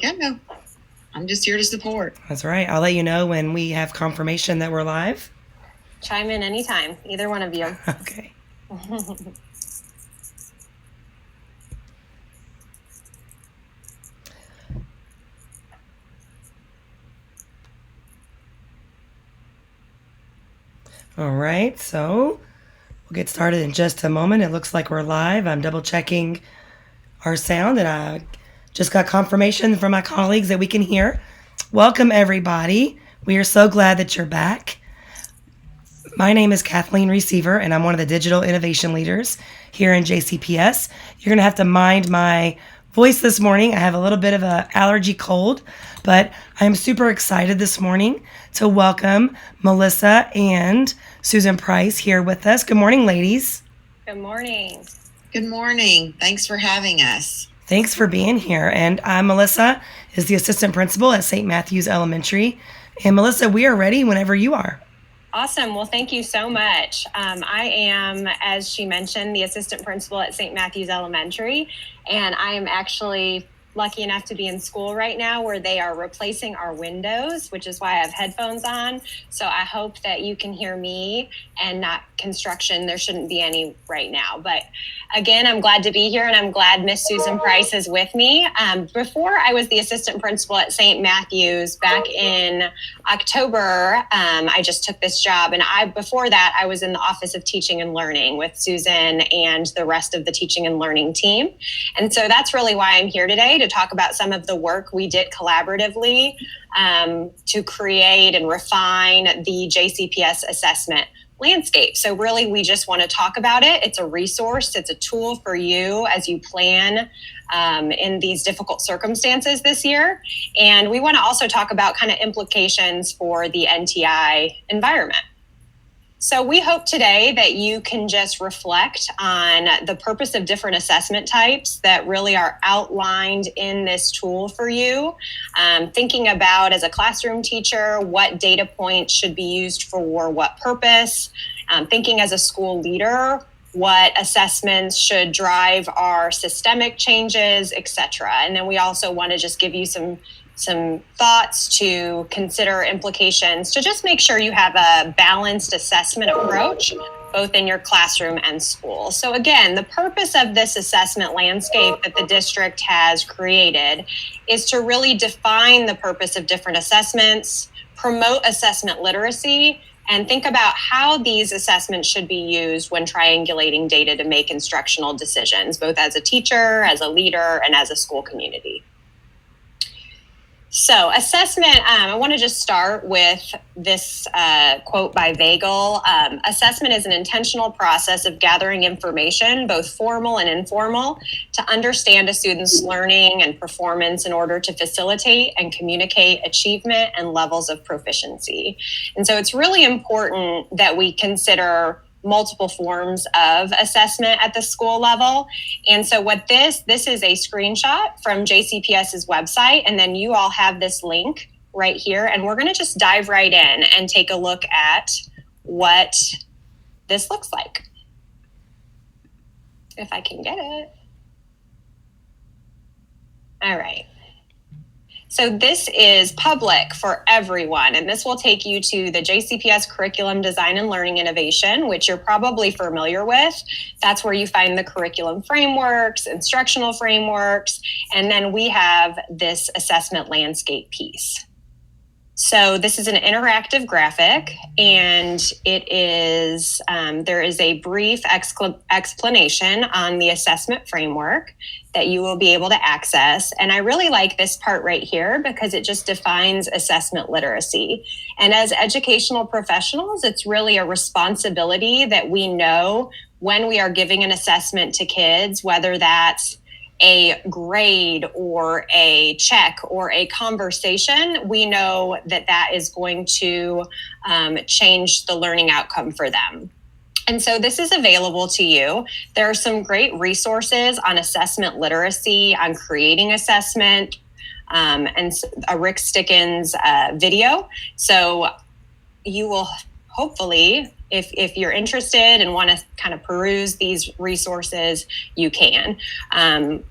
Yeah, no, I'm just here to support. That's right. I'll let you know when we have confirmation that we're live. Chime in anytime, either one of you. Okay. All right, so we'll get started in just a moment. It looks like we're live. I'm double checking our sound, and I just got confirmation from my colleagues that we can hear. Welcome, everybody. We are so glad that you're back. My name is Kathleen Receiver, and I'm one of the digital innovation leaders here in JCPS. You're going to have to mind my voice this morning. I have a little bit of an allergy cold, but I'm super excited this morning to welcome Melissa and Susan Price here with us. Good morning, ladies. Good morning. Good morning. Thanks for having us. Thanks for being here. And Melissa is the assistant principal at St. Matthews Elementary. And Melissa, we are ready whenever you are. Awesome. Well, thank you so much. I am, as she mentioned, the assistant principal at St. Matthews Elementary, and I am actually lucky enough to be in school right now where they are replacing our windows, which is why I have headphones on. So I hope that you can hear me and not construction. There shouldn't be any right now. But again, I'm glad to be here, and I'm glad Miss Susan Price is with me. Before I was the assistant principal at St. Matthews back in October, I just took this job. And before that, I was in the Office of Teaching and Learning with Susan and the rest of the teaching and learning team. And so that's really why I'm here today, to talk about some of the work we did collaboratively to create and refine the JCPS assessment landscape. So really, we just want to talk about it. It's a resource. It's a tool for you as you plan in these difficult circumstances this year. And we want to also talk about kind of implications for the NTI environment. So we hope today that you can just reflect on the purpose of different assessment types that really are outlined in this tool for you. Thinking about, as a classroom teacher, what data points should be used for what purpose. Thinking as a school leader, what assessments should drive our systemic changes, et cetera. And then we also want to just give you some thoughts to consider, implications to just make sure you have a balanced assessment approach, both in your classroom and school. So again, the purpose of this assessment landscape that the district has created is to really define the purpose of different assessments, promote assessment literacy, and think about how these assessments should be used when triangulating data to make instructional decisions, both as a teacher, as a leader, and as a school community. So assessment, I want to just start with this quote by Vogel. Assessment is an intentional process of gathering information, both formal and informal, to understand a student's learning and performance in order to facilitate and communicate achievement and levels of proficiency. And so it's really important that we consider multiple forms of assessment at the school level. And so what this is a screenshot from JCPS's website, and then you all have this link right here, and we're going to just dive right in and take a look at what this looks like. If I can get it. All right. So this is public for everyone, and this will take you to the JCPS Curriculum Design and Learning Innovation, which you're probably familiar with. That's where you find the curriculum frameworks, instructional frameworks, and then we have this assessment landscape piece. So this is an interactive graphic, and it is there is a brief explanation on the assessment framework that you will be able to access. And I really like this part right here because it just defines assessment literacy. And as educational professionals, it's really a responsibility that we know when we are giving an assessment to kids, whether that's a grade or a check or a conversation, we know that that is going to change the learning outcome for them. And so this is available to you. There are some great resources on assessment literacy, on creating assessment, and a Rick Stickens video. So you will hopefully if you're interested and want to kind of peruse these resources, you can.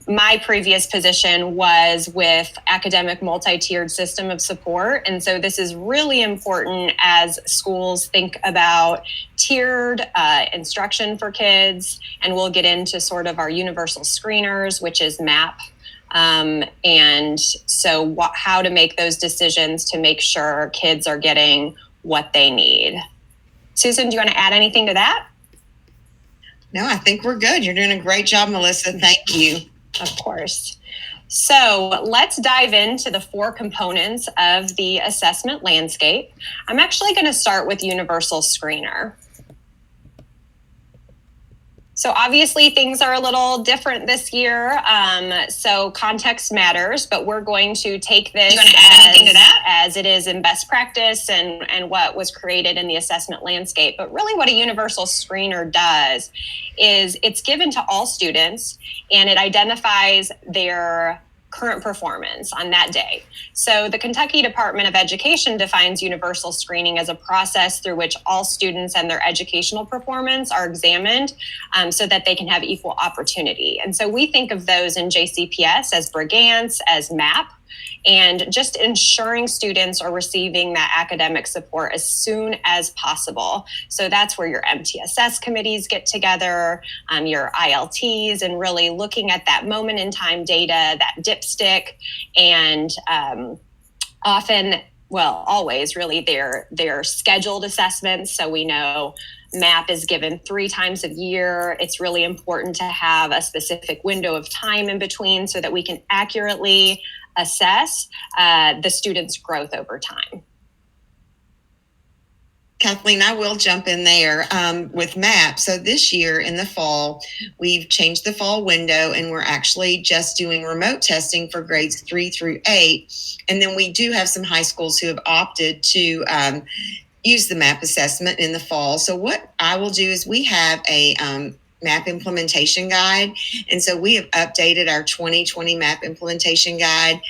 My previous position was with academic multi-tiered system of support. And so this is really important as schools think about tiered instruction for kids. And we'll get into sort of our universal screeners, which is MAP. And so how to make those decisions to make sure kids are getting what they need. Susan, do you want to add anything to that? No, I think we're good. You're doing a great job, Melissa. Thank you. Of course. So let's dive into the 4 components of the assessment landscape. I'm actually going to start with Universal Screener. So obviously things are a little different this year. So context matters, but we're going to take this as it is in best practice and what was created in the assessment landscape. But really what a universal screener does is it's given to all students and it identifies their current performance on that day. So the Kentucky Department of Education defines universal screening as a process through which all students and their educational performance are examined so that they can have equal opportunity. And so we think of those in JCPS as Brigance, as MAP, and just ensuring students are receiving that academic support as soon as possible. So that's where your MTSS committees get together, your ILTs, and really looking at that moment in time data, that dipstick, and always really their scheduled assessments. So we know MAP is given 3 times a year. It's really important to have a specific window of time in between so that we can accurately assess the student's growth over time. Kathleen, I will jump in there with MAP. So this year in the fall, we've changed the fall window and we're actually just doing remote testing for grades 3 through 8. And then we do have some high schools who have opted to use the MAP assessment in the fall. So what I will do is we have a MAP implementation guide. And so we have updated our 2020 MAP implementation guide.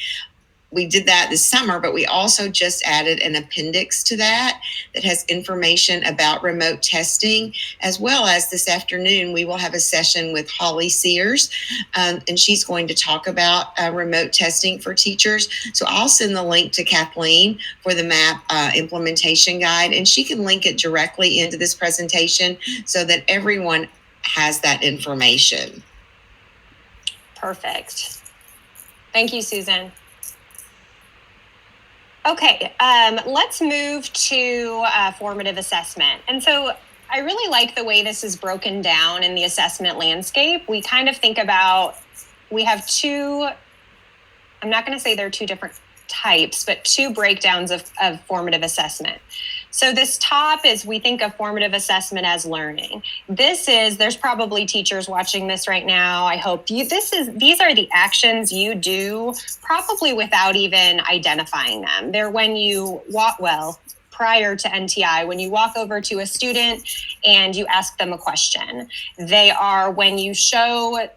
We did that this summer, but we also just added an appendix to that has information about remote testing, as well as this afternoon, we will have a session with Holly Sears, and she's going to talk about remote testing for teachers. So I'll send the link to Kathleen for the MAP implementation guide, and she can link it directly into this presentation so that everyone has that information. Perfect. Thank you, Susan. Okay, let's move to formative assessment. And so I really like the way this is broken down in the assessment landscape. We kind of think about, we have 2, I'm not going to say they're 2 different types, but 2 breakdowns of formative assessment. So this top is, we think of formative assessment as learning. There's probably teachers watching this right now. I hope these are the actions you do probably without even identifying them. They're when you prior to NTI, when you walk over to a student and you ask them a question. They are when you show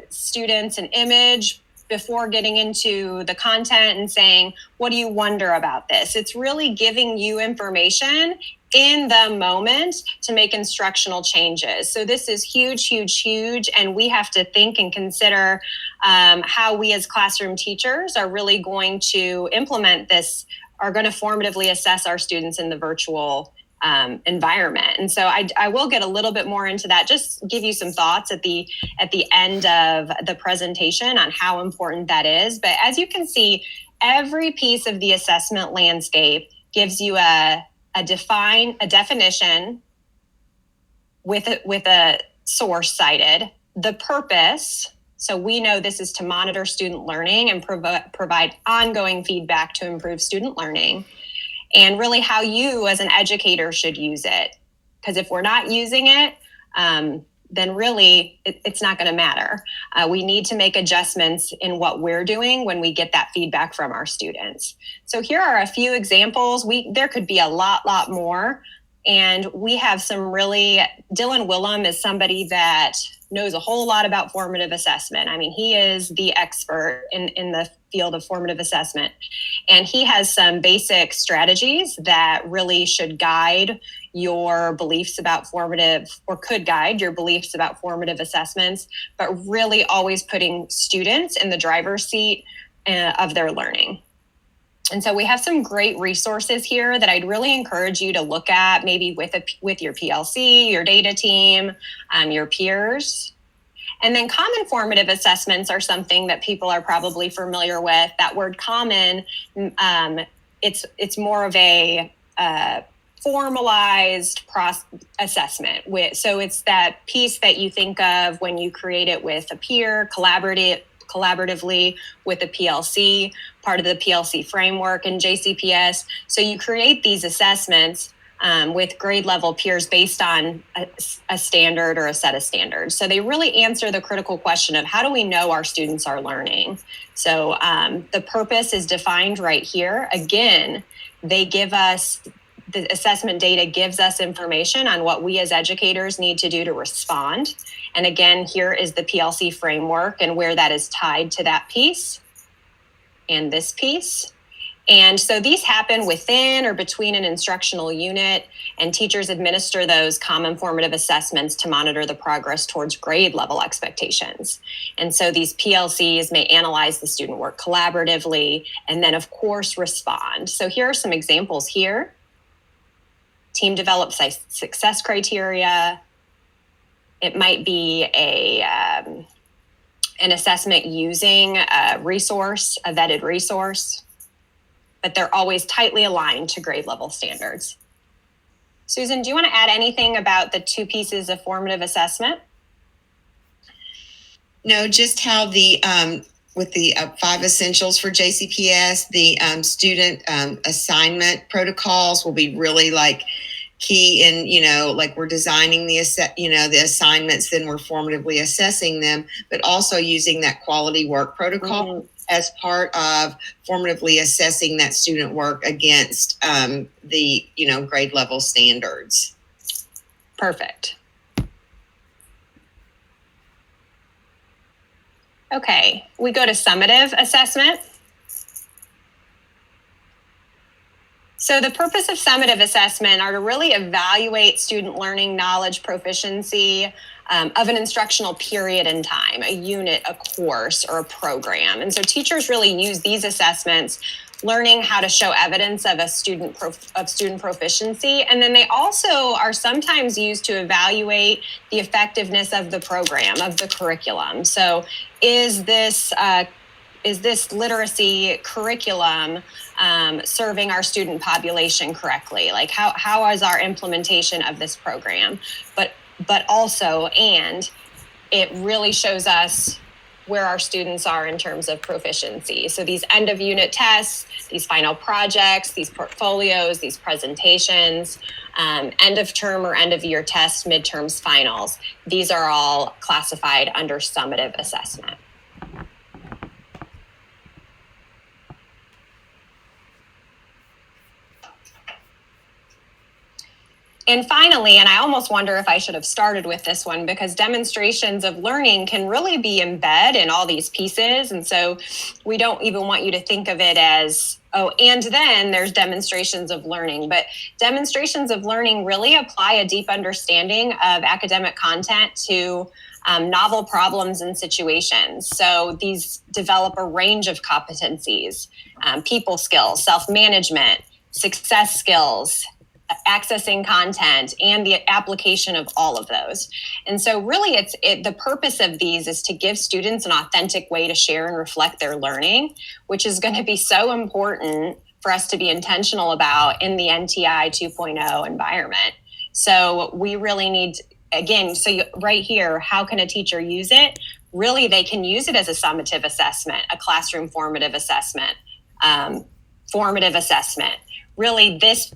students an image before getting into the content and saying, what do you wonder about this? It's really giving you information in the moment to make instructional changes. So this is huge, huge, huge. And we have to think and consider how we as classroom teachers are really going to implement this, are going to formatively assess our students in the virtual environment. And so I will get a little bit more into that, just give you some thoughts at the end of the presentation on how important that is. But as you can see, every piece of the assessment landscape gives you a definition with a source cited, the purpose. So we know this is to monitor student learning and provide ongoing feedback to improve student learning. And really how you as an educator should use it. Because if we're not using it, then really it's not going to matter. We need to make adjustments in what we're doing when we get that feedback from our students. So here are a few examples. There could be a lot more. And we have some really, Dylan Willem is somebody that knows a whole lot about formative assessment. I mean, he is the expert in the field of formative assessment. And he has some basic strategies that really should guide your beliefs about formative, or could guide your beliefs about formative assessments, but really always putting students in the driver's seat of their learning. And so we have some great resources here that I'd really encourage you to look at, maybe with your PLC, your data team, your peers. And then common formative assessments are something that people are probably familiar with. That word common, it's more of a formalized assessment. So it's that piece that you think of when you create it with a peer, collaboratively with the PLC, part of the PLC framework and JCPS. So you create these assessments with grade level peers based on a standard or a set of standards. So they really answer the critical question of how do we know our students are learning? So the purpose is defined right here. Again, they give us, the assessment data gives us information on what we as educators need to do to respond. And again, here is the PLC framework and where that is tied to that piece and this piece. And so these happen within or between an instructional unit, and teachers administer those common formative assessments to monitor the progress towards grade level expectations. And so these PLCs may analyze the student work collaboratively and then of course respond. So here are some examples here. Team develops success criteria. It might be an assessment using a resource, a vetted resource, but they're always tightly aligned to grade level standards. Susan, do you want to add anything about the two pieces of formative assessment? No, just how the with the 5 essentials for JCPS, the student assignment protocols will be really like key in, like we're designing the assignments, then we're formatively assessing them, but also using that quality work protocol as part of formatively assessing that student work against the, grade level standards. Perfect. Okay, we go to summative assessment. So the purpose of summative assessment are to really evaluate student learning, knowledge, proficiency of an instructional period in time, a unit, a course, or a program. And so teachers really use these assessments learning how to show evidence of student proficiency. And then they also are sometimes used to evaluate the effectiveness of the program, of the curriculum. So is this literacy curriculum serving our student population correctly? Like how is our implementation of this program? But also, and it really shows us where our students are in terms of proficiency. So these end of unit tests, these final projects, these portfolios, these presentations, end of term or end of year tests, midterms, finals, these are all classified under summative assessment. And finally, and I almost wonder if I should have started with this one, because demonstrations of learning can really be embedded in all these pieces. And so we don't even want you to think of it as, oh, and then there's demonstrations of learning. But demonstrations of learning really apply a deep understanding of academic content to novel problems and situations. So these develop a range of competencies, people skills, self-management, success skills, accessing content, and the application of all of those. And so really the purpose of these is to give students an authentic way to share and reflect their learning, which is going to be so important for us to be intentional about in the NTI 2.0 environment. So we really need, again, right here, how can a teacher use it? Really, they can use it as a summative assessment, a classroom formative assessment, formative assessment. Really, this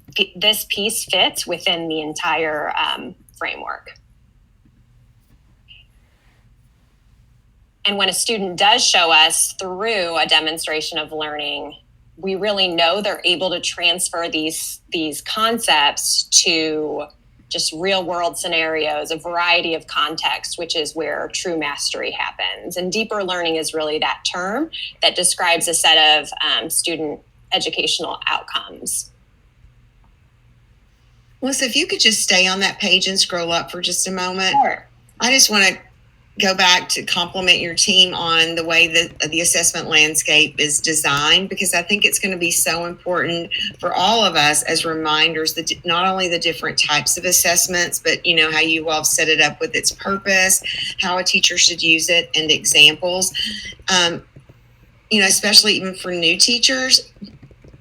piece fits within the entire framework. And when a student does show us through a demonstration of learning, we really know they're able to transfer these concepts to just real world scenarios, a variety of contexts, which is where true mastery happens. And deeper learning is really that term that describes a set of student educational outcomes. Melissa, if you could just stay on that page and scroll up for just a moment. Sure. I just want to go back to compliment your team on the way that the assessment landscape is designed, because I think it's going to be so important for all of us as reminders that not only the different types of assessments, but how you all have set it up with its purpose, how a teacher should use it, and examples. Especially even for new teachers,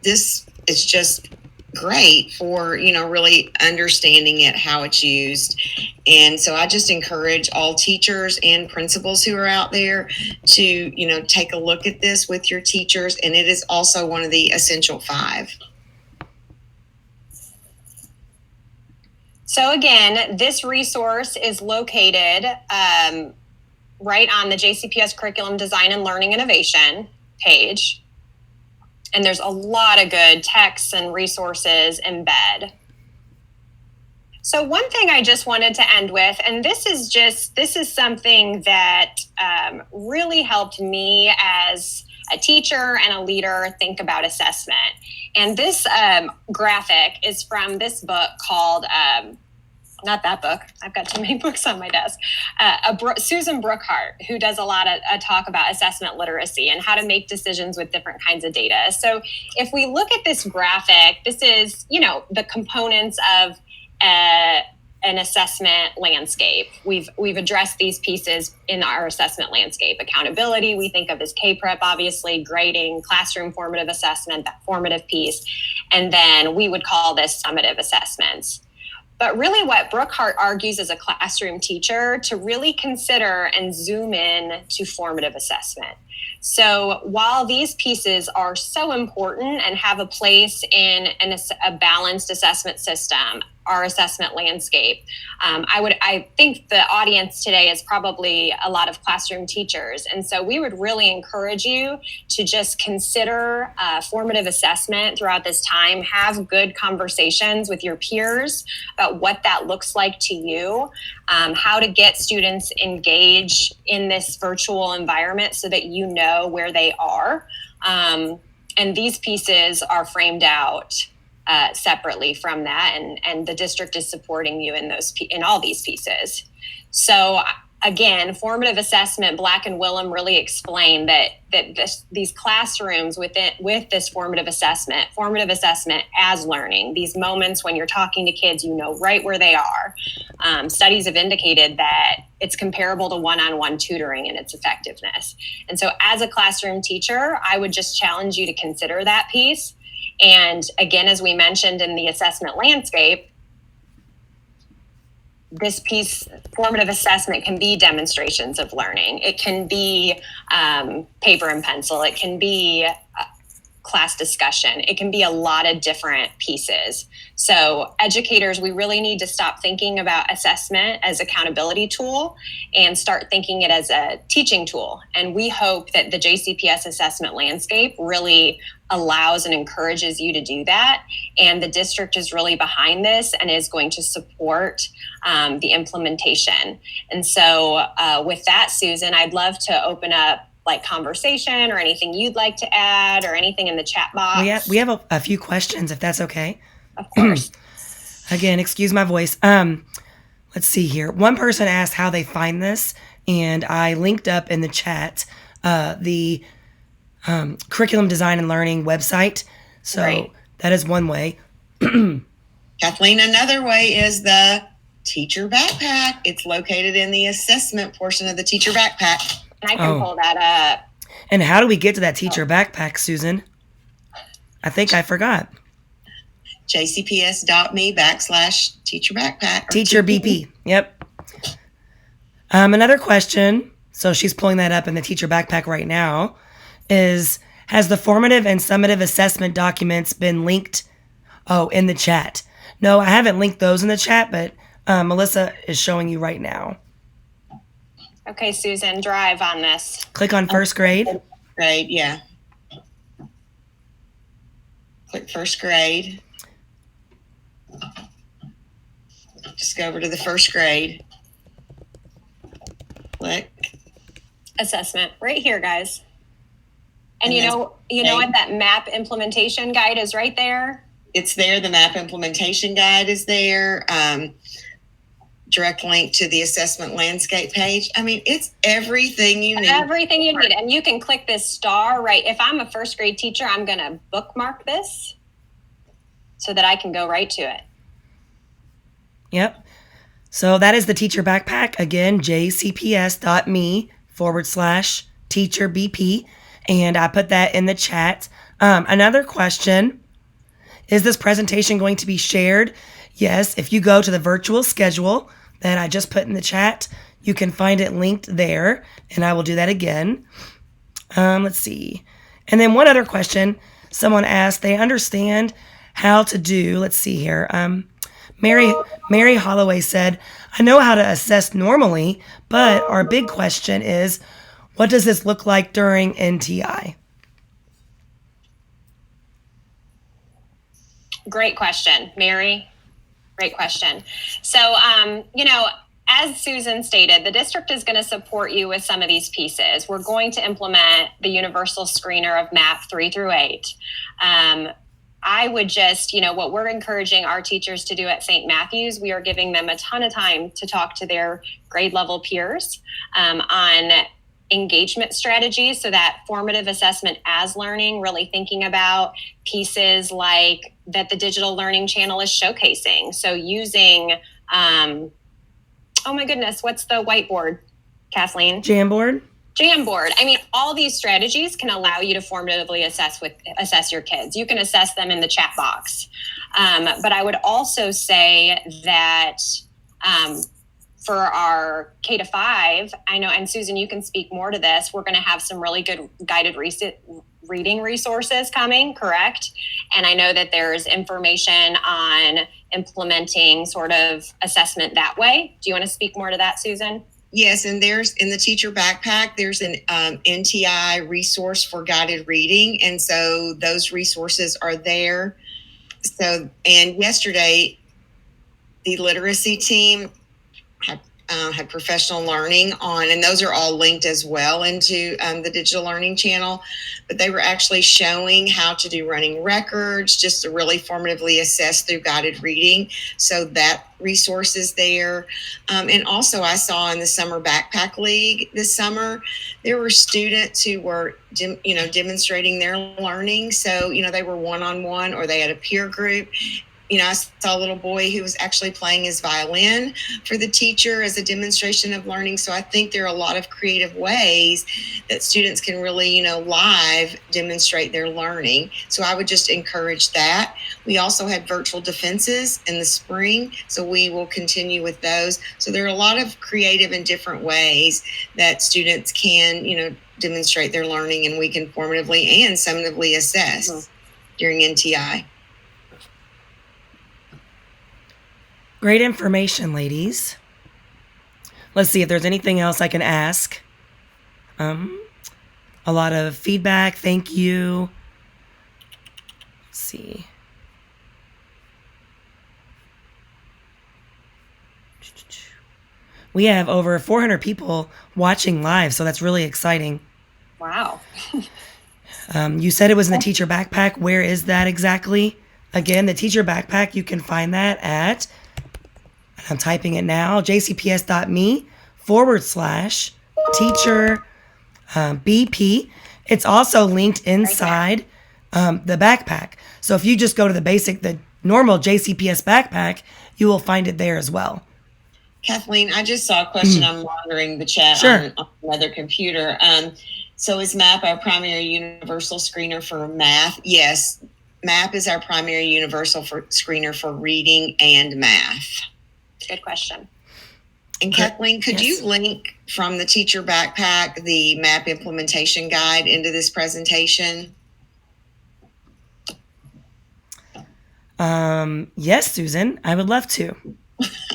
this is just great for really understanding it, how it's used. And so I just encourage all teachers and principals who are out there to take a look at this with your teachers. And it is also one of the essential 5. So again, this resource is located right on the JCPS Curriculum Design and Learning Innovation page. And there's a lot of good texts and resources embed. So one thing I just wanted to end with, and this is something that really helped me as a teacher and a leader think about assessment. And this graphic is from this book called, not that book, I've got too many books on my desk, Susan Brookhart, who does a lot of talk about assessment literacy and how to make decisions with different kinds of data. So if we look at this graphic, this is, the components of an assessment landscape. We've addressed these pieces in our assessment landscape. Accountability, we think of as K-Prep, obviously, grading, classroom formative assessment, that formative piece. And then we would call this summative assessments. But really what Brookhart argues as a classroom teacher to really consider and zoom in to formative assessment. So while these pieces are so important and have a place in a balanced assessment system, our assessment landscape, I think the audience today is probably a lot of classroom teachers. And so we would really encourage you to just consider formative assessment throughout this time. Have good conversations with your peers about what that looks like to you, how to get students engaged in this virtual environment so that you know where they are. And these pieces are framed out separately from that, and the district is supporting you in all these pieces. So again, formative assessment, Black and Willem really explain that these classrooms with this formative assessment as learning, these moments when you're talking to kids, right where they are. Studies have indicated that it's comparable to one-on-one tutoring in its effectiveness. And so as a classroom teacher, I would just challenge you to consider that piece. And again, as we mentioned in the assessment landscape, this piece, formative assessment, can be demonstrations of learning. It can be paper and pencil. It can be class discussion. It can be a lot of different pieces. So educators, we really need to stop thinking about assessment as accountability tool and start thinking it as a teaching tool. And we hope that the JCPS assessment landscape really allows and encourages you to do that. And the district is really behind this and is going to support the implementation. And so with that, Susan, I'd love to open up conversation or anything you'd like to add or anything in the chat box. We have a few questions, if that's okay. Of course. Again, excuse my voice. Let's see here. One person asked how they find this, and I linked up in the chat the Curriculum Design and Learning website. So Right. That is one way. Kathleen, another way is the teacher backpack. It's located in the assessment portion of the teacher backpack. And I can pull that up. And how do we get to that teacher backpack, Susan? I think I forgot. jcps.me/teacher backpack. Teacher BP. Yep. Another question, so she's pulling that up in the teacher backpack right now, is has the formative and summative assessment documents been linked? Oh, in the chat. No, I haven't linked those in the chat, but Melissa is showing you right now. Okay, Susan, drive on this. Click on first grade. Grade, yeah. Click first grade. Just go over to the first grade. Click. Assessment right here, guys. And And you know what? That map implementation guide is right there. it's there. The map implementation guide is there. Direct link to the assessment landscape page. I mean, it's everything you need. Everything you need. And you can click this star, right? If I'm a first grade teacher, I'm going to bookmark this so that I can go right to it. Yep. So that is the teacher backpack. Again, jcps.me/teacherbp. And I put that in the chat. Another question, is this presentation going to be shared? Yes, if you go to the virtual schedule that I just put in the chat, you can find it linked there, and I will do that again. Let's see. And then one other question, someone asked, they understand how to do, let's see here. Mary Holloway said, I know how to assess normally, but our big question is, what does this look like during NTI? Great question, Mary. Great question. So, as Susan stated, the district is going to support you with some of these pieces. We're going to implement the universal screener of MAP 3 through 8. I would just, what we're encouraging our teachers to do at St. Matthews, we are giving them a ton of time to talk to their grade level peers on engagement strategies. So that formative assessment as learning, really thinking about pieces like that the digital learning channel is showcasing. So using, oh my goodness, what's the whiteboard, Kathleen? Jamboard. Jamboard. I mean, all these strategies can allow you to formatively assess your kids. You can assess them in the chat box. But I would also say that for our K to 5, I know, and Susan, you can speak more to this, we're going to have some really good guided reading resources coming, correct? And I know that there's information on implementing sort of assessment that way. Do you want to speak more to that, Susan? Yes, and there's in the teacher backpack, there's an NTI resource for guided reading. And so those resources are there. So, and yesterday, the literacy team had professional learning on, and those are all linked as well into the digital learning channel, but they were actually showing how to do running records, just to really formatively assess through guided reading. So that resource is there. And also I saw in the Summer Backpack League this summer, there were students who were, demonstrating their learning. So, they were one-on-one or they had a peer group. I saw a little boy who was actually playing his violin for the teacher as a demonstration of learning. So I think there are a lot of creative ways that students can really, live demonstrate their learning. So I would just encourage that. We also had virtual defenses in the spring, so we will continue with those. So there are a lot of creative and different ways that students can, demonstrate their learning, and we can formatively and summatively assess during NTI. Great information, ladies. Let's see if there's anything else I can ask. A lot of feedback. Thank you. Let's see. We have over 400 people watching live, so that's really exciting. Wow. You said it was in the teacher backpack. Where is that exactly? Again, the teacher backpack, you can find that at, I'm typing it now, jcps.me/teacher BP. It's also linked inside the backpack. So if you just go to the normal JCPS backpack, you will find it there as well. Kathleen, I just saw a question. I'm monitoring the chat on another computer. So is MAP our primary universal screener for math? Yes, MAP is our primary universal screener for reading and math. Good question. And Kathleen, could you link from the teacher backpack the MAP implementation guide into this presentation? Yes, Susan, I would love to.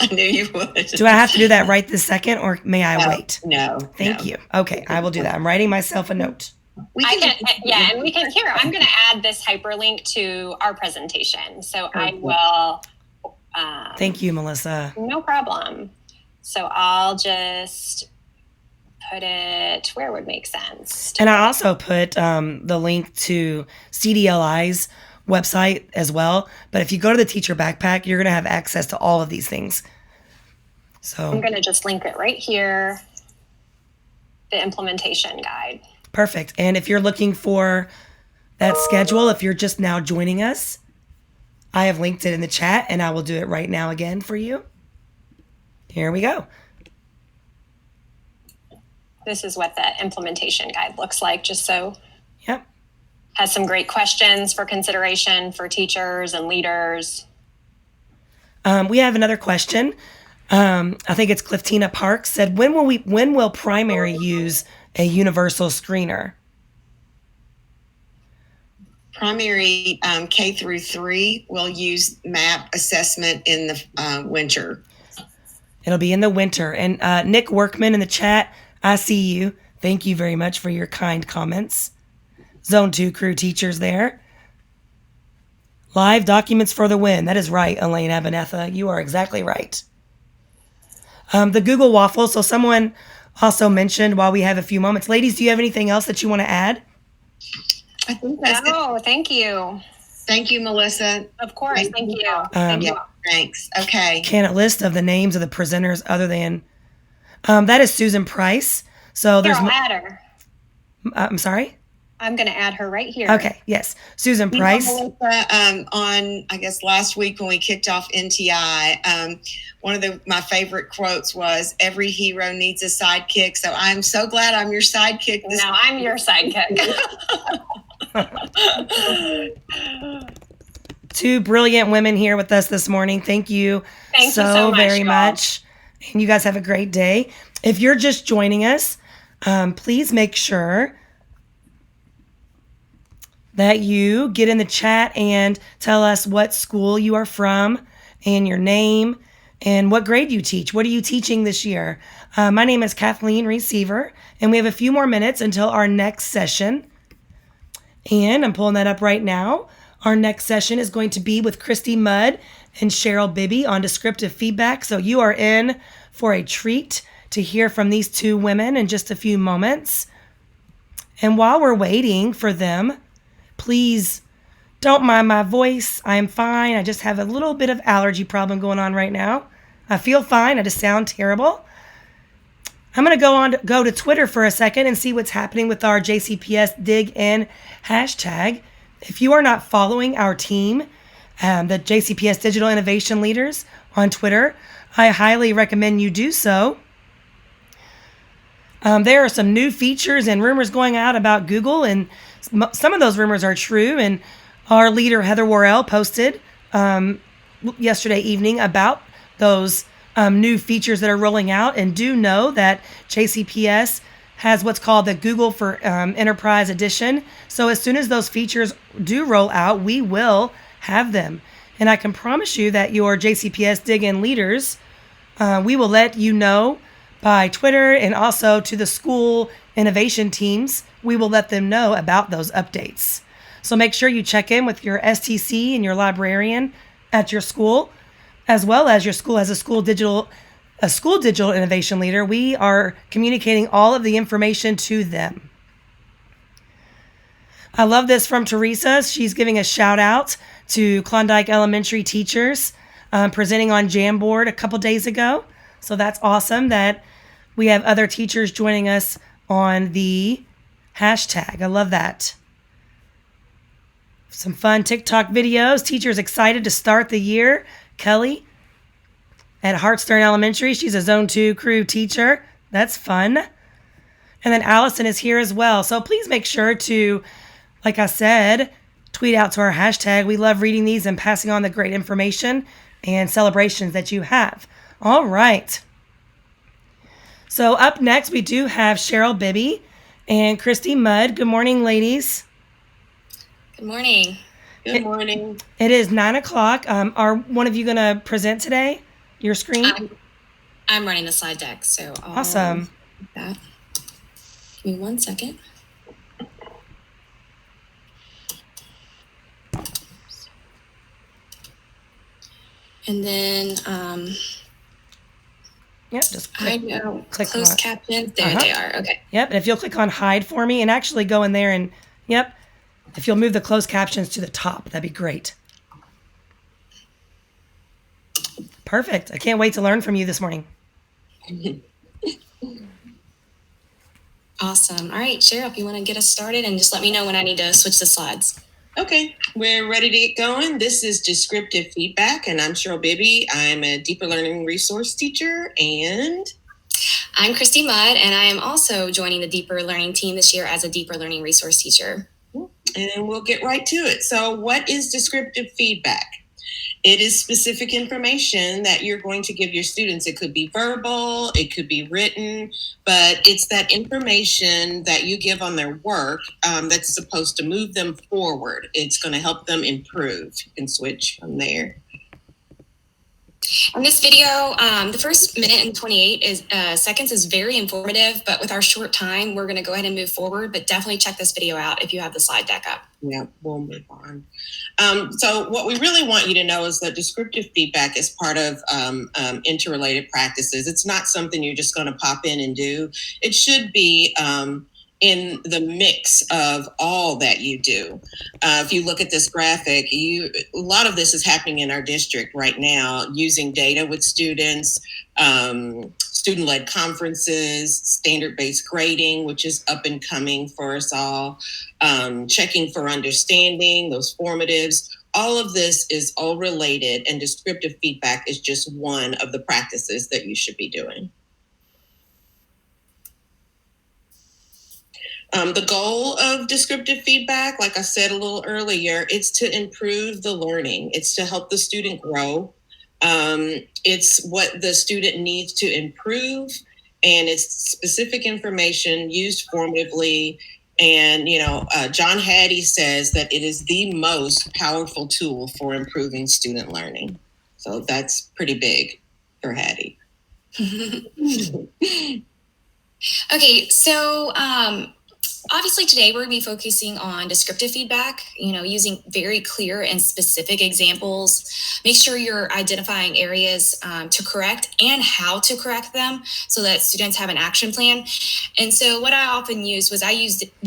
I knew you would. Do I have to do that right this second, or may I wait? No. Thank you. Okay, I will do that. I'm writing myself a note. And we can here. I'm going to add this hyperlink to our presentation. So I will. Thank you, Melissa. No problem. So I'll just put it where would make sense. And I also put the link to CDLI's website as well. But if you go to the teacher backpack, you're going to have access to all of these things. So I'm going to just link it right here, the implementation guide. perfect. And if you're looking for that schedule, if you're just now joining us, I have linked it in the chat, and I will do it right now again for you. Here we go. This is what the implementation guide looks like, just so Yep. has some great questions for consideration for teachers and leaders. We have another question. I think it's Cliftina Parks said, when will primary use a universal screener? Primary K through 3 will use MAP assessment in the winter. It'll be in the winter. And Nick Workman in the chat, I see you. Thank you very much for your kind comments. Zone 2 crew teachers there. Live documents for the win. That is right, Elaine Abanetha. You are exactly right. The Google Waffle. So someone also mentioned while we have a few moments. Ladies, do you have anything else that you want to add? I think that's it. Oh, thank you. Thank you, Melissa. Of course. Thank you. Thank Yeah, thanks. Okay. Can't list of the names of the presenters other than that is Susan Price. So Here, there's I'll add her. I'm sorry. I'm going to add her right here. Okay. Yes, Susan Price. Melissa, on, I guess, last week when we kicked off NTI, one of my favorite quotes was, "Every hero needs a sidekick." So I'm so glad I'm your sidekick. Now I'm your sidekick. Two brilliant women here with us this morning. Thank you, Thank you so much, very y'all. much. And you guys have a great day. If you're just joining us, please make sure that you get in the chat and tell us what school you are from and your name and what grade you teach. What are you teaching this year? My name is Kathleen Receiver, and we have a few more minutes until our next session. And I'm pulling that up right now. Our next session is going to be with Christy Mudd and Cheryl Bibby on descriptive feedback. So you are in for a treat to hear from these two women in just a few moments. And while we're waiting for them, please don't mind my voice. I am fine. I just have a little bit of allergy problem going on right now. I feel fine. I just sound terrible. I'm going to go to Twitter for a second and see what's happening with our JCPS Dig In hashtag. If you are not following our team, the JCPS Digital Innovation Leaders on Twitter, I highly recommend you do so. There are some new features and rumors going out about Google, and some of those rumors are true. And our leader, Heather Worrell, posted yesterday evening about those new features that are rolling out. And do know that JCPS has what's called the Google for Enterprise Edition. So as soon as those features do roll out, we will have them. And I can promise you that your JCPS Dig In leaders, we will let you know by Twitter, and also to the school innovation teams, we will let them know about those updates. So make sure you check in with your STC and your librarian at your school, as well as your school as a school digital innovation leader. We are communicating all of the information to them. I love this from Teresa. She's giving a shout out to Klondike Elementary teachers presenting on Jamboard a couple days ago. So that's awesome that we have other teachers joining us on the hashtag. I love that. Some fun TikTok videos. Teachers excited to start the year. Kelly at Hartstern Elementary. She's a Zone 2 crew teacher. That's fun. And then Allison is here as well. So please make sure to, like I said, tweet out to our hashtag. We love reading these and passing on the great information and celebrations that you have. All right. So up next, we do have Cheryl Bibby and Christy Mudd. Good morning, ladies. Good morning. Good morning. It is 9 o'clock. Are one of you going to present today? Your screen? I'm running the slide deck, so I'll Awesome. do that. Give me 1 second. And then Yep, just I click. know click closed on- captions. There they are. Okay. Yep, and if you'll click on hide for me and actually go in there and, yep, If you'll move the closed captions to the top, that'd be great. Perfect. I can't wait to learn from you this morning. awesome. All right, Cheryl, if you want to get us started and just let me know when I need to switch the slides. Okay, we're ready to get going. This is descriptive feedback, and I'm Cheryl Bibby. I'm a deeper learning resource teacher, and I'm Christy Mudd, and I am also joining the Deeper Learning team this year as a deeper learning resource teacher. and we'll get right to it. So, what is descriptive feedback? It is specific information that you're going to give your students. It could be verbal, it could be written, but it's that information that you give on their work that's supposed to move them forward. It's going to help them improve. You can switch from there. In this video, the first minute and 28 seconds is very informative, but with our short time, we're going to go ahead and move forward, but definitely check this video out if you have the slide deck up. Yeah, we'll move on. So what we really want you to know is that descriptive feedback is part of interrelated practices. It's not something you're just going to pop in and do. It should be in the mix of all that you do. If you look at this graphic, a lot of this is happening in our district right now, using data with students, student-led conferences, standard-based grading, which is up and coming for us all, checking for understanding, those formatives. All of this is all related, and descriptive feedback is just one of the practices that you should be doing. The goal of descriptive feedback, like I said a little earlier, it's to improve the learning. It's to help the student grow. It's what the student needs to improve, and it's specific information used formatively. And, John Hattie says that it is the most powerful tool for improving student learning. So that's pretty big for Hattie. Okay, so obviously today we're going to be focusing on descriptive feedback, using very clear and specific examples. Make sure you're identifying areas to correct and how to correct them so that students have an action plan. And so what I often used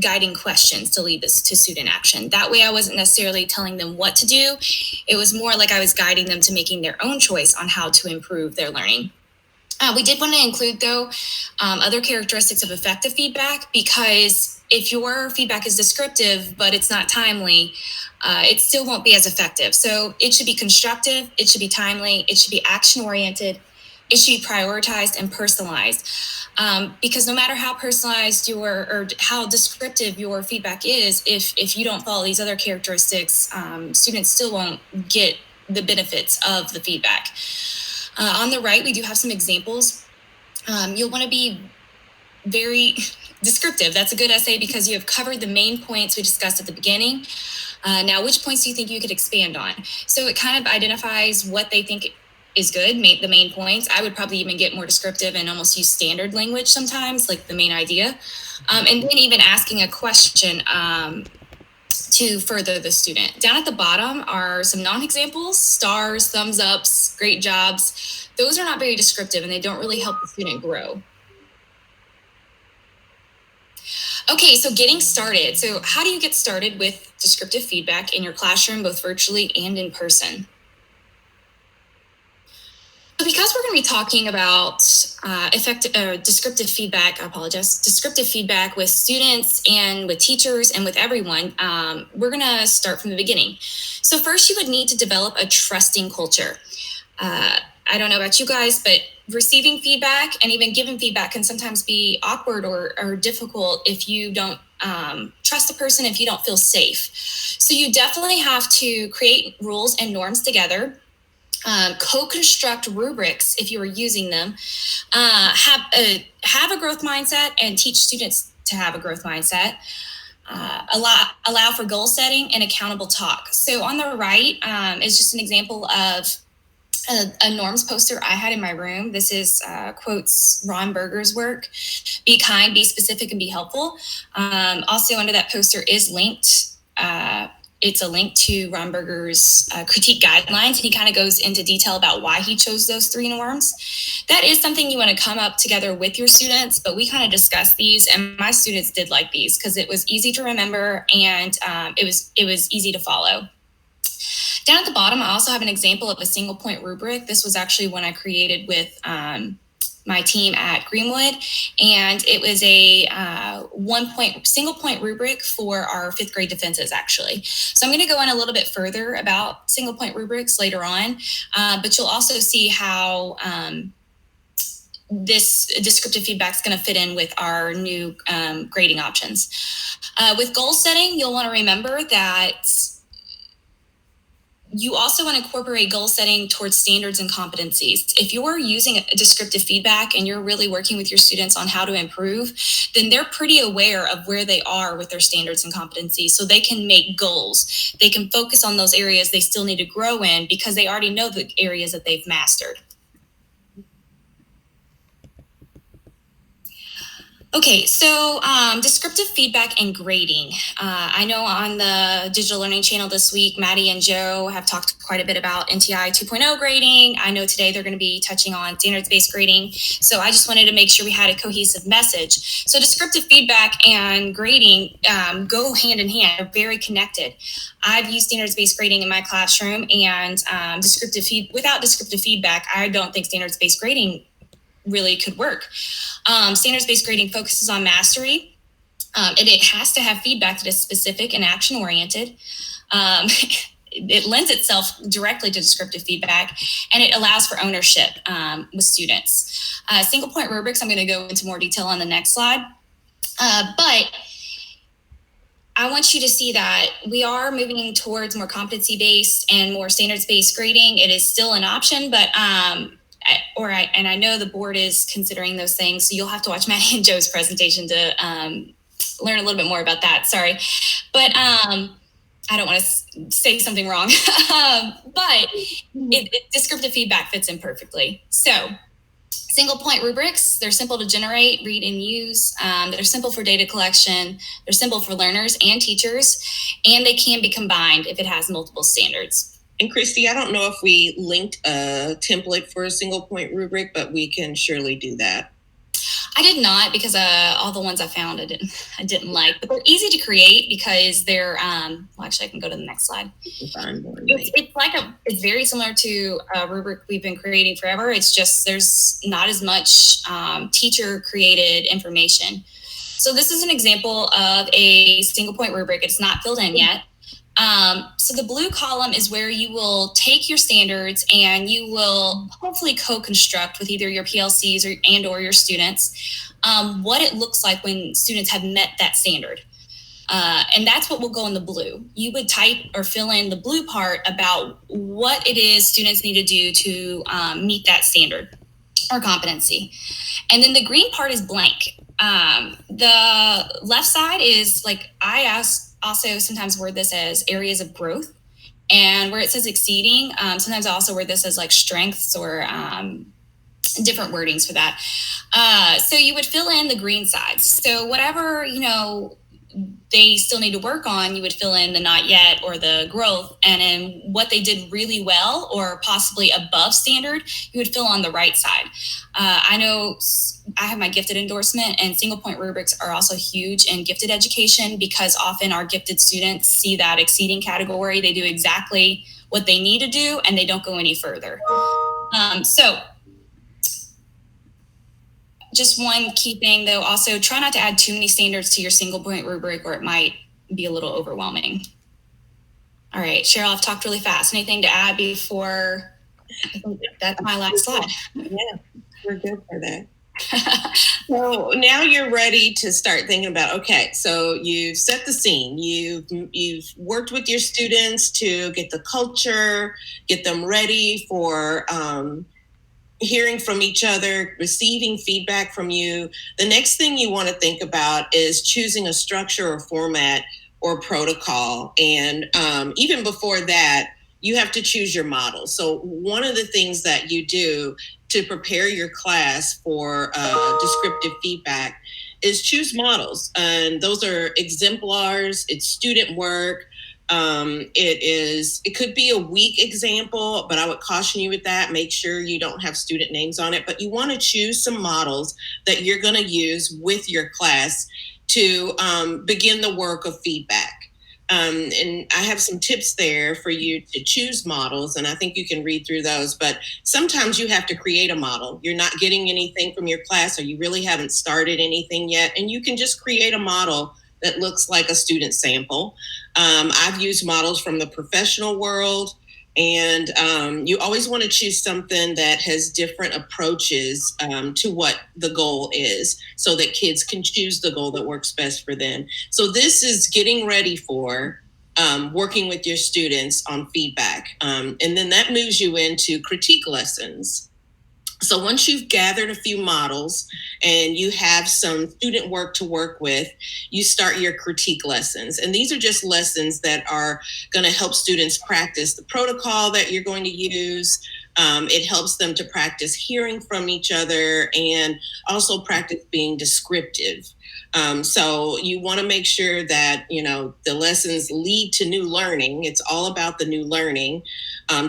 guiding questions to lead this to student action. That way I wasn't necessarily telling them what to do. It was more like I was guiding them to making their own choice on how to improve their learning. We did want to include, though, other characteristics of effective feedback, because if your feedback is descriptive, but it's not timely, it still won't be as effective. So it should be constructive, it should be timely, it should be action-oriented, it should be prioritized and personalized. Because no matter how personalized or how descriptive your feedback is, if you don't follow these other characteristics, students still won't get the benefits of the feedback. On the right, we do have some examples. You'll want to be very descriptive. That's a good essay because you have covered the main points we discussed at the beginning. Now, which points do you think you could expand on? So it kind of identifies what they think is good, the main points. I would probably even get more descriptive and almost use standard language sometimes, like the main idea. And then even asking a question to further the student. Down at the bottom are some non-examples: stars, thumbs ups, great jobs. Those are not very descriptive and they don't really help the student grow. Okay, so getting started. So how do you get started with descriptive feedback in your classroom, both virtually and in person? So because we're going to be talking about descriptive feedback, descriptive feedback with students and with teachers and with everyone, we're going to start from the beginning. So first you would need to develop a trusting culture. I don't know about you guys, but receiving feedback and even giving feedback can sometimes be awkward or difficult if you don't trust a person, if you don't feel safe. So you definitely have to create rules and norms together. Co-construct rubrics if you are using them, have a growth mindset and teach students to have a growth mindset, allow for goal setting and accountable talk. So on the right is just an example of a norms poster I had in my room. This is quotes Ron Berger's work: be kind, be specific, and be helpful. Also under that poster is linked it's a link to Romberger's critique guidelines, and he kind of goes into detail about why he chose those 3 norms. That is something you want to come up together with your students, but we kind of discussed these, and my students did like these because it was easy to remember, and it was easy to follow. Down at the bottom, I also have an example of a single point rubric. This was actually one I created with my team at Greenwood, and it was a single point rubric for our 5th grade defenses, actually. So I'm going to go in a little bit further about single point rubrics later on, but you'll also see how this descriptive feedback is going to fit in with our new grading options. With goal setting, you'll want to remember that you also want to incorporate goal setting towards standards and competencies. If you're using descriptive feedback and you're really working with your students on how to improve, then they're pretty aware of where they are with their standards and competencies, so they can make goals. They can focus on those areas they still need to grow in because they already know the areas that they've mastered. Okay, so descriptive feedback and grading. I know on the Digital Learning channel this week, Maddie and Joe have talked quite a bit about NTI 2.0 grading. I know today they're going to be touching on standards-based grading. So I just wanted to make sure we had a cohesive message. So descriptive feedback and grading go hand in hand, they're very connected. I've used standards-based grading in my classroom, and without descriptive feedback, I don't think standards-based grading really could work. Standards-based grading focuses on mastery, and it has to have feedback that is specific and action-oriented. It lends itself directly to descriptive feedback, and it allows for ownership with students. Single-point rubrics, I'm going to go into more detail on the next slide. But I want you to see that we are moving towards more competency-based and more standards-based grading. It is still an option, but and I know the board is considering those things, so you'll have to watch Maddie and Joe's presentation to learn a little bit more about that. Sorry, but I don't want to say something wrong. But descriptive feedback fits in perfectly. So single point rubrics, they're simple to generate, read, and use. They're simple for data collection. They're simple for learners and teachers, and they can be combined if it has multiple standards. And Christy, I don't know if we linked a template for a single point rubric, but we can surely do that. I did not, because all the ones I found I didn't like, but they're easy to create because they're well, actually I can go to the next slide. It's very similar to a rubric we've been creating forever. It's just there's not as much teacher created information. So this is an example of a single point rubric. It's not filled in yet. So the blue column is where you will take your standards and you will hopefully co-construct with either your PLCs or your students what it looks like when students have met that standard. And that's what will go in the blue. You would type or fill in the blue part about what it is students need to do to meet that standard or competency. And then the green part is blank. The left side is like also sometimes word this as areas of growth, and where it says exceeding, sometimes I also word this as like strengths or different wordings for that. So you would fill in the green sides. So whatever, they still need to work on, you would fill in the not yet or the growth, and then what they did really well or possibly above standard, you would fill on the right side. I know I have my gifted endorsement, and single point rubrics are also huge in gifted education because often our gifted students see that exceeding category. They do exactly what they need to do and they don't go any further. So just one key thing though, also try not to add too many standards to your single point rubric or it might be a little overwhelming. All right, Cheryl, I've talked really fast. Anything to add before? I think that's my last slide. Yeah, we're good for that. So now you're ready to start thinking about, okay, so you've set the scene, you've worked with your students to get the culture, get them ready for hearing from each other, receiving feedback from you. The next thing you want to think about is choosing a structure or format or protocol. And even before that, you have to choose your model. So one of the things that you do to prepare your class for descriptive feedback is choose models. And those are exemplars, it's student work, It could be a weak example, but I would caution you with that. Make sure you don't have student names on it, but you want to choose some models that you're going to use with your class to begin the work of feedback. And I have some tips there for you to choose models, and I think you can read through those. But sometimes you have to create a model. You're not getting anything from your class, or you really haven't started anything yet, and you can just create a model that looks like a student sample. I've used models from the professional world, and you always want to choose something that has different approaches to what the goal is, so that kids can choose the goal that works best for them. So this is getting ready for working with your students on feedback. And then that moves you into critique lessons. So once you've gathered a few models and you have some student work to work with, you start your critique lessons. And these are just lessons that are going to help students practice the protocol that you're going to use. It helps them to practice hearing from each other and also practice being descriptive. So you want to make sure that, the lessons lead to new learning. It's all about the new learning.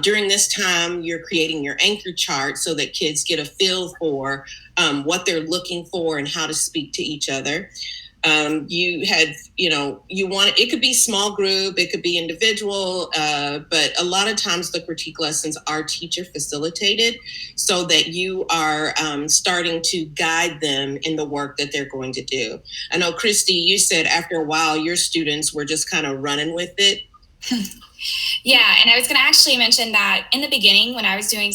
During this time, you're creating your anchor chart so that kids get a feel for what they're looking for and how to speak to each other. It could be small group, it could be individual, but a lot of times the critique lessons are teacher facilitated, so that you are starting to guide them in the work that they're going to do. I know, Christy, you said after a while your students were just kind of running with it. Yeah, and I was going to actually mention that in the beginning, when I was doing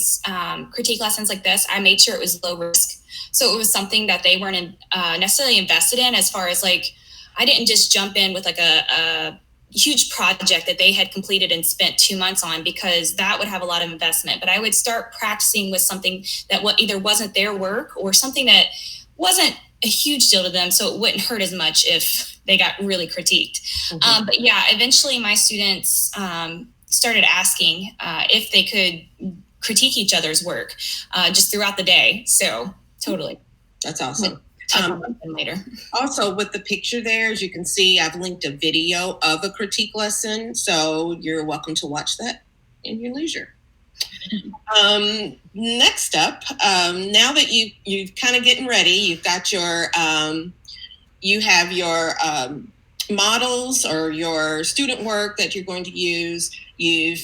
critique lessons like this, I made sure it was low risk. So it was something that they weren't necessarily invested in, as far as I didn't just jump in with a huge project that they had completed and spent 2 months on, because that would have a lot of investment. But I would start practicing with something that either wasn't their work or something that wasn't a huge deal to them, so it wouldn't hurt as much if they got really critiqued. Mm-hmm. But yeah, eventually my students started asking if they could critique each other's work just throughout the day. So totally. That's awesome. Later. Also, with the picture there, as you can see, I've linked a video of a critique lesson, so you're welcome to watch that in your leisure. Next up, now that you're kind of getting ready, you've got your you have your models or your student work that you're going to use. You've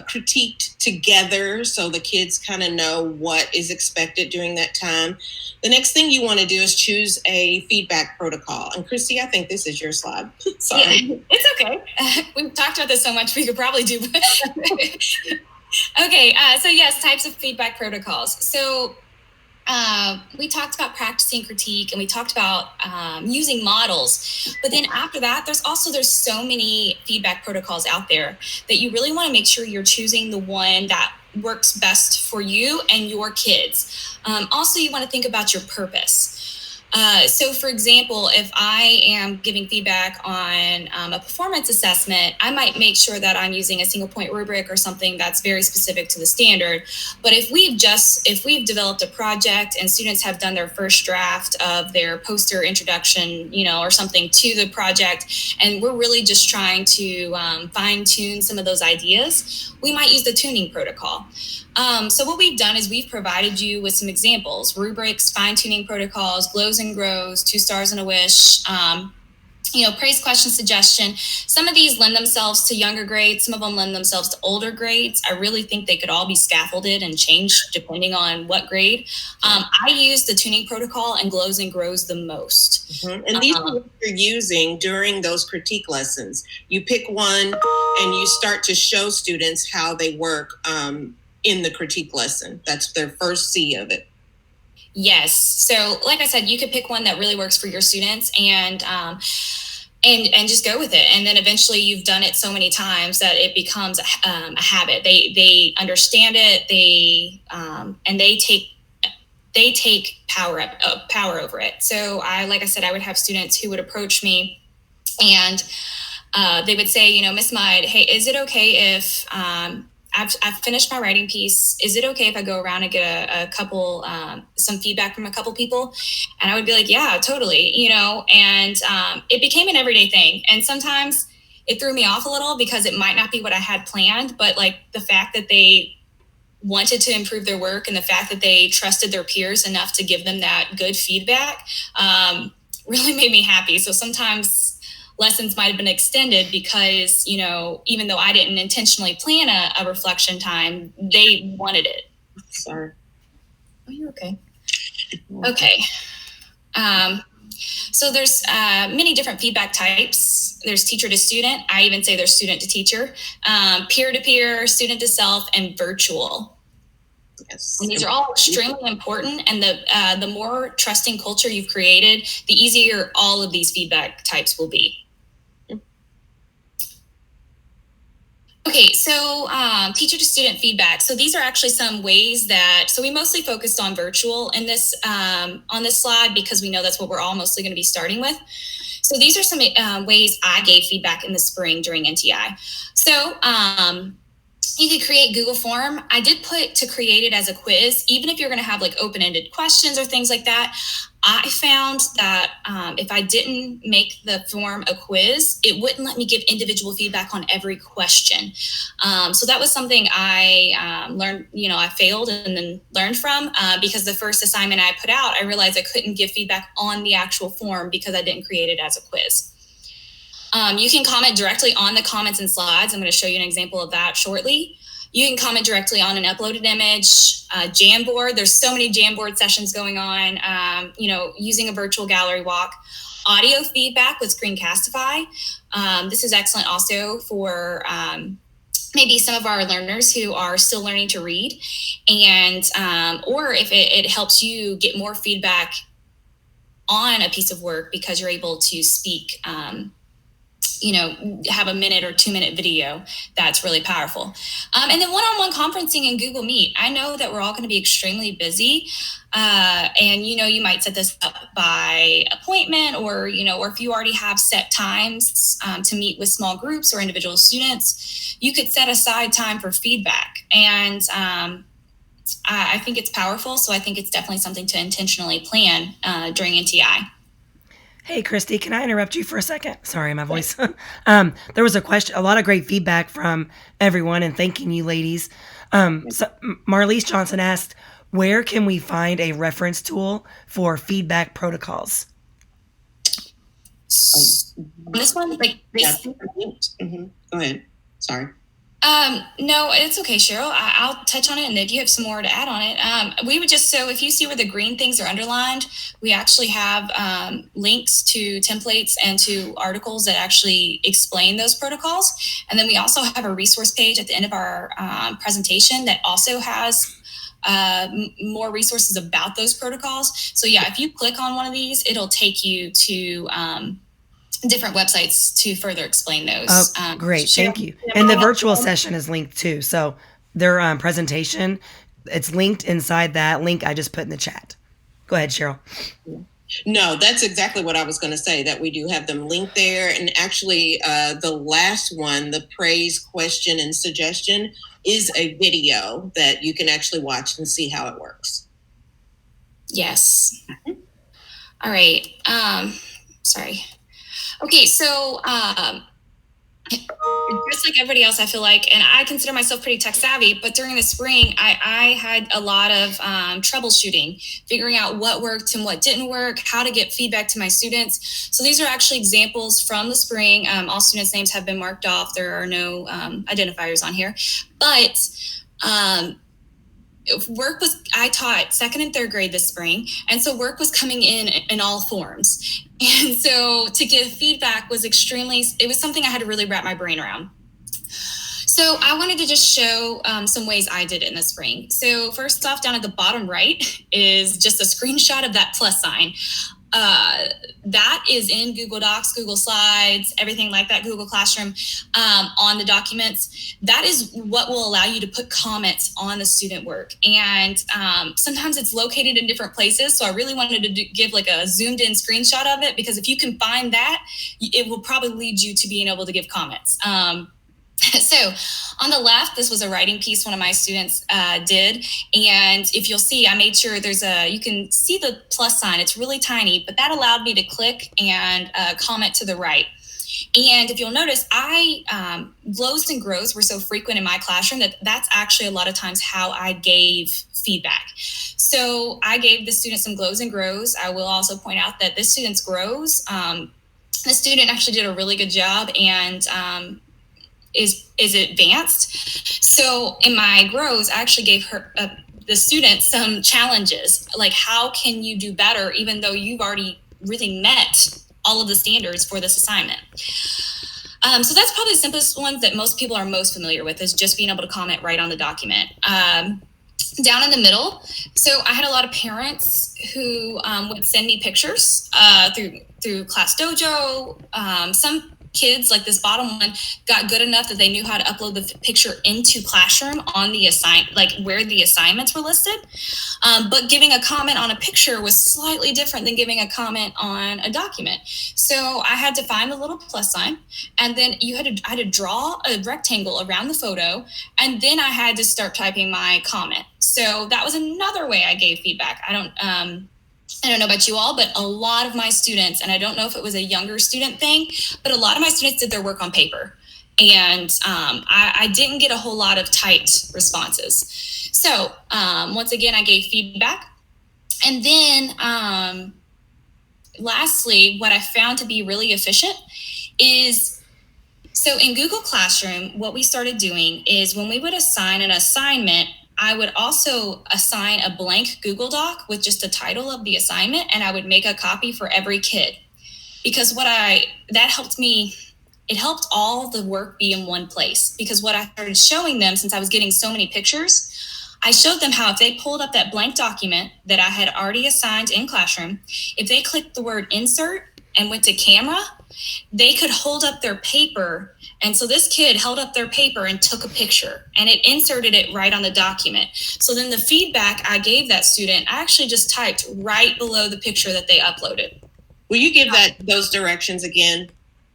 critiqued together so the kids kind of know what is expected during that time. The next thing you want to do is choose a feedback protocol. And Christy, I think this is your slide. Sorry. Yeah, it's okay. We've talked about this so much, we could probably do. Okay, so yes, types of feedback protocols. So we talked about practicing critique, and we talked about using models. But then after that, there's so many feedback protocols out there that you really want to make sure you're choosing the one that works best for you and your kids. Also, you want to think about your purpose. So for example, if I am giving feedback on a performance assessment, I might make sure that I'm using a single point rubric or something that's very specific to the standard. But if we've developed a project and students have done their first draft of their poster introduction, or something to the project, and we're really just trying to fine tune some of those ideas, we might use the tuning protocol. So what we've done is we've provided you with some examples: rubrics, fine-tuning protocols, glows and grows, 2 stars and a wish, praise, question, suggestion. Some of these lend themselves to younger grades. Some of them lend themselves to older grades. I really think they could all be scaffolded and changed depending on what grade. I use the tuning protocol and glows and grows the most. Mm-hmm. And these are what you're using during those critique lessons. You pick one and you start to show students how they work in the critique lesson. That's their first C of it. Yes. So like I said, you could pick one that really works for your students and just go with it. And then eventually you've done it so many times that it becomes a habit. They understand it. And they take power over it. So I would have students who would approach me and they would say, Miss Mudd, hey, is it okay if I've finished my writing piece. Is it okay if I go around and get a couple, some feedback from a couple people? And I would be like, yeah, totally, and it became an everyday thing. And sometimes it threw me off a little because it might not be what I had planned, but like the fact that they wanted to improve their work and the fact that they trusted their peers enough to give them that good feedback really made me happy. So sometimes lessons might have been extended because, you know, even though I didn't intentionally plan a reflection time, they wanted it. Sorry. Oh, you're okay. Okay. So there's many different feedback types. There's teacher to student. I even say there's student to teacher, peer to peer, student to self, and virtual. Yes. And these are all extremely important. And the more trusting culture you've created, the easier all of these feedback types will be. Okay, so teacher to student feedback. So these are actually some ways that, so we mostly focused on virtual in this on this slide because we know that's what we're all mostly going to be starting with. So these are some ways I gave feedback in the spring during NTI. So you could create Google form. I did put to create it as a quiz, even if you're going to have like open-ended questions or things like that. I found that if I didn't make the form a quiz, it wouldn't let me give individual feedback on every question. So that was something I learned, you know, I failed and then learned from because the first assignment I put out, I realized I couldn't give feedback on the actual form because I didn't create it as a quiz. You can comment directly on the comments and slides. I'm going to show you an example of that shortly. You can comment directly on an uploaded image, Jamboard. There's so many Jamboard sessions going on, you know, using a virtual gallery walk. Audio feedback with Screencastify. This is excellent also for maybe some of our learners who are still learning to read. And or if it helps you get more feedback on a piece of work because you're able to speak you know, have a minute or 2 minute video. That's really powerful. And then one-on-one conferencing in Google Meet. I know that we're all going to be extremely busy. And, you know, you might set this up by appointment or, you know, or if you already have set times to meet with small groups or individual students, you could set aside time for feedback. And I think it's powerful. So I think it's definitely something to intentionally plan during NTI. Hey, Christy, can I interrupt you for a second? Sorry, my voice. There was a lot of great feedback from everyone, and thanking you, ladies. So Marlise Johnson asked, where can we find a reference tool for feedback protocols? This one, like this. Yeah. Mm-hmm. Go ahead. Sorry. No, it's okay, Cheryl. I'll touch on it, and if you have some more to add on it, we would just, so if you see where the green things are underlined, we actually have links to templates and to articles that actually explain those protocols. And then we also have a resource page at the end of our presentation that also has more resources about those protocols. So yeah, if you click on one of these, it'll take you to different websites to further explain those. Great, thank you. And the virtual session is linked too. So their presentation, it's linked inside that link I just put in the chat. Go ahead, Cheryl. No, that's exactly what I was going to say, that we do have them linked there. And actually, the last one, the praise, question, and suggestion, is a video that you can actually watch and see how it works. Yes. All right. Sorry. Okay, so just like everybody else, I feel like, and I consider myself pretty tech savvy, but during the spring, I had a lot of troubleshooting, figuring out what worked and what didn't work, how to get feedback to my students. So these are actually examples from the spring. All students' names have been marked off. There are no identifiers on here, but work was, I taught 2nd and 3rd grade this spring. And so work was coming in all forms. And so to give feedback was it was something I had to really wrap my brain around. So I wanted to just show some ways I did it in the spring. So first off, down at the bottom right is just a screenshot of that plus sign. That is in Google Docs, Google Slides, everything like that, Google Classroom, on the documents. That is what will allow you to put comments on the student work. And sometimes it's located in different places. So I really wanted to give like a zoomed in screenshot of it, because if you can find that, it will probably lead you to being able to give comments. So on the left, this was a writing piece one of my students did. And if you'll see, I made sure you can see the plus sign. It's really tiny, but that allowed me to click and comment to the right. And if you'll notice, glows and grows were so frequent in my classroom that's actually a lot of times how I gave feedback. So I gave the student some glows and grows. I will also point out that this student's grows, the student actually did a really good job and is advanced. So in my grows, I actually gave her the student some challenges, like how can you do better even though you've already really met all of the standards for this assignment. So that's probably the simplest ones that most people are most familiar with, is just being able to comment right on the document. Down in the middle, so I had a lot of parents who would send me pictures through Class Dojo. Some kids, like this bottom one, got good enough that they knew how to upload the picture into Classroom on the like where the assignments were listed. But giving a comment on a picture was slightly different than giving a comment on a document. So I had to find the little plus sign, and then I had to draw a rectangle around the photo, and then I had to start typing my comment. So that was another way I gave feedback. I don't know about you all, but a lot of my students, and I don't know if it was a younger student thing, but a lot of my students did their work on paper. And I didn't get a whole lot of typed responses. So once again, I gave feedback. And then lastly, what I found to be really efficient is, so in Google Classroom, what we started doing is when we would assign an assignment, I would also assign a blank Google Doc with just the title of the assignment, and I would make a copy for every kid. Because that helped me, it helped all the work be in one place. Because what I started showing them, since I was getting so many pictures, I showed them how if they pulled up that blank document that I had already assigned in Classroom, if they clicked the word insert and went to camera, they could hold up their paper. And so this kid held up their paper and took a picture, and it inserted it right on the document. So then the feedback I gave that student, I actually just typed right below the picture that they uploaded. Will you give those directions again?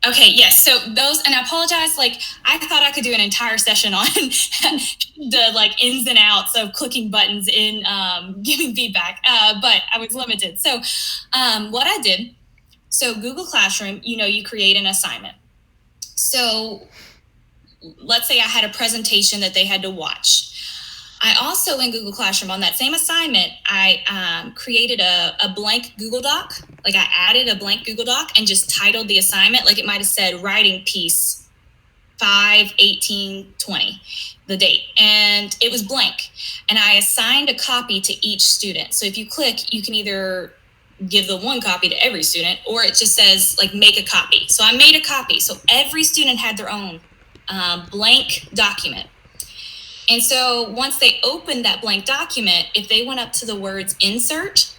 Okay, yes. So those, and I apologize, like I thought I could do an entire session on the like ins and outs of clicking buttons in giving feedback, but I was limited. So what I did, so Google Classroom, you create an assignment. So let's say I had a presentation that they had to watch. I also, in Google Classroom, on that same assignment, I created a blank Google Doc. Like I added a blank Google Doc and just titled the assignment. Like it might have said writing piece 5/18/20, the date. And it was blank. And I assigned a copy to each student. So if you click, you can either give the one copy to every student, or it just says like make a copy. So I made a copy. So every student had their own blank document. And so once they opened that blank document, if they went up to the words insert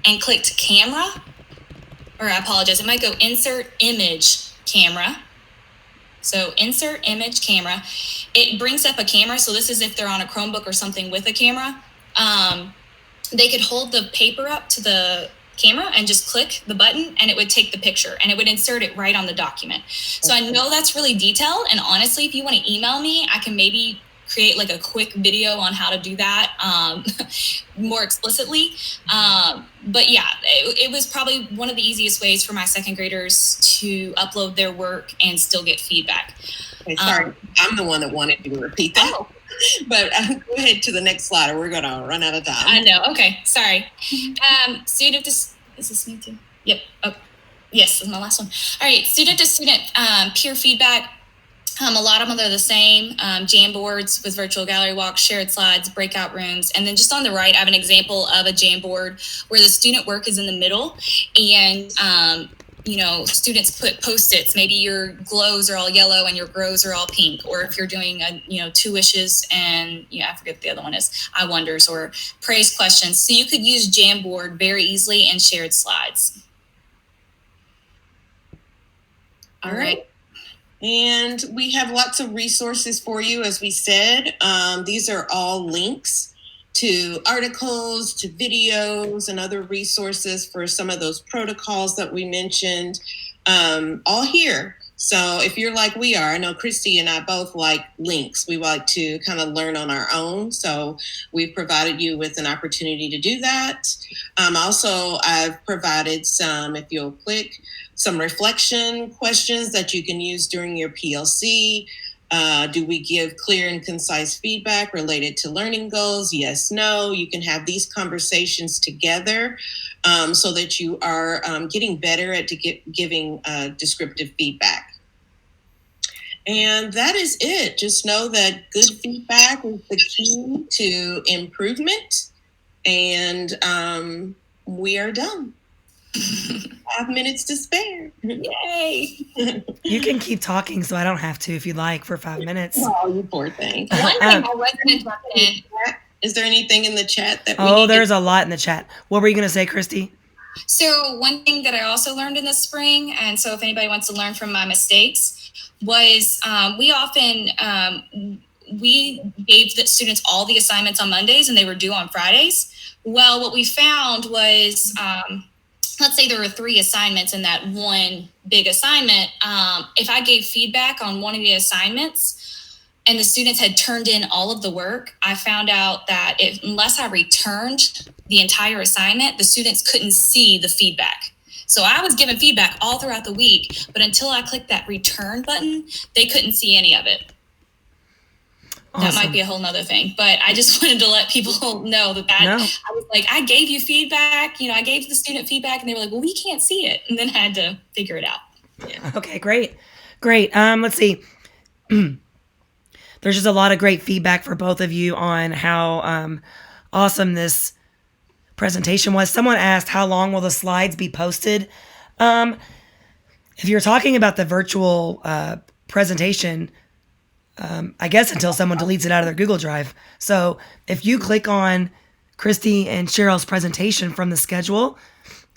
and clicked camera, or I apologize, it might go insert image camera. So insert image camera, it brings up a camera. So this is if they're on a Chromebook or something with a camera. They could hold the paper up to the camera and just click the button, and it would take the picture and it would insert it right on the document. So I know that's really detailed, and honestly, if you want to email me, I can maybe create like a quick video on how to do that more explicitly. But yeah, it was probably one of the easiest ways for my second graders to upload their work and still get feedback. Okay, sorry, I'm the one that wanted you to repeat that. Oh. But go ahead to the next slide, or we're going to run out of time. I know. Okay, sorry. Student to, is this me too? Yep. Oh, yes, this is my last one. All right, student to student peer feedback. A lot of them are the same. Jamboards with virtual gallery walks, shared slides, breakout rooms. And then just on the right, I have an example of a Jamboard where the student work is in the middle, and students put Post-its. Maybe your glows are all yellow and your grows are all pink. Or if you're doing two wishes and I forget what the other one is, I wonders or praise questions. So you could use Jamboard very easily and shared slides. All right. And we have lots of resources for you, as we said. These are all links to articles, to videos, and other resources for some of those protocols that we mentioned, all here. So if you're like we are, I know Christy and I both like links. We like to kind of learn on our own. So we've provided you with an opportunity to do that. Also, I've provided some, if you'll click, some reflection questions that you can use during your PLC. Do we give clear and concise feedback related to learning goals? Yes, no. You can have these conversations together so that you are getting better at giving descriptive feedback. And that is it. Just know that good feedback is the key to improvement. And we are done. 5 minutes to spare. Yay! You can keep talking, so I don't have to if you like for 5 minutes. Oh, you poor thing. One thing I was going to jump in. Is there anything in the chat that Oh, there's a lot in the chat. What were you going to say, Christy? So one thing that I also learned in the spring, and so if anybody wants to learn from my mistakes, was we gave the students all the assignments on Mondays and they were due on Fridays. Well, what we found was, let's say there were 3 assignments in that one big assignment. If I gave feedback on one of the assignments and the students had turned in all of the work, I found out that unless I returned the entire assignment, the students couldn't see the feedback. So I was given feedback all throughout the week, but until I clicked that return button, they couldn't see any of it. Awesome. That might be a whole nother thing, but I just wanted to let people know that No. I was like, I gave you feedback, I gave the student feedback and they were like, well, we can't see it. And then I had to figure it out. Yeah. Okay, great. Let's see. There's just a lot of great feedback for both of you on how awesome this presentation was. Someone asked, how long will the slides be posted? If you're talking about the virtual presentation, I guess until someone deletes it out of their Google Drive. So if you click on Christy and Cheryl's presentation from the schedule,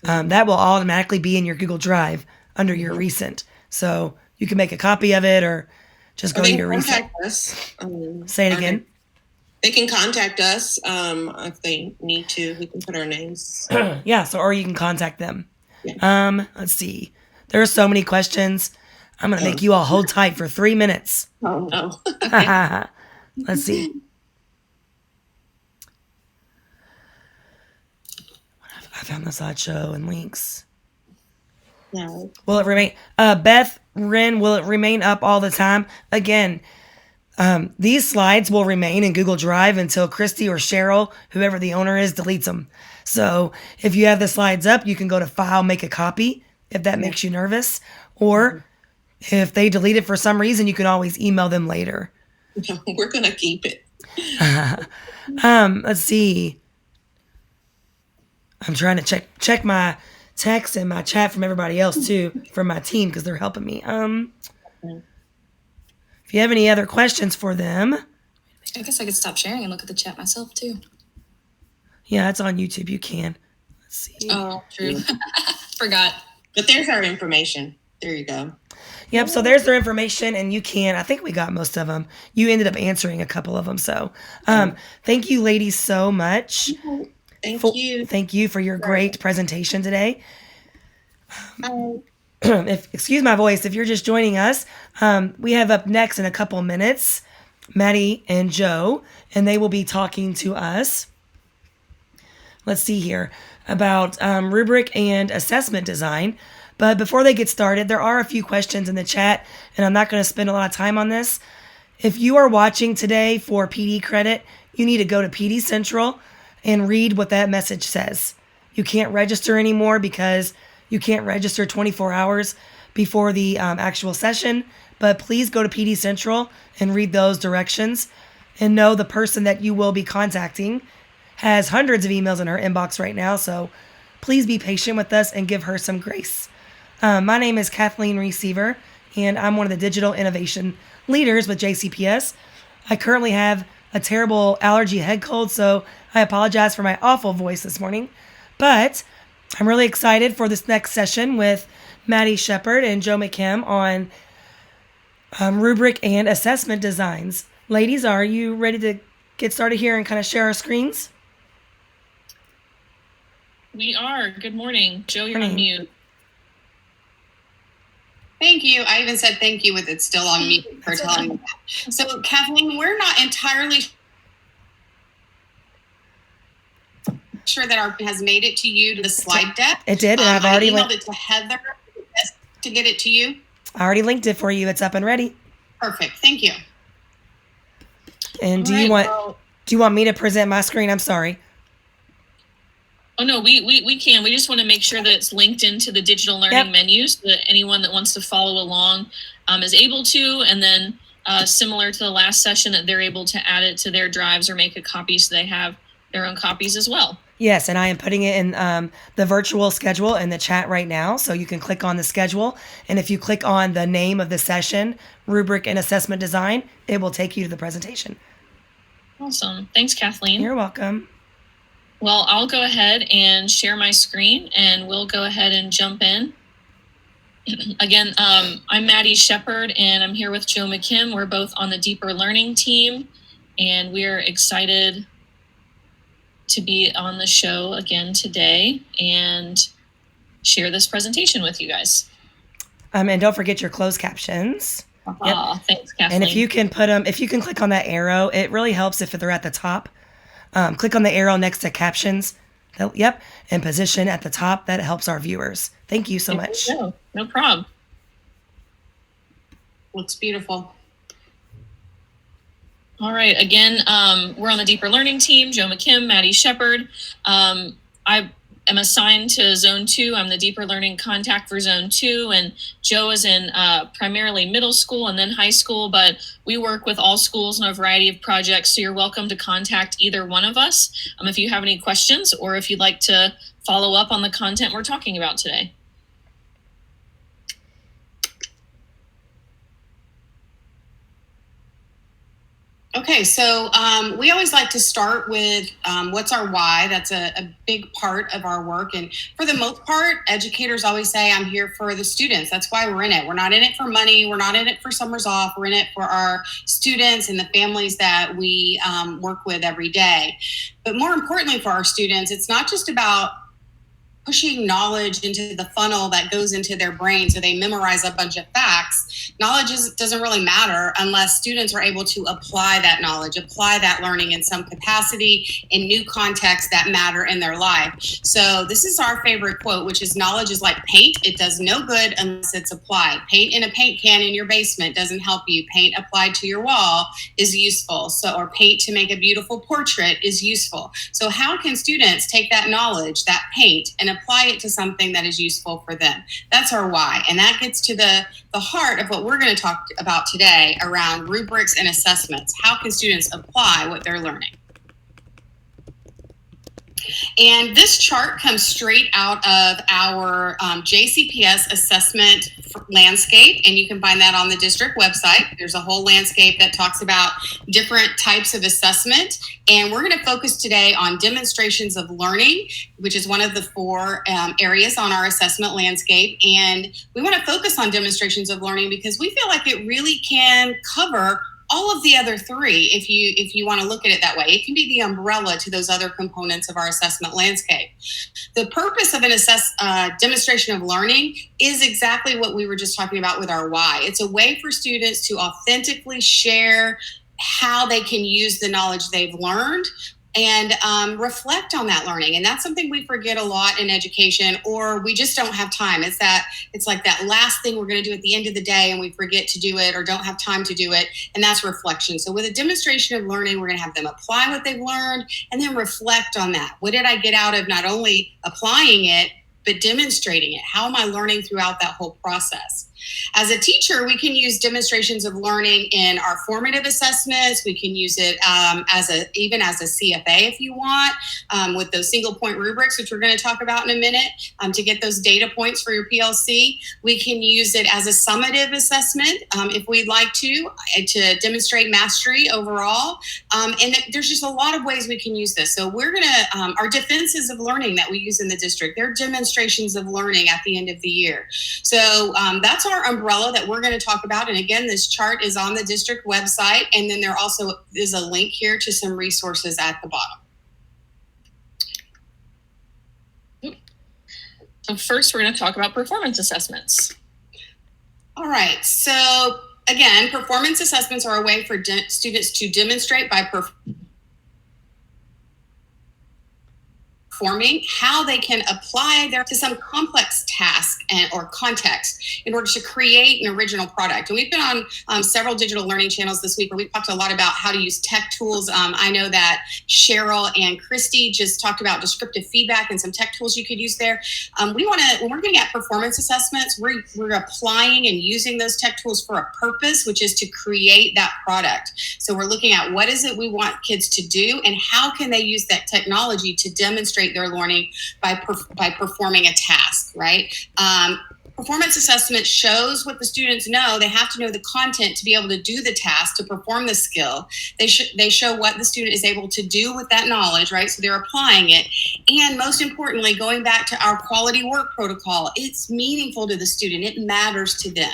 that will automatically be in your Google Drive under your recent. So you can make a copy of it or just go to your recent. Us. Say it again. They can contact us if they need to. We can put our names. Yeah, or you can contact them. Yeah. Let's see. There are so many questions. I'm going to make you all hold tight for 3 minutes. Oh, no. Let's see. I found the slideshow and links. No. Will it remain? Beth Wren, will it remain up all the time? Again, these slides will remain in Google Drive until Christy or Cheryl, whoever the owner is, deletes them. So if you have the slides up, you can go to File, Make a Copy, if that makes you nervous. Or if they delete it for some reason, you can always email them later. No, we're going to keep it. Let's see. I'm trying to check my text and my chat from everybody else too, from my team, because they're helping me. If you have any other questions for them. I guess I could stop sharing and look at the chat myself too. Yeah, it's on YouTube. You can. Let's see. Oh, true. Forgot. But there's our information. There you go. Yep, so there's their information, and you can. I think we got most of them. You ended up answering a couple of them. So thank you, ladies, so much. Thank you. Thank you for your great presentation today. Excuse my voice, if you're just joining us, we have up next in a couple minutes, Maddie and Joe, and they will be talking to us. Let's see here about rubric and assessment design. But before they get started, there are a few questions in the chat, and I'm not going to spend a lot of time on this. If you are watching today for PD credit, you need to go to PD Central and read what that message says. You can't register anymore because you can't register 24 hours before the actual session, but please go to PD Central and read those directions and know the person that you will be contacting has hundreds of emails in her inbox right now, so please be patient with us and give her some grace. My name is Kathleen Receiver, and I'm one of the digital innovation leaders with JCPS. I currently have a terrible allergy head cold, so I apologize for my awful voice this morning. But I'm really excited for this next session with Maddie Shepard and Joe McKim on rubric and assessment designs. Ladies, are you ready to get started here and kind of share our screens? We are. Good morning. Joe, you're on mute. Thank you. I even said thank you with it still on mute for telling me that. So Kathleen, we're not entirely sure that our has made it to you to the slide deck. It did, and I've already emailed it to Heather to get it to you. I already linked it for you. It's up and ready. Perfect. Thank you. And do you want me to present my screen? I'm sorry. Oh no, we can. We just want to make sure that it's linked into the digital learning menu so that anyone that wants to follow along is able to, and then similar to the last session, that they're able to add it to their drives or make a copy so they have their own copies as well. Yes, and I am putting it in the virtual schedule in the chat right now, so you can click on the schedule, and if you click on the name of the session, rubric and assessment design, it will take you to the presentation. Awesome. Thanks, Kathleen. You're welcome. Well, I'll go ahead and share my screen, and we'll go ahead and jump in. Again, I'm Maddie Shepard, and I'm here with Joe McKim. We're both on the Deeper Learning team, and we're excited to be on the show again today and share this presentation with you guys. And don't forget your closed captions. Thanks, Kathleen. And if you can click on that arrow, it really helps if they're at the top. Click on the arrow next to captions. And position at the top. That helps our viewers. Thank you so much. No problem. Looks beautiful. All right. Again, we're on the Deeper Learning team. Joe McKim, Maddie Shepard. I am assigned to Zone 2. I'm the Deeper Learning contact for Zone 2. And Joe is in primarily middle school and then high school. But we work with all schools on a variety of projects. So you're welcome to contact either one of us if you have any questions or if you'd like to follow up on the content we're talking about today. Okay, so we always like to start with what's our why. That's a big part of our work. And for the most part, educators always say, I'm here for the students. That's why we're in it. We're not in it for money. We're not in it for summers off. We're in it for our students and the families that we work with every day. But more importantly for our students, it's not just about pushing knowledge into the funnel that goes into their brain so they memorize a bunch of facts. Knowledge doesn't really matter unless students are able to apply that knowledge, apply that learning in some capacity in new contexts that matter in their life. So this is our favorite quote, which is knowledge is like paint. It does no good unless it's applied. Paint in a paint can in your basement doesn't help you. Paint applied to your wall is useful. Or paint to make a beautiful portrait is useful. So how can students take that knowledge, that paint, and apply it to something that is useful for them? That's our why. And that gets to the heart of what we're going to talk about today around rubrics and assessments. How can students apply what they're learning? And this chart comes straight out of our JCPS assessment landscape, and you can find that on the district website. There's a whole landscape that talks about different types of assessment, and we're going to focus today on demonstrations of learning, which is one of the 4 areas on our assessment landscape. And we want to focus on demonstrations of learning because we feel like it really can cover all of the other 3, if you want to look at it that way. It can be the umbrella to those other components of our assessment landscape. The purpose of an demonstration of learning is exactly what we were just talking about with our why. It's a way for students to authentically share how they can use the knowledge they've learned and reflect on that learning. And that's something we forget a lot in education, or we just don't have time. It's like that last thing we're going to do at the end of the day and we forget to do it or don't have time to do it. And that's reflection. So with a demonstration of learning, we're going to have them apply what they've learned and then reflect on that. What did I get out of not only applying it, but demonstrating it? How am I learning throughout that whole process? As a teacher, we can use demonstrations of learning in our formative assessments. We can use it even as a CFA if you want, with those single point rubrics, which we're going to talk about in a minute, to get those data points for your PLC. We can use it as a summative assessment if we'd like to demonstrate mastery overall. And there's just a lot of ways we can use this. So we're going to, our defenses of learning that we use in the district, they're demonstrations of learning at the end of the year. So that's our umbrella that we're going to talk about. And again, this chart is on the district website. And then there also is a link here to some resources at the bottom. So first, we're going to talk about performance assessments. All right. So again, performance assessments are a way for students to demonstrate by performing how they can apply to some complex task or context in order to create an original product. And we've been on several digital learning channels this week where we've talked a lot about how to use tech tools. I know that Cheryl and Christy just talked about descriptive feedback and some tech tools you could use there. We want to, when we're getting at performance assessments, we're applying and using those tech tools for a purpose, which is to create that product. So we're looking at what is it we want kids to do and how can they use that technology to demonstrate their learning by performing a task, right? Performance assessment shows what the students know. They have to know the content to be able to do the task, to perform the skill. They show what the student is able to do with that knowledge, right? So they're applying it. And most importantly, going back to our quality work protocol, it's meaningful to the student. It matters to them,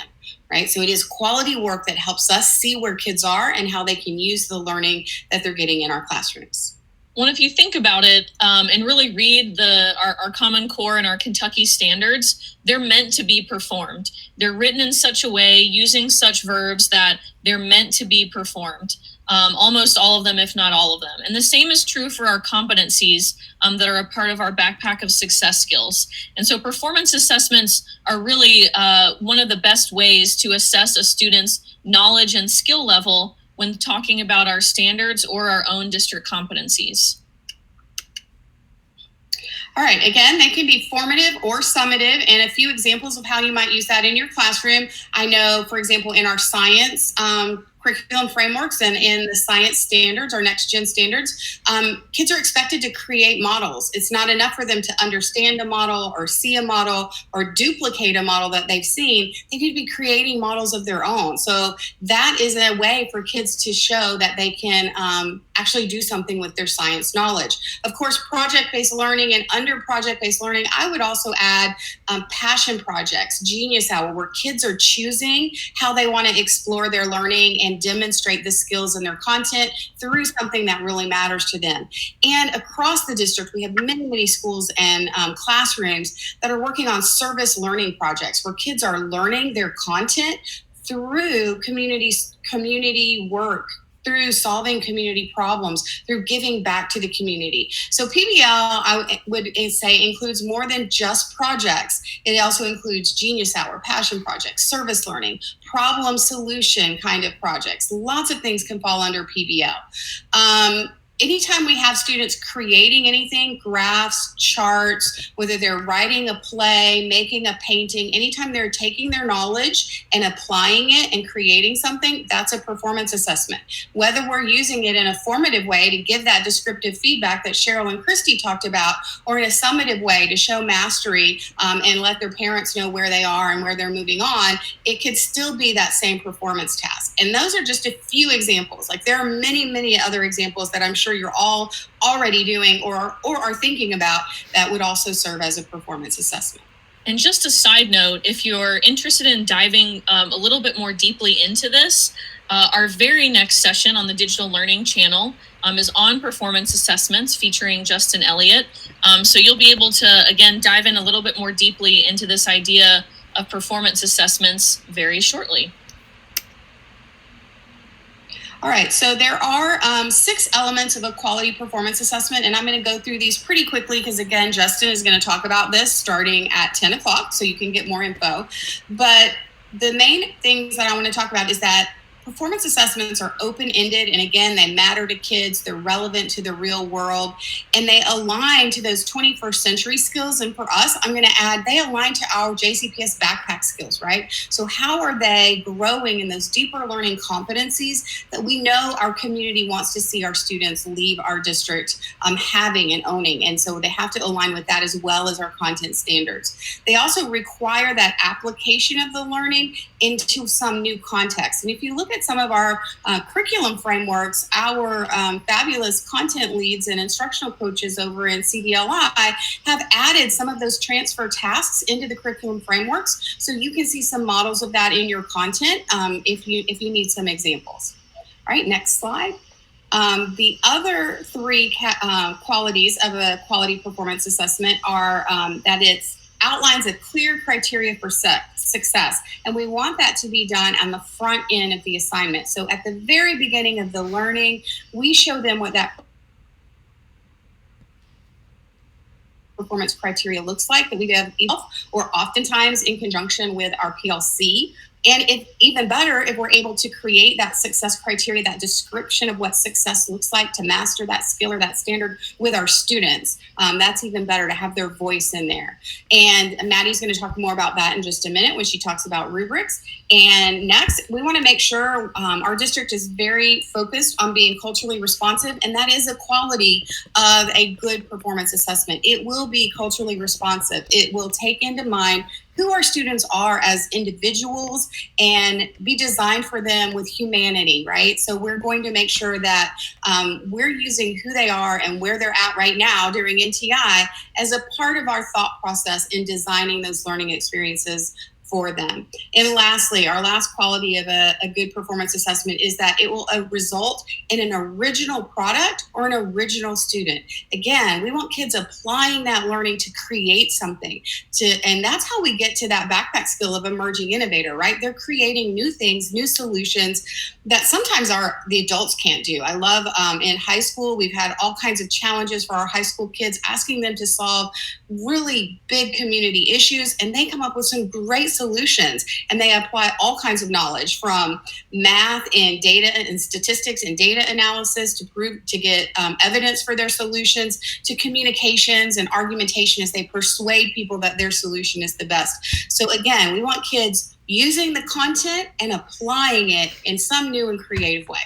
right? So it is quality work that helps us see where kids are and how they can use the learning that they're getting in our classrooms. Well, if you think about it and really read our Common Core and our Kentucky standards, they're meant to be performed. They're written in such a way, using such verbs that they're meant to be performed. Almost all of them, if not all of them. And the same is true for our competencies that are a part of our backpack of success skills. And so performance assessments are really one of the best ways to assess a student's knowledge and skill level when talking about our standards or our own district competencies. All right, again, they can be formative or summative, and a few examples of how you might use that in your classroom. I know, for example, in our science curriculum frameworks and in the science standards, our next gen standards, kids are expected to create models. It's not enough for them to understand a model or see a model or duplicate a model that they've seen. They need to be creating models of their own. So that is a way for kids to show that they can actually do something with their science knowledge. Of course, project-based learning, and under project-based learning, I would also add passion projects, Genius Hour, where kids are choosing how they want to explore their learning and demonstrate the skills in their content through something that really matters to them. And across the district, we have many, many schools and classrooms that are working on service learning projects where kids are learning their content through community work, through solving community problems, through giving back to the community. So PBL, I would say, includes more than just projects. It also includes Genius Hour, passion projects, service learning, problem solution kind of projects. Lots of things can fall under PBL. Anytime we have students creating anything, graphs, charts, whether they're writing a play, making a painting, anytime they're taking their knowledge and applying it and creating something, that's a performance assessment. Whether we're using it in a formative way to give that descriptive feedback that Cheryl and Christy talked about, or in a summative way to show mastery and let their parents know where they are and where they're moving on, it could still be that same performance task. And those are just a few examples. Like there are many, many other examples that I'm sure you're all already doing or are thinking about that would also serve as a performance assessment. And just a side note, if you're interested in diving a little bit more deeply into this, our very next session on the Digital Learning channel is on performance assessments featuring Justin Elliott. So you'll be able to, again, dive in a little bit more deeply into this idea of performance assessments very shortly. All right, so there are 6 elements of a quality performance assessment, and I'm going to go through these pretty quickly because, again, Justin is going to talk about this starting at 10 o'clock, so you can get more info. But the main things that I want to talk about is that performance assessments are open-ended, and again, they matter to kids, they're relevant to the real world, and they align to those 21st century skills. And for us, I'm going to add, they align to our JCPS backpack skills, right? So how are they growing in those deeper learning competencies that we know our community wants to see our students leave our district having and owning? And so they have to align with that as well as our content standards. They also require that application of the learning into some new context. And if you look at some of our curriculum frameworks, our fabulous content leads and instructional coaches over in CDLI have added some of those transfer tasks into the curriculum frameworks. So you can see some models of that in your content if you need some examples. All right, next slide. The other 3 qualities of a quality performance assessment are that it's outlines a clear criteria for success. And we want that to be done on the front end of the assignment. So at the very beginning of the learning, we show them what that performance criteria looks like that we have, or oftentimes in conjunction with our PLC. And if even better, if we're able to create that success criteria, that description of what success looks like to master that skill or that standard with our students, that's even better to have their voice in there. And Maddie's going to talk more about that in just a minute when she talks about rubrics. And next, we want to make sure our district is very focused on being culturally responsive, and that is a quality of a good performance assessment. It will be culturally responsive. It will take into mind who our students are as individuals and be designed for them with humanity, right? So we're going to make sure that we're using who they are and where they're at right now during NTI as a part of our thought process in designing those learning experiences for them. And lastly, our last quality of a good performance assessment is that it will result in an original product or an original student. Again, we want kids applying that learning to create something, and that's how we get to that backpack skill of emerging innovator, right? They're creating new things, new solutions that sometimes the adults can't do. I love in high school, we've had all kinds of challenges for our high school kids, asking them to solve really big community issues, and they come up with some great solutions, and they apply all kinds of knowledge from math and data and statistics and data analysis to get evidence for their solutions, to communications and argumentation as they persuade people that their solution is the best. So again, we want kids using the content and applying it in some new and creative way.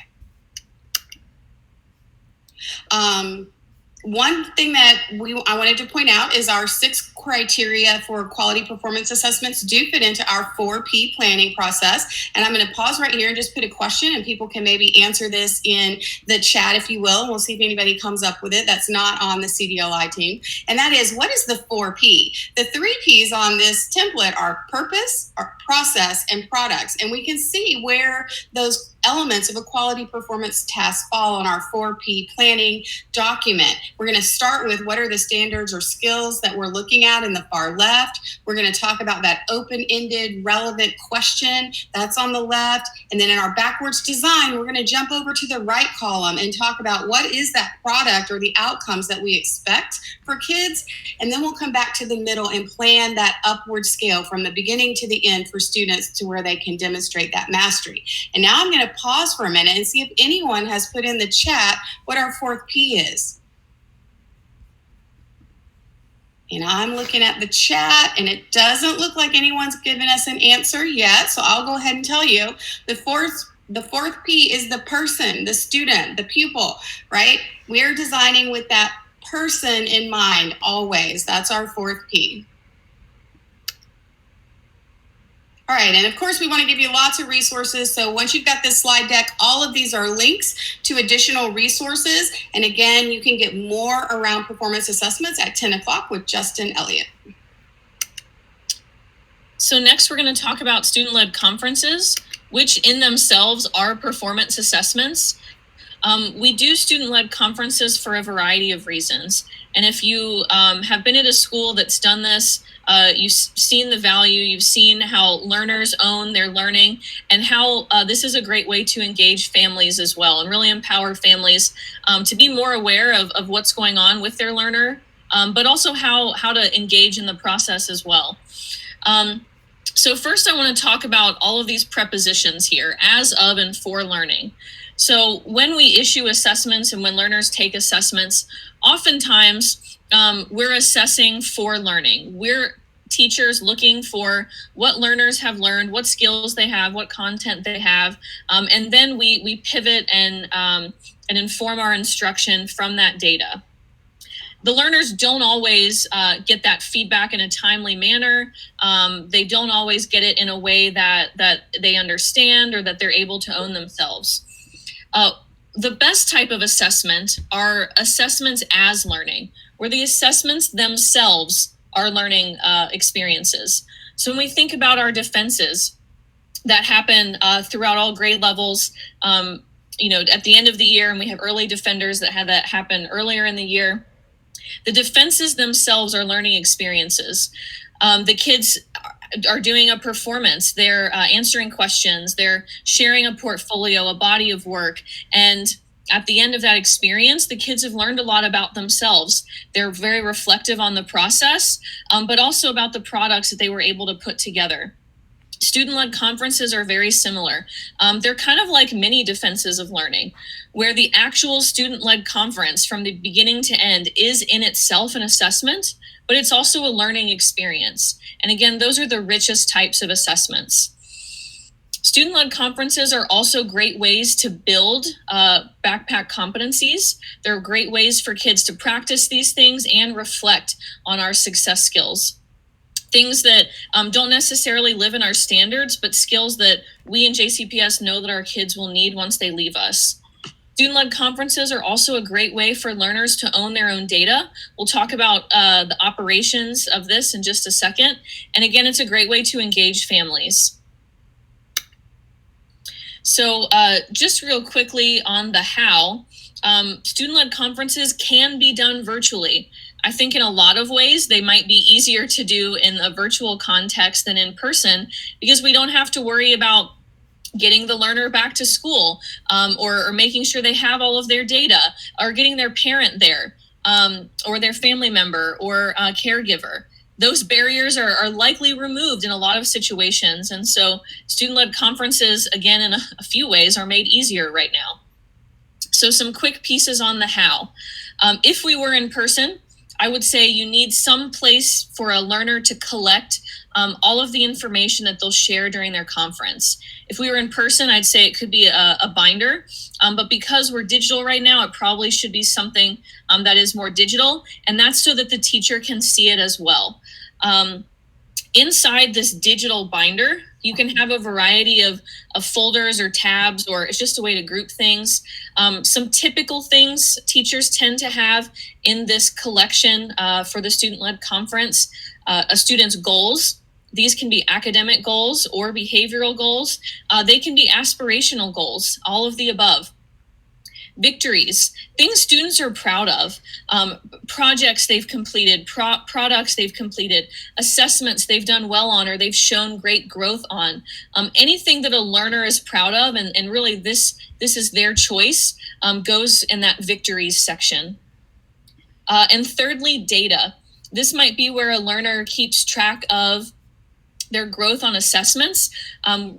One thing that I wanted to point out is our 6 criteria for quality performance assessments do fit into our 4P planning process. And I'm going to pause right here and just put a question, and people can maybe answer this in the chat, if you will. And we'll see if anybody comes up with it that's not on the CDLI team. And that is, what is the 4P? The 3 Ps on this template are purpose, our process, and products. And we can see where those elements of a quality performance task fall on our 4P planning document. We're going to start with what are the standards or skills that we're looking at in the far left. We're going to talk about that open-ended relevant question that's on the left. And then in our backwards design, we're going to jump over to the right column and talk about what is that product or the outcomes that we expect for kids. And then we'll come back to the middle and plan that upward scale from the beginning to the end for students to where they can demonstrate that mastery. And now I'm going to pause for a minute and see if anyone has put in the chat what our 4th P is. And I'm looking at the chat, and it doesn't look like anyone's given us an answer yet. So I'll go ahead and tell you the fourth P is the person, the student, the pupil, right? We're designing with that person in mind always. That's our 4th P. All right, and of course, we want to give you lots of resources. So once you've got this slide deck, all of these are links to additional resources. And again, you can get more around performance assessments at 10 o'clock with Justin Elliott. So next, we're going to talk about student-led conferences, which in themselves are performance assessments. We do student-led conferences for a variety of reasons. And if you have been at a school that's done this, you've seen the value, you've seen how learners own their learning, and how this is a great way to engage families as well and really empower families to be more aware of what's going on with their learner, but also how to engage in the process as well. So first, I want to talk about all of these prepositions here, as, of, and for learning. So when we issue assessments and when learners take assessments, oftentimes we're assessing for learning. We're teachers looking for what learners have learned, what skills they have, what content they have, and then we pivot and inform our instruction from that data. The learners don't always get that feedback in a timely manner. They don't always get it in a way that they understand or that they're able to own themselves. The best type of assessment are assessments as learning, where the assessments themselves are learning experiences. So when we think about our defenses that happen throughout all grade levels, at the end of the year, and we have early defenders that had that happen earlier in the year, The defenses themselves are learning experiences. The kids are doing a performance, they're answering questions, they're sharing a portfolio, a body of work, and at the end of that experience, the kids have learned a lot about themselves. They're very reflective on the process, but also about the products that they were able to put together. Student-led conferences are very similar. They're kind of like mini defenses of learning, where the actual student-led conference from the beginning to end is in itself an assessment, but it's also a learning experience. And again, those are the richest types of assessments. Student-led conferences are also great ways to build backpack competencies. They're great ways for kids to practice these things and reflect on our success skills. Things that don't necessarily live in our standards, but skills that we in JCPS know that our kids will need once they leave us. Student-led conferences are also a great way for learners to own their own data. We'll talk about the operations of this in just a second. And again, it's a great way to engage families. So just real quickly on the how, student-led conferences can be done virtually. I think in a lot of ways, they might be easier to do in a virtual context than in person, because we don't have to worry about getting the learner back to school or making sure they have all of their data, or getting their parent there or their family member or caregiver. Those barriers are likely removed in a lot of situations. And so student-led conferences, again, in a few ways, are made easier right now. So some quick pieces on the how. If we were in person, I would say you need some place for a learner to collect all of the information that they'll share during their conference. If we were in person, I'd say it could be a binder, but because we're digital right now, it probably should be something that is more digital, and that's so that the teacher can see it as well. Inside this digital binder, you can have a variety of folders or tabs, or it's just a way to group things. Some typical things teachers tend to have in this collection for the student-led conference: a student's goals. These can be academic goals or behavioral goals. They can be aspirational goals, all of the above. Victories, things students are proud of, projects they've completed, products they've completed, assessments they've done well on or they've shown great growth on. Anything that a learner is proud of, and really this is their choice, goes in that victories section. And thirdly, data. This might be where a learner keeps track of their growth on assessments.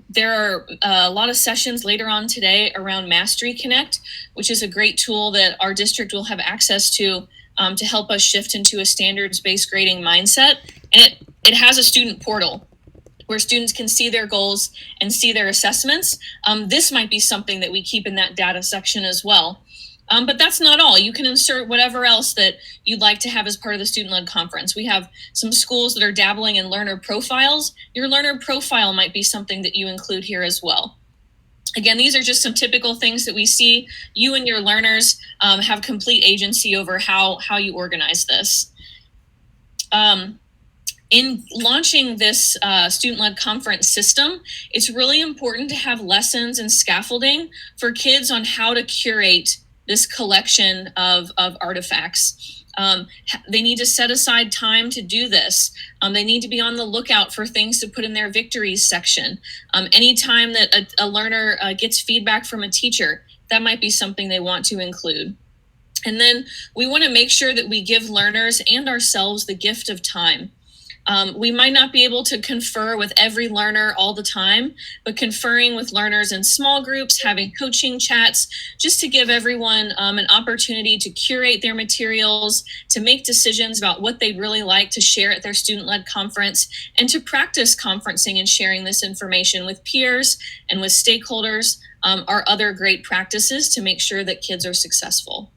There are a lot of sessions later on today around Mastery Connect, which is a great tool that our district will have access to help us shift into a standards-based grading mindset. And it has a student portal where students can see their goals and see their assessments. This might be something that we keep in that data section as well. But that's not all. You can insert whatever else that you'd like to have as part of the student-led conference. We have some schools that are dabbling in learner profiles. Your learner profile might be something that you include here as well. Again, these are just some typical things that we see. You and your learners have complete agency over how you organize this. In launching this student-led conference system, it's really important to have lessons and scaffolding for kids on how to curate this collection of artifacts. They need to set aside time to do this. They need to be on the lookout for things to put in their victories section. Anytime that a learner gets feedback from a teacher, that might be something they want to include. And then we want to make sure that we give learners and ourselves the gift of time. We might not be able to confer with every learner all the time, but conferring with learners in small groups, having coaching chats, just to give everyone an opportunity to curate their materials, to make decisions about what they'd really like to share at their student-led conference, and to practice conferencing and sharing this information with peers and with stakeholders are other great practices to make sure that kids are successful.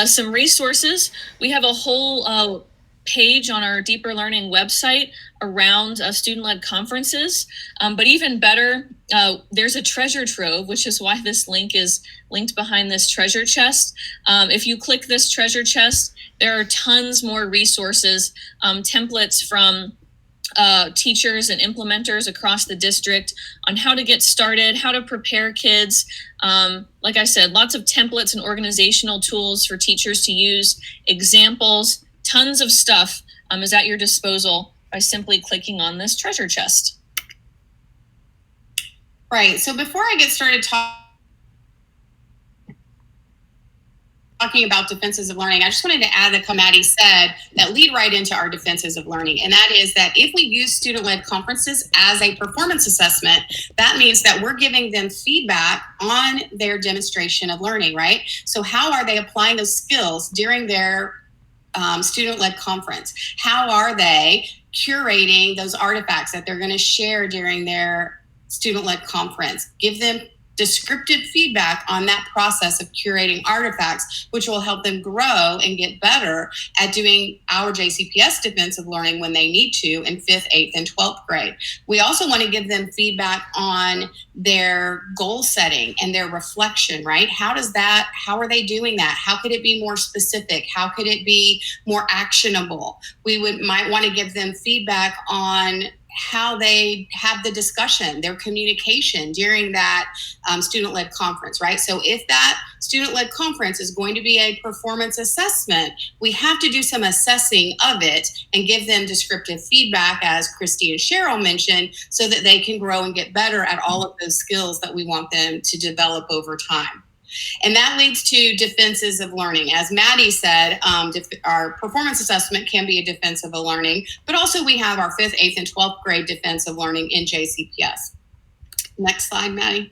Some resources. We have a whole page on our Deeper Learning website around student-led conferences. But even better, there's a treasure trove, which is why this link is linked behind this treasure chest. If you click this treasure chest, there are tons more resources, templates from teachers and implementers across the district on how to get started, how to prepare kids. Like I said, lots of templates and organizational tools for teachers to use, examples, tons of stuff is at your disposal by simply clicking on this treasure chest. Right. So before I get started talking about defenses of learning, I just wanted to add that Maddie said that lead right into our defenses of learning. And that is that if we use student-led conferences as a performance assessment, that means that we're giving them feedback on their demonstration of learning, right? So how are they applying those skills during their student-led conference? How are they curating those artifacts that they're going to share during their student-led conference? Give them descriptive feedback on that process of curating artifacts, which will help them grow and get better at doing our JCPS defensive learning when they need to in 5th, 8th, and 12th grade. We also want to give them feedback on their goal setting and their reflection, right? How are they doing that? How could it be more specific? How could it be more actionable? We might want to give them feedback on how they have the discussion, their communication during that student-led conference, right? So if that student-led conference is going to be a performance assessment, we have to do some assessing of it and give them descriptive feedback, as Christy and Cheryl mentioned, so that they can grow and get better at all of those skills that we want them to develop over time. And that leads to defenses of learning. As Maddie said, our performance assessment can be a defense of a learning, but also we have our 5th, 8th, and 12th grade defense of learning in JCPS. Next slide, Maddie.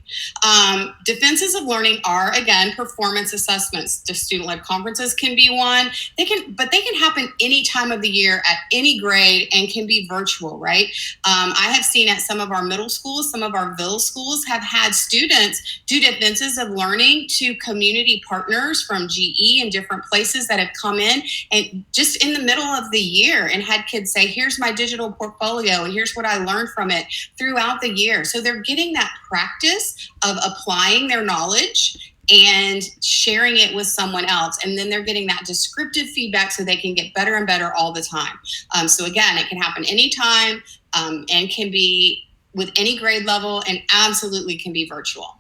Defenses of learning are, again, performance assessments. The student-led conferences can be one. They can happen any time of the year at any grade and can be virtual, right? I have seen at some of our middle schools, some of our VIL schools have had students do defenses of learning to community partners from GE and different places that have come in and just in the middle of the year and had kids say, here's my digital portfolio and here's what I learned from it throughout the year. So they're getting that practice of applying their knowledge and sharing it with someone else. And then they're getting that descriptive feedback so they can get better and better all the time. So again, it can happen anytime and can be with any grade level and absolutely can be virtual.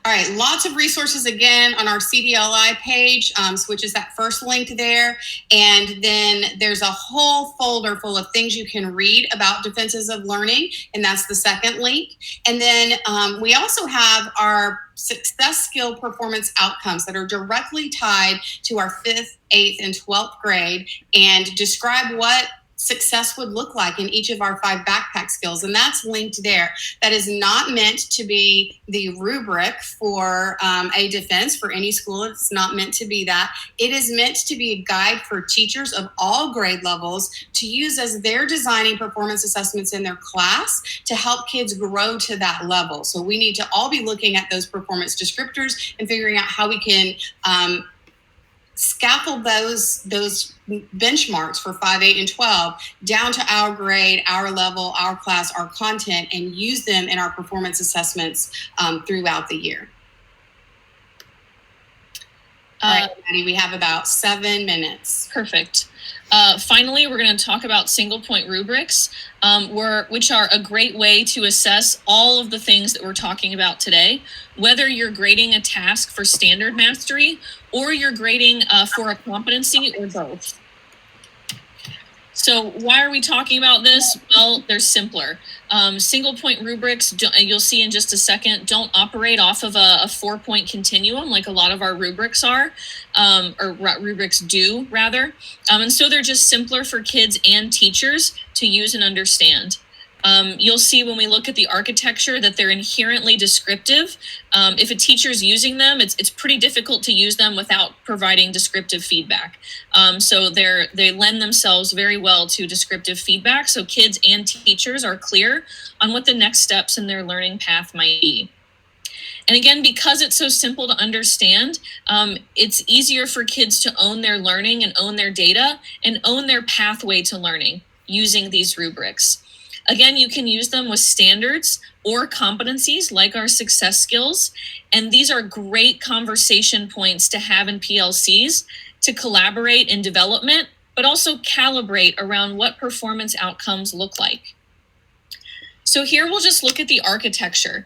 All right, lots of resources again on our CDLI page, which is that first link there. And then there's a whole folder full of things you can read about defenses of learning, and that's the second link. And then we also have our success skill performance outcomes that are directly tied to our 5th, 8th, and 12th grade and describe what success would look like in each of our 5 backpack skills. And that's linked there. That is not meant to be the rubric for a defense for any school. It's not meant to be that. It is meant to be a guide for teachers of all grade levels to use as they're designing performance assessments in their class to help kids grow to that level. So we need to all be looking at those performance descriptors and figuring out how we can scaffold those benchmarks for 5, 8, and 12 down to our grade, our level, our class, our content, and use them in our performance assessments throughout the year. All right, Maddie, we have about 7 minutes. Perfect. Finally, we're going to talk about single point rubrics, which are a great way to assess all of the things that we're talking about today, whether you're grading a task for standard mastery or you're grading for a competency or both. So why are we talking about this? Well, they're simpler. Single point rubrics, you'll see in just a second, don't operate off of a 4-point continuum like a lot of our rubrics are, or rubrics do rather. And so they're just simpler for kids and teachers to use and understand. You'll see when we look at the architecture that they're inherently descriptive. If a teacher's using them, it's pretty difficult to use them without providing descriptive feedback. So they lend themselves very well to descriptive feedback. So kids and teachers are clear on what the next steps in their learning path might be. And again, because it's so simple to understand, it's easier for kids to own their learning and own their data and own their pathway to learning using these rubrics. Again, you can use them with standards or competencies like our success skills. And these are great conversation points to have in PLCs to collaborate in development but also calibrate around what performance outcomes look like. So here we'll just look at the architecture.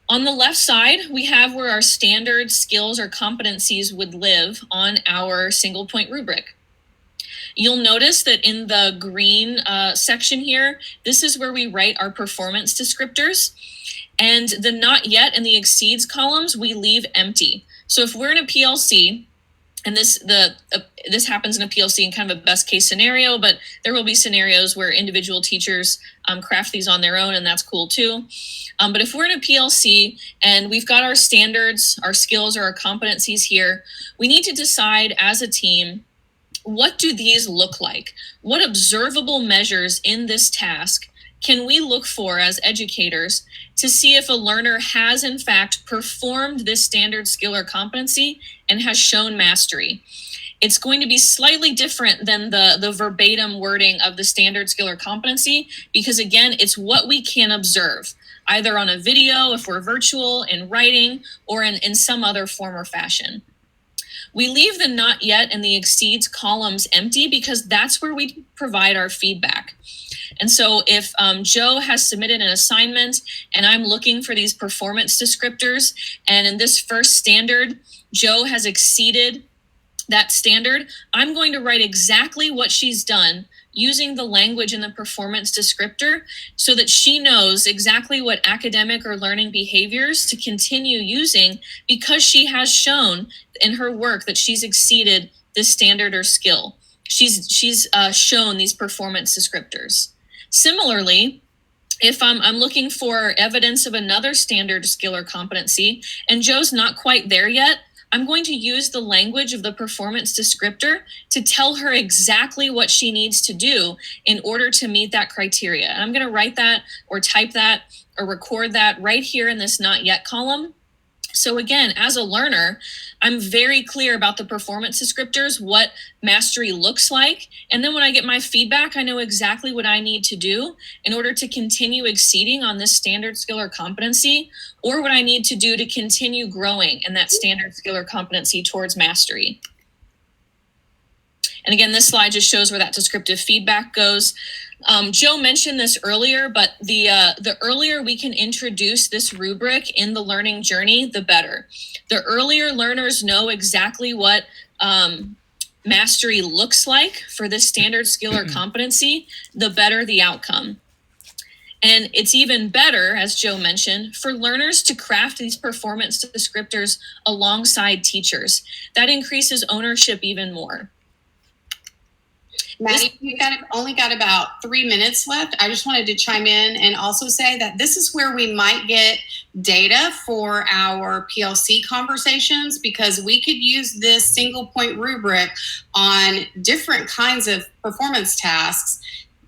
On the left side, we have where our standard skills or competencies would live on our single point rubric. You'll notice that in the green section here, this is where we write our performance descriptors. And the not yet and the exceeds columns, we leave empty. So if we're in a PLC, and this happens in a PLC in kind of a best case scenario, but there will be scenarios where individual teachers craft these on their own, and that's cool too. But if we're in a PLC and we've got our standards, our skills, or our competencies here, we need to decide as a team, what do these look like? What observable measures in this task can we look for as educators to see if a learner has in fact performed this standard skill or competency and has shown mastery? It's going to be slightly different than the verbatim wording of the standard skill or competency, because again, it's what we can observe, either on a video, if we're virtual, in writing, or in some other form or fashion. We leave the not yet and the exceeds columns empty because that's where we provide our feedback. And so if Joe has submitted an assignment and I'm looking for these performance descriptors, and in this first standard, Joe has exceeded that standard, I'm going to write exactly what she's done using the language in the performance descriptor so that she knows exactly what academic or learning behaviors to continue using, because she has shown in her work that she's exceeded this standard or skill. She's shown these performance descriptors. Similarly, if I'm looking for evidence of another standard skill or competency and Joe's not quite there yet, I'm going to use the language of the performance descriptor to tell her exactly what she needs to do in order to meet that criteria. And I'm going to write that or type that or record that right here in this not yet column. So again, as a learner, I'm very clear about the performance descriptors, what mastery looks like. And then when I get my feedback, I know exactly what I need to do in order to continue exceeding on this standard skill or competency, or what I need to do to continue growing in that standard skill or competency towards mastery. And again, this slide just shows where that descriptive feedback goes. Joe mentioned this earlier, but the earlier we can introduce this rubric in the learning journey, the better. The earlier learners know exactly what mastery looks like for this standard skill or competency, the better the outcome. And it's even better, as Joe mentioned, for learners to craft these performance descriptors alongside teachers. That increases ownership even more. Maddie, we've only got about 3 minutes left. I just wanted to chime in and also say that this is where we might get data for our PLC conversations, because we could use this single point rubric on different kinds of performance tasks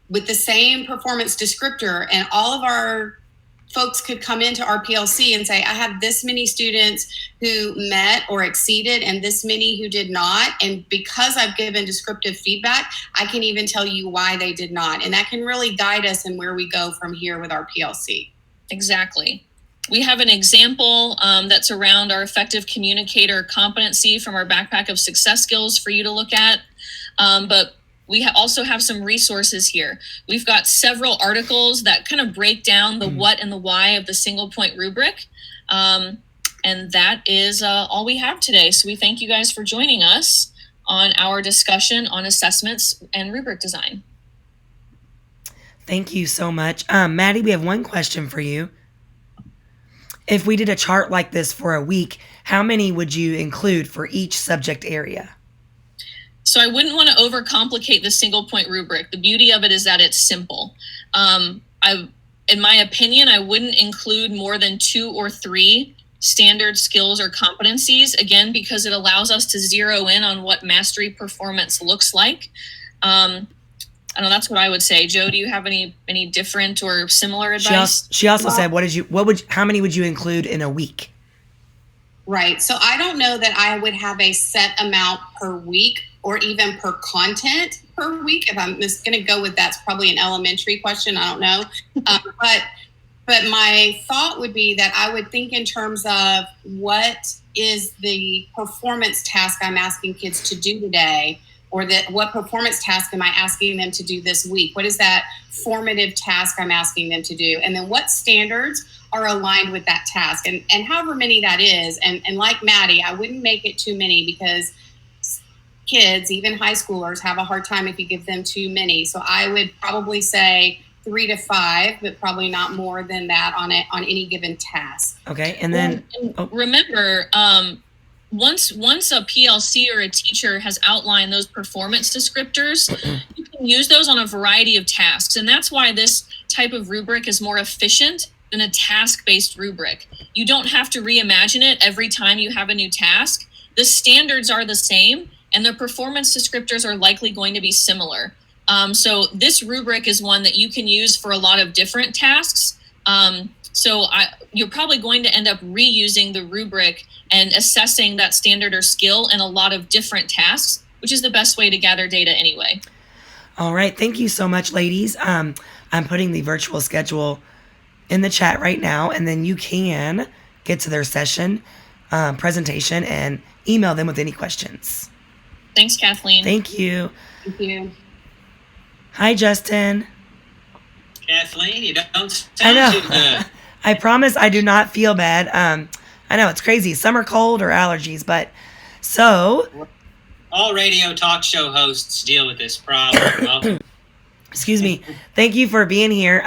with the same performance descriptor, and all of our folks could come into our PLC and say, I have this many students who met or exceeded and this many who did not. And because I've given descriptive feedback, I can even tell you why they did not. And that can really guide us in where we go from here with our PLC. Exactly. We have an example that's around our effective communicator competency from our backpack of success skills for you to look at. But we also have some resources here. We've got several articles that kind of break down the what and the why of the single point rubric. And that is all we have today. So we thank you guys for joining us on our discussion on assessments and rubric design. Thank you so much. Maddie, we have one question for you. If we did a chart like this for a week, how many would you include for each subject area? So I wouldn't want to overcomplicate the single point rubric. The beauty of it is that it's simple. In my opinion, I wouldn't include more than 2 or 3 standard skills or competencies, again, because it allows us to zero in on what mastery performance looks like. I know that's what I would say. Joe, do you have any different or similar advice? She also said, how many would you include in a week? Right. So I don't know that I would have a set amount per week or even per content per week. If I'm just going to go with that's probably an elementary question. I don't know. But my thought would be that I would think in terms of what is the performance task I'm asking kids to do today. or what performance task am I asking them to do this week? What is that formative task I'm asking them to do? And then what standards are aligned with that task? And however many that is, and like Maddie, I wouldn't make it too many, because kids, even high schoolers, have a hard time if you give them too many. So I would probably say 3 to 5, but probably not more than that on any given task. Okay, and then remember, once a PLC or a teacher has outlined those performance descriptors, you can use those on a variety of tasks, and that's why this type of rubric is more efficient than a task-based rubric. You don't have to reimagine it every time you have a new task. The standards are the same, and the performance descriptors are likely going to be similar. So this rubric is one that you can use for a lot of different tasks. You're probably going to end up reusing the rubric and assessing that standard or skill in a lot of different tasks, which is the best way to gather data anyway. all right, thank you so much, ladies. I'm putting the virtual schedule in the chat right now, and then you can get to their session presentation and email them with any questions. Thanks, Kathleen. Thank you. Thank you. Hi, Justin. Kathleen, you don't I know. sound too good. I promise I do not feel bad. I know it's crazy, summer cold or allergies, but so All radio talk show hosts deal with this problem. Welcome. excuse me. Thank you for being here.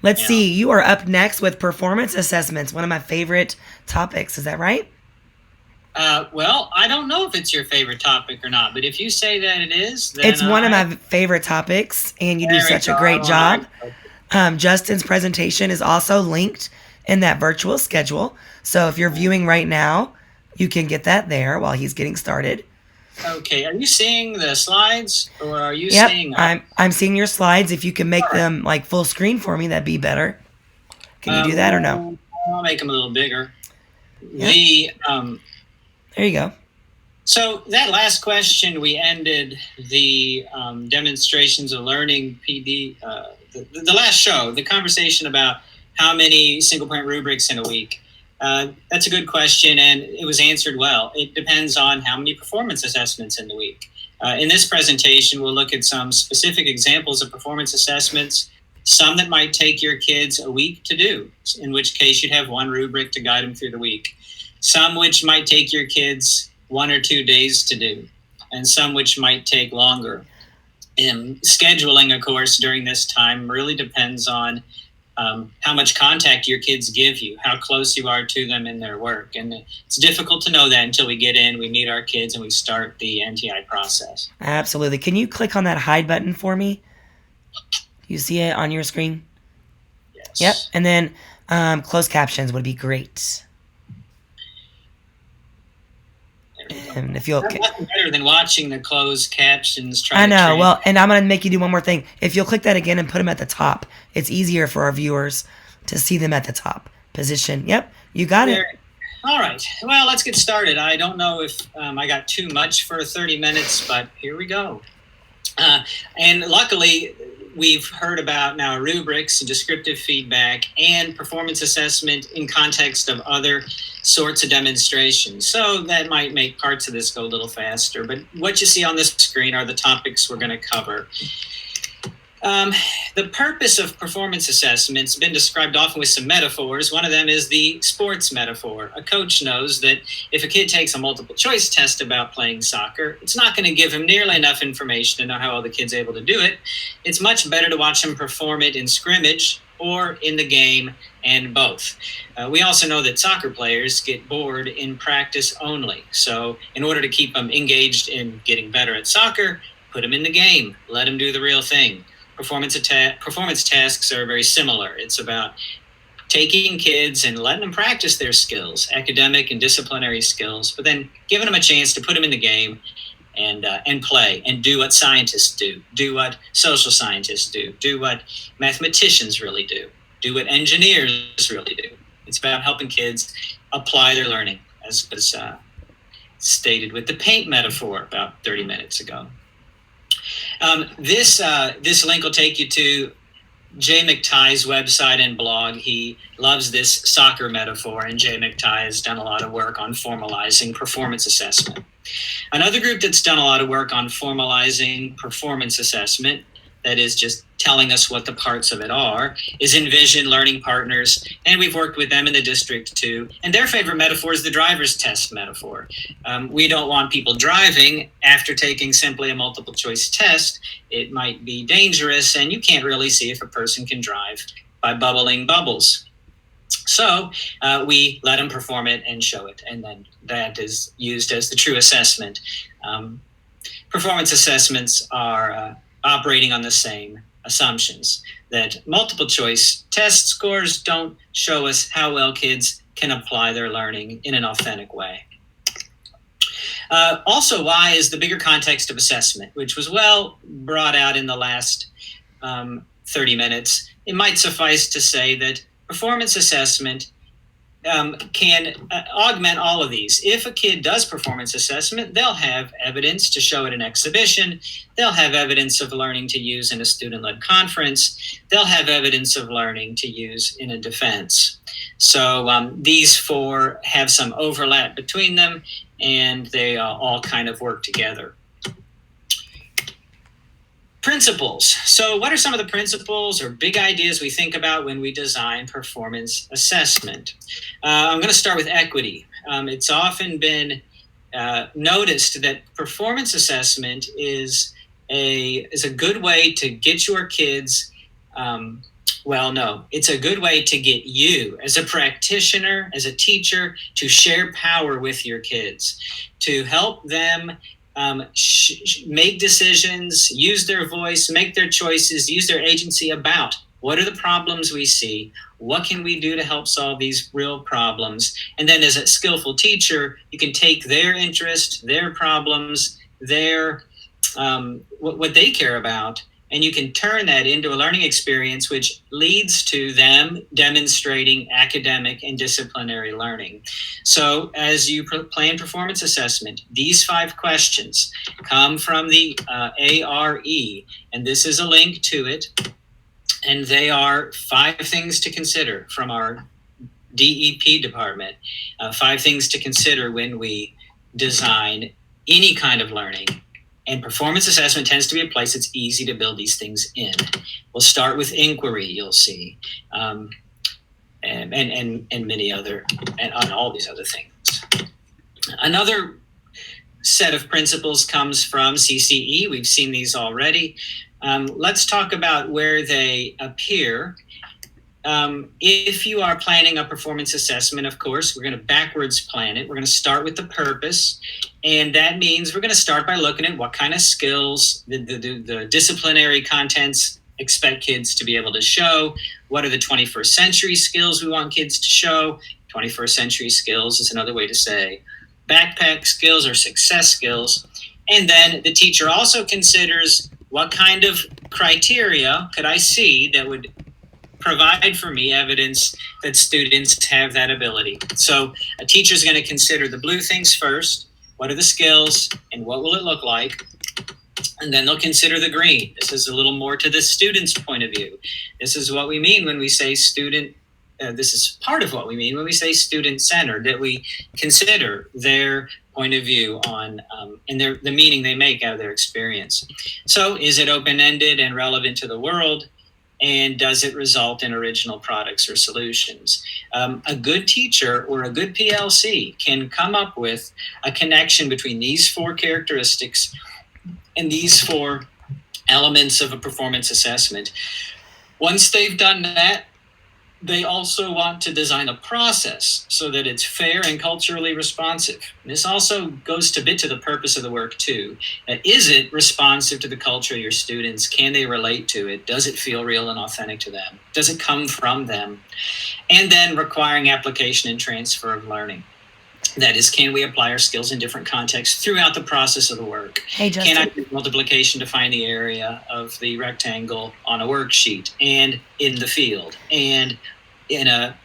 Let's see. You are up next with performance assessments, one of my favorite topics. Is that right? Well, I don't know if it's your favorite topic or not, but if you say that it is, then It's one of my favorite topics, and you do There we such a go. great job. All Justin's presentation is also linked in that virtual schedule. So if you're viewing right now, you can get that there while he's getting started. Okay, are you seeing the slides, or are you Yep, seeing? I'm seeing your slides. If you can make them like full screen for me, that'd be better. Can you do that or no? I'll make them a little bigger. Yep. There you go. So that last question, we ended the demonstrations of learning PD, the last show, the conversation about how many single point rubrics in a week. That's a good question, and it was answered well. It depends on how many performance assessments in the week. In this presentation, we'll look at some specific examples of performance assessments, some that might take your kids a week to do, in which case you'd have one rubric to guide them through the week. Some which might take your kids 1 or 2 days to do, and some which might take longer. And scheduling, of course, during this time really depends on how much contact your kids give you, how close you are to them in their work. And it's difficult to know that until we get in, we meet our kids, and we start the NTI process. Absolutely. Can you click on that hide button for me? You see it on your screen? Yes. Yep. And then closed captions would be great. And if you'll, That's nothing better than watching the closed captions. I know. Well, and I'm going to make you do one more thing. If you'll click that again and put them at the top, it's easier for our viewers to see them at the top position. Yep, you got it. All right. Well, let's get started. I don't know if I got too much for 30 minutes, but here we go. And luckily, we've heard about now rubrics, descriptive feedback, and performance assessment in context of other sorts of demonstrations. So that might make parts of this go a little faster. But what you see on this screen are the topics we're going to cover. The purpose of performance assessments has been described often with some metaphors. One of them is the sports metaphor. A coach knows that if a kid takes a multiple choice test about playing soccer, it's not going to give him nearly enough information to know how well the kid's able to do it. It's much better to watch him perform it in scrimmage or in the game, and both. We also know that soccer players get bored in practice only. So in order to keep them engaged in getting better at soccer, put them in the game, let them do the real thing. Performance tasks are very similar. It's about taking kids and letting them practice their skills, academic and disciplinary skills, but then giving them a chance to put them in the game and play and do what scientists do what social scientists do what mathematicians really do what engineers really do. It's about helping kids apply their learning, as was stated with the paint metaphor about 30 minutes ago. This link will take you to Jay McTighe's website and blog. He loves this soccer metaphor, and Jay McTighe has done a lot of work on formalizing performance assessment. Another group that's done a lot of work on formalizing performance assessment, that is just telling us what the parts of it are, is Envision Learning Partners. And we've worked with them in the district too. And their favorite metaphor is the driver's test metaphor. We don't want people driving after taking simply a multiple choice test. It might be dangerous, and you can't really see if a person can drive by bubbling bubbles. So we let them perform it and show it, and then that is used as the true assessment. Performance assessments are operating on the same assumptions, that multiple choice test scores don't show us how well kids can apply their learning in an authentic way. Also, why is the bigger context of assessment, which was well brought out in the last 30 minutes. It might suffice to say that performance assessment can augment all of these. If a kid does performance assessment, they'll have evidence to show at an exhibition. They'll have evidence of learning to use in a student-led conference. They'll have evidence of learning to use in a defense. So these four have some overlap between them, and they all kind of work together. Principles. So what are some of the principles or big ideas we think about when we design performance assessment? I'm going to start with equity. It's often been noticed that performance assessment is a good way to get your kids, it's a good way to get you as a practitioner, as a teacher, to share power with your kids, to help them make decisions, use their voice, make their choices, use their agency about what are the problems we see, what can we do to help solve these real problems. And then as a skillful teacher, you can take their interest, their problems, their what they care about, and you can turn that into a learning experience which leads to them demonstrating academic and disciplinary learning. So as you plan performance assessment, these 5 questions come from the ARE, and this is a link to it. And they are 5 things to consider from our DEP department, 5 things to consider when we design any kind of learning. And performance assessment tends to be a place it's easy to build these things in. We'll start with inquiry, you'll see, and many other, and on all these other things. Another set of principles comes from CCE. We've seen these already. Let's talk about where they appear. If you are planning a performance assessment, of course, we're going to backwards plan it. We're going to start with the purpose. And that means we're going to start by looking at what kind of skills the disciplinary contents expect kids to be able to show. What are the 21st century skills we want kids to show? 21st century skills is another way to say backpack skills or success skills. And then the teacher also considers what kind of criteria could I see that would provide for me evidence that students have that ability. So a teacher is going to consider the blue things first. What are the skills and what will it look like? And then they'll consider the green. This is a little more to the student's point of view. This is what we mean when we say student. This is part of what we mean when we say student-centered, that we consider their point of view on and the meaning they make out of their experience. So is it open-ended and relevant to the world? And does it result in original products or solutions? A good teacher or a good PLC can come up with a connection between these 4 characteristics and these 4 elements of a performance assessment. Once they've done that, they also want to design a process so that it's fair and culturally responsive. And this also goes a bit to the purpose of the work too. Is it responsive to the culture of your students? Can they relate to it? Does it feel real and authentic to them? Does it come from them? And then requiring application and transfer of learning. That is, can we apply our skills in different contexts throughout the process of the work? Hey, Justin. Can I do multiplication to find the area of the rectangle on a worksheet and in the field and in a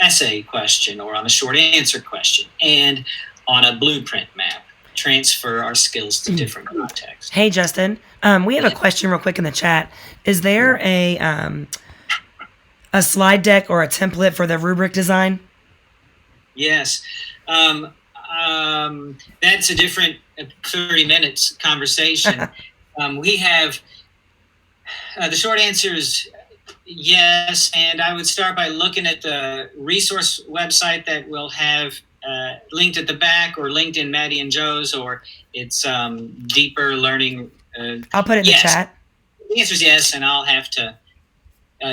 essay question or on a short answer question and on a blueprint map? Transfer our skills to different contexts. Hey, Justin. We have a question real quick in the chat. Is there a slide deck or a template for the rubric design? Yes. That's a different 30 minutes conversation. We have, the short answer is yes, and I would start by looking at the resource website that will have linked at the back, or linked in Maddie and Joe's, or it's Deeper Learning. I'll put it in the chat. The answer is yes, and I'll have to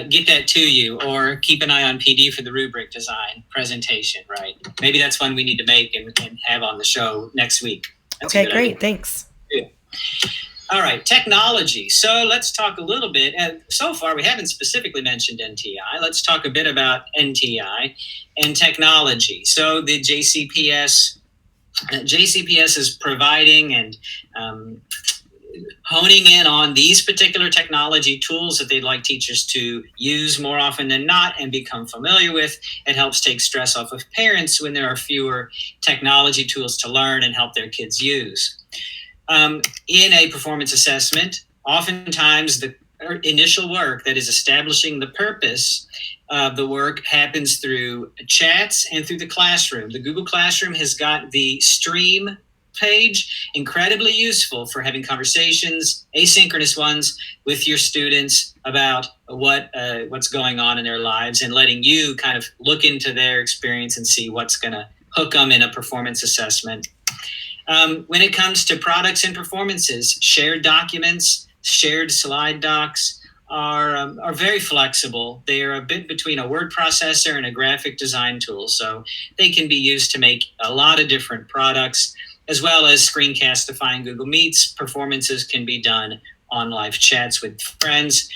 get that to you, or keep an eye on PD for the rubric design presentation, right? Maybe that's one we need to make and have on the show next week. That's okay, great. Thanks. Yeah. All right, technology. So let's talk a little bit. So far, we haven't specifically mentioned NTI. Let's talk a bit about NTI and technology. So the JCPS is providing and honing in on these particular technology tools that they'd like teachers to use more often than not and become familiar with. It helps take stress off of parents when there are fewer technology tools to learn and help their kids use. In a performance assessment, oftentimes the initial work that is establishing the purpose of the work happens through chats and through the classroom. The Google Classroom has got the stream page, incredibly useful for having conversations, asynchronous ones, with your students about what's going on in their lives, and letting you kind of look into their experience and see what's going to hook them in a performance assessment. When it comes to products and performances, shared documents, shared slide docs are very flexible. They are a bit between a word processor and a graphic design tool, so they can be used to make a lot of different products, as well as screencastifying Google Meets. Performances can be done on live chats with friends.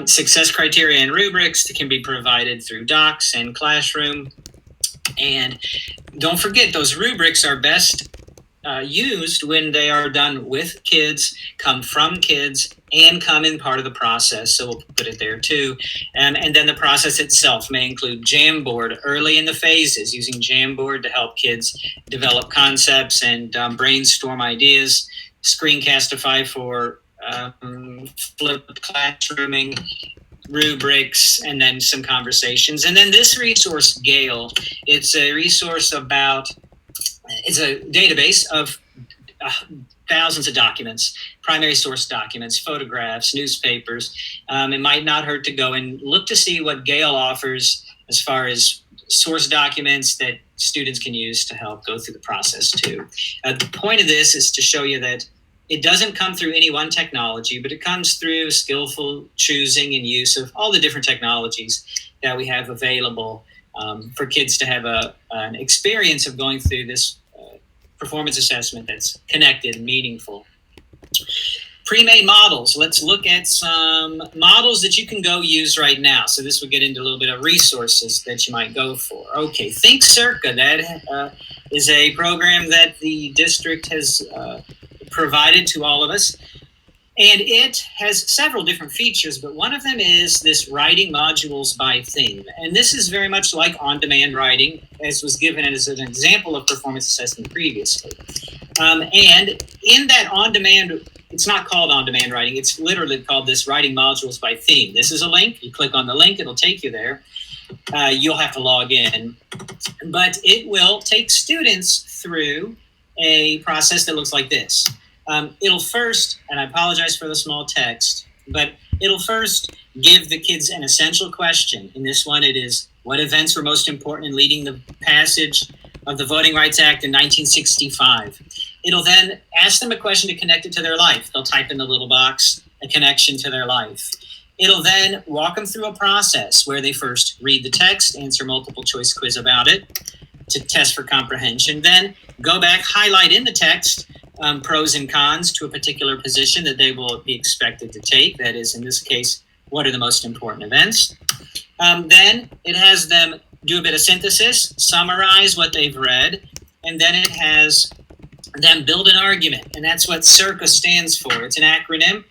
Success criteria and rubrics can be provided through Docs and Classroom. And don't forget, those rubrics are best used when they are done with kids, come from kids, and come in part of the process. So we'll put it there too. And then the process itself may include Jamboard early in the phases, using Jamboard to help kids develop concepts and brainstorm ideas, Screencastify for flipped classrooming, rubrics, and then some conversations. And then this resource, Gale, it's a resource it's a database of thousands of documents, primary source documents, photographs, newspapers. It might not hurt to go and look to see what Gale offers as far as source documents that students can use to help go through the process too. The point of this is to show you that it doesn't come through any one technology, but it comes through skillful choosing and use of all the different technologies that we have available for kids to have an experience of going through this performance assessment that's connected and meaningful. Pre-made models. Let's look at some models that you can go use right now. So this will get into a little bit of resources that you might go for. Okay, Think Circa. That is a program that the district has provided to all of us. And it has several different features, but one of them is this writing modules by theme. And this is very much like on-demand writing, as was given as an example of performance assessment previously. And in that on-demand, it's not called on-demand writing, it's literally called this writing modules by theme. This is a link. You click on the link, it'll take you there. You'll have to log in. But it will take students through a process that looks like this. It'll first, and I apologize for the small text, but it'll first give the kids an essential question. In this one, it is, what events were most important in leading the passage of the Voting Rights Act in 1965? It'll then ask them a question to connect it to their life. They'll type in the little box, a connection to their life. It'll then walk them through a process where they first read the text, answer multiple choice quiz about it to test for comprehension, then go back, highlight in the text pros and cons to a particular position that they will be expected to take. That is, in this case, what are the most important events? Then it has them do a bit of synthesis, summarize what they've read, and then it has them build an argument. And that's what CIRCA stands for. It's an acronym,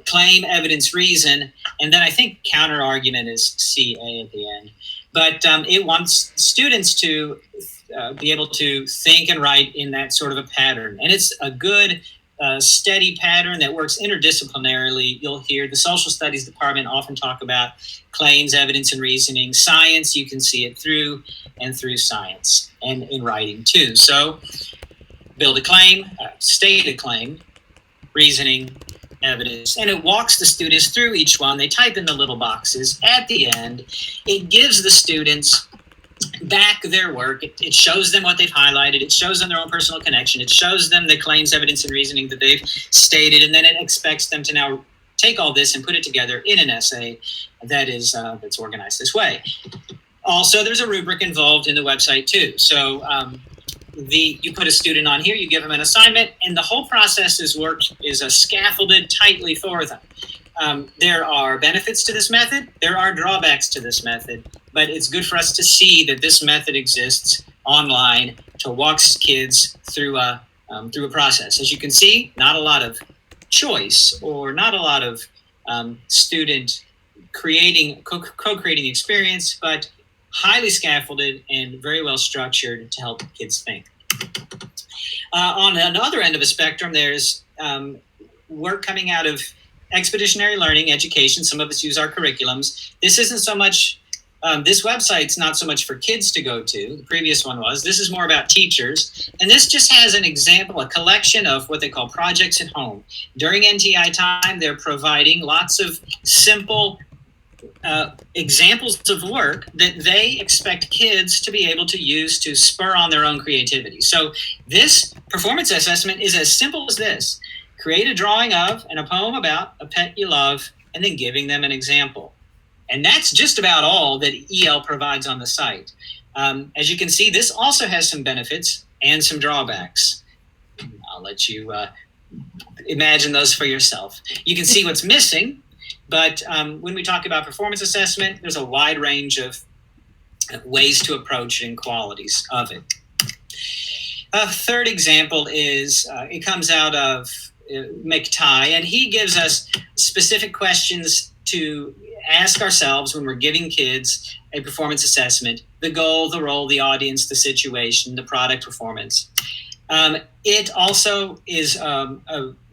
claim, evidence, reason, and then I think counter argument is CA at the end. But it wants students to be able to think and write in that sort of a pattern. And it's a good steady pattern that works interdisciplinarily. You'll hear the social studies department often talk about claims, evidence, and reasoning. Science, you can see it through and through science, and in writing too. So build a claim, state a claim, reasoning, evidence, and it walks the students through each one. They type in the little boxes. At the end, it gives the students back their work. It shows them what they've highlighted. It shows them their own personal connection. It shows them the claims, evidence, and reasoning that they've stated, and then it expects them to now take all this and put it together in an essay that is that's organized this way. Also, there's a rubric involved in the website too. So you put a student on here, you give them an assignment, and the whole process is scaffolded tightly for them. There are benefits to this method. There are drawbacks to this method, but it's good for us to see that this method exists online to walk kids through a process. As you can see, not a lot of choice or not a lot of student co-creating the experience, but highly scaffolded and very well structured to help kids think. On another end of a spectrum, there's work coming out of expeditionary learning education. Some of us use our curriculums. This isn't so much, this website's not so much for kids to go to. The previous one was. This is more about teachers. And this just has an example, a collection of what they call projects at home. During NTI time, they're providing lots of simple examples of work that they expect kids to be able to use to spur on their own creativity. So this performance assessment is as simple as this. Create a drawing of and a poem about a pet you love, and then giving them an example. And that's just about all that EL provides on the site. As you can see, this also has some benefits and some drawbacks. I'll let you imagine those for yourself. You can see what's missing, but when we talk about performance assessment, there's a wide range of ways to approach it and qualities of it. A third example is, it comes out of McTighe, and he gives us specific questions to ask ourselves when we're giving kids a performance assessment: the goal, the role, the audience, the situation, the product performance. It also is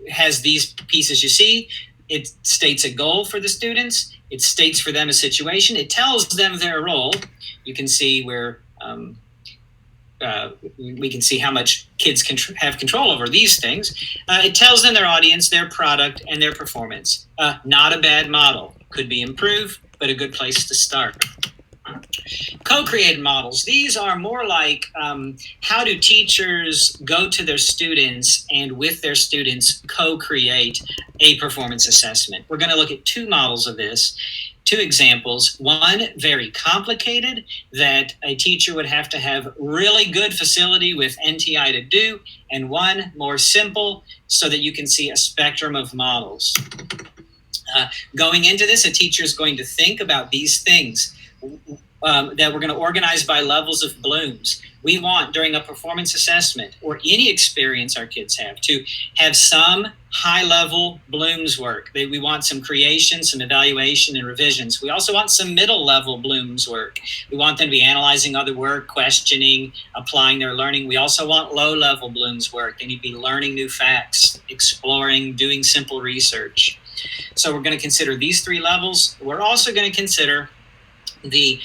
has these pieces you see. It states a goal for the students. It states for them a situation. It tells them their role. You can see where we can see how much kids can have control over these things. It tells them their audience, their product, and their performance. Not a bad model. Could be improved, but a good place to start. Co-created models. These are more like how do teachers go to their students and with their students co-create a performance assessment. We're going to look at two models of this. Two examples. One, very complicated, that a teacher would have to have really good facility with NTI to do, and one more simple so that you can see a spectrum of models. Going into this, a teacher is going to think about these things that we're going to organize by levels of blooms. We want, during a performance assessment or any experience our kids have, to have some high-level blooms work. We want some creation, some evaluation, and revisions. We also want some middle-level blooms work. We want them to be analyzing other work, questioning, applying their learning. We also want low-level blooms work. They need to be learning new facts, exploring, doing simple research. So we're going to consider these three levels. We're also going to consider the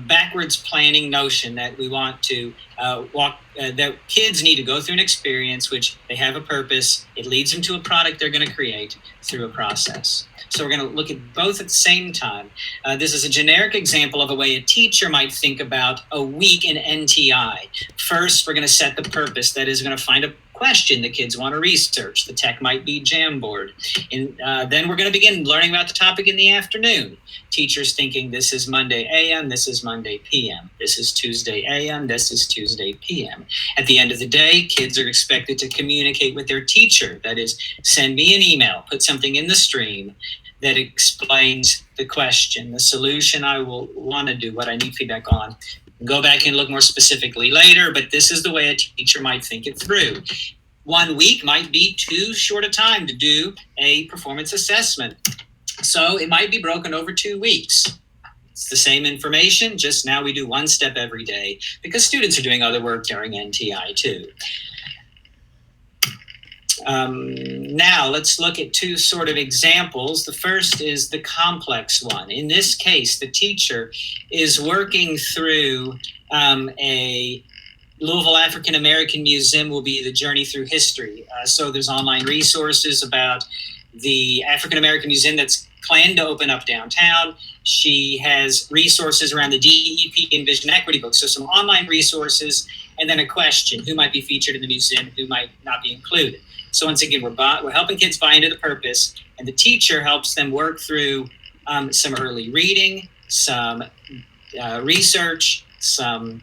backwards planning notion that we want to that kids need to go through an experience which they have a purpose. It leads them to a product they're going to create through a process. So we're going to look at both at the same time. This is a generic example of a way a teacher might think about a week in NTI. First, we're going to set the purpose. That is, going to find a question the kids want to research. The tech might be Jamboard. And then we're going to begin learning about the topic in the afternoon. Teachers thinking this is Monday AM, this is Monday PM. This is Tuesday AM, this is Tuesday PM. At the end of the day, kids are expected to communicate with their teacher. That is, send me an email, put something in the stream that explains the question, the solution I will want to do, what I need feedback on. Go back and look more specifically later, but this is the way a teacher might think it through. 1 week might be too short a time to do a performance assessment. So it might be broken over 2 weeks. It's the same information, just now we do one step every day because students are doing other work during NTI too. Now let's look at two sort of examples. The first is the complex one. In this case, the teacher is working through a Louisville African American Museum will be the journey through history. So there's online resources about the African American Museum that's planned to open up downtown. She has resources around the DEP and Vision Equity books. So some online resources, and then a question: who might be featured in the museum, who might not be included. So once again, we're helping kids buy into the purpose, and the teacher helps them work through some early reading, some research, some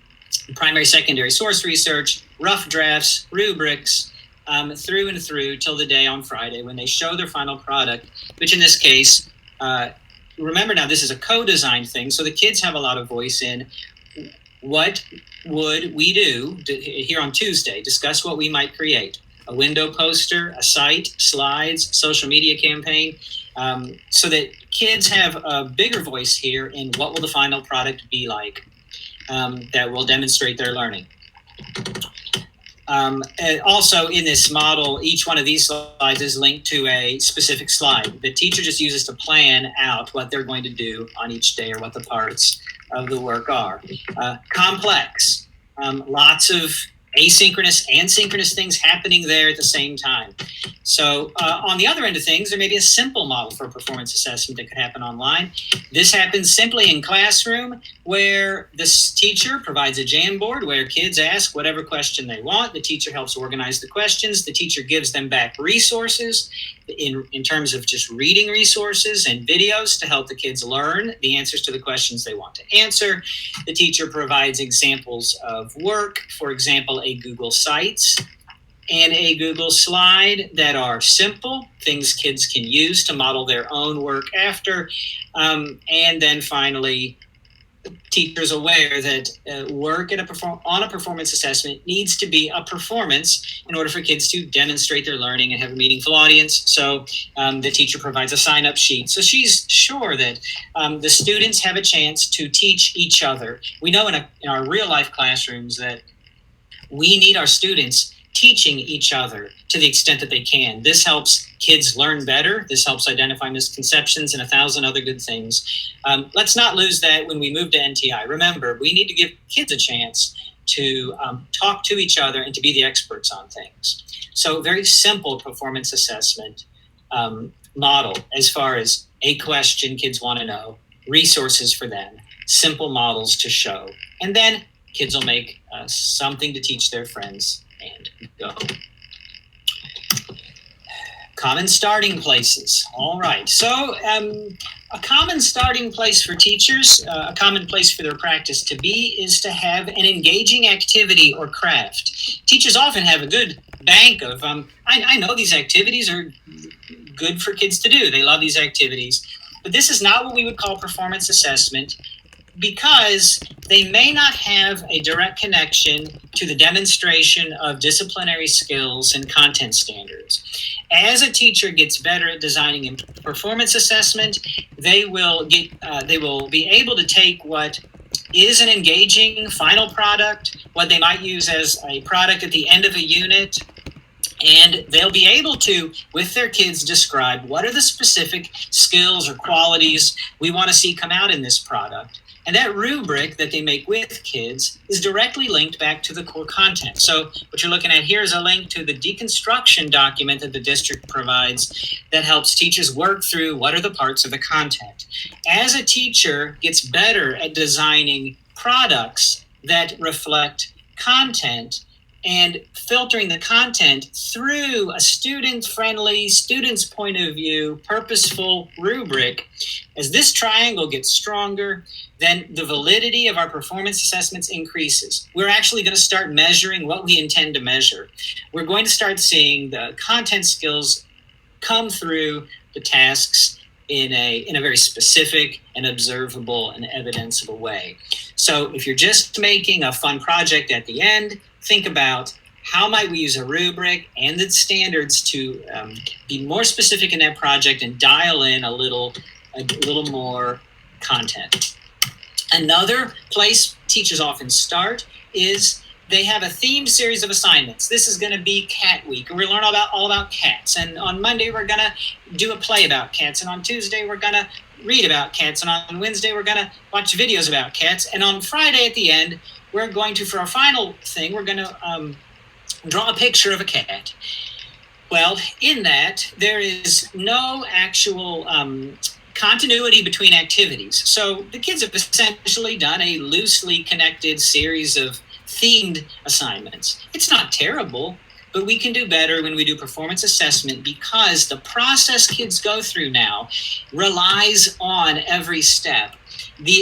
primary, secondary source research, rough drafts, rubrics, through and through till the day on Friday when they show their final product, which in this case, remember now, this is a co-designed thing, so the kids have a lot of voice in what would we do here on Tuesday, discuss what we might create. A window poster, a site, slides, social media campaign, so that kids have a bigger voice here in what will the final product be like that will demonstrate their learning. And also in this model, each one of these slides is linked to a specific slide. The teacher just uses to plan out what they're going to do on each day or what the parts of the work are. Complex, lots of asynchronous and synchronous things happening there at the same time. So on the other end of things, there may be a simple model for performance assessment that could happen online. This happens simply in classroom, where this teacher provides a Jamboard where kids ask whatever question they want. The teacher helps organize the questions. The teacher gives them back resources in terms of just reading resources and videos to help the kids learn the answers to the questions they want to answer. The teacher provides examples of work, for example, a Google Sites and a Google Slide that are simple, things kids can use to model their own work after. And then finally, teachers aware that work at on a performance assessment needs to be a performance in order for kids to demonstrate their learning and have a meaningful audience. So the teacher provides a sign-up sheet. So she's sure that the students have a chance to teach each other. We know in our real-life classrooms that we need our students teaching each other to the extent that they can. This helps kids learn better. This helps identify misconceptions and 1,000 other good things. Let's not lose that when we move to NTI. Remember, we need to give kids a chance to talk to each other and to be the experts on things. So very simple performance assessment model as far as a question kids want to know, resources for them, simple models to show, and then kids will make something to teach their friends and go. Common starting places. All right. So a common starting place for teachers, a common place for their practice to be, is to have an engaging activity or craft. Teachers often have a good bank of, I know these activities are good for kids to do. They love these activities. But this is not what we would call performance assessment, because they may not have a direct connection to the demonstration of disciplinary skills and content standards. As a teacher gets better at designing a performance assessment, they will be able to take what is an engaging final product, what they might use as a product at the end of a unit, and they'll be able to, with their kids, describe what are the specific skills or qualities we want to see come out in this product. And that rubric that they make with kids is directly linked back to the core content. So what you're looking at here is a link to the deconstruction document that the district provides that helps teachers work through what are the parts of the content. As a teacher gets better at designing products that reflect content and filtering the content through a student-friendly, student's point of view, purposeful rubric, as this triangle gets stronger, then the validity of our performance assessments increases. We're actually going to start measuring what we intend to measure. We're going to start seeing the content skills come through the tasks in a very specific and observable and evidenceable way. So if you're just making a fun project at the end, think about how might we use a rubric and the standards to be more specific in that project and dial in a little more content. Another place teachers often start is they have a themed series of assignments. This is going to be Cat Week, and we're learn all about cats. And on Monday, we're going to do a play about cats. And on Tuesday, we're going to read about cats. And on Wednesday, we're going to watch videos about cats. And on Friday at the end, we're going to, for our final thing, we're going to draw a picture of a cat. Well, in that, there is no actual continuity between activities. So the kids have essentially done a loosely connected series of themed assignments. It's not terrible, but we can do better when we do performance assessment, because the process kids go through now relies on every step.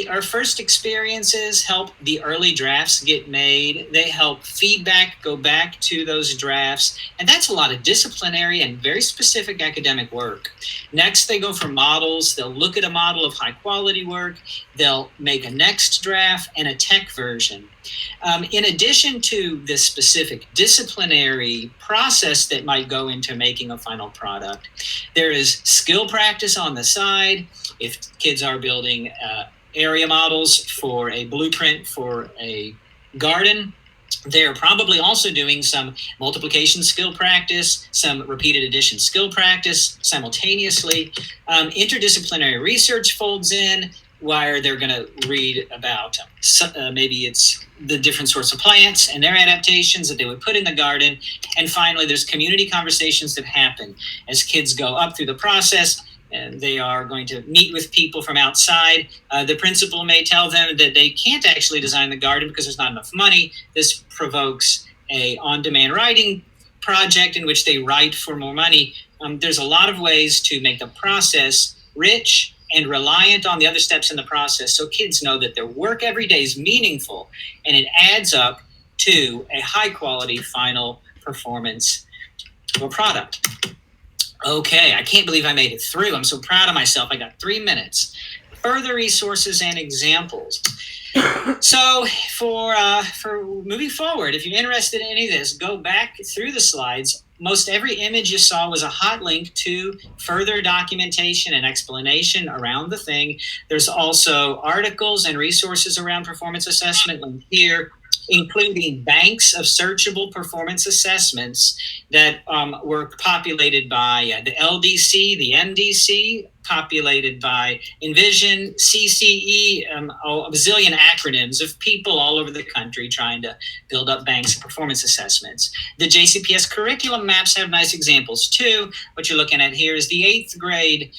Our first experiences help the early drafts get made. They help feedback go back to those drafts. And that's a lot of disciplinary and very specific academic work. Next, they go for models. They'll look at a model of high quality work. They'll make a next draft and a tech version. In addition to this specific disciplinary process that might go into making a final product, there is skill practice on the side. If kids are building area models for a blueprint for a garden, they're probably also doing some multiplication skill practice, some repeated addition skill practice simultaneously. Interdisciplinary research folds in, where they're going to read about maybe it's the different sorts of plants and their adaptations that they would put in the garden. And finally, there's community conversations that happen as kids go up through the process. And they are going to meet with people from outside. The principal may tell them that they can't actually design the garden because there's not enough money. This provokes a on-demand writing project in which they write for more money. There's a lot of ways to make the process rich and reliant on the other steps in the process, so kids know that their work every day is meaningful and it adds up to a high-quality final performance or product. Okay, I can't believe I made it through. I'm so proud of myself. I got 3 minutes. Further resources and examples. So for moving forward, if you're interested in any of this, go back through the slides. Most every image you saw was a hot link to further documentation and explanation around the thing. There's also articles and resources around performance assessment linked here, including banks of searchable performance assessments that were populated by the LDC, the MDC, populated by Envision, CCE, a bazillion acronyms of people all over the country trying to build up banks of performance assessments. The JCPS curriculum maps have nice examples too. What you're looking at here is the 8th grade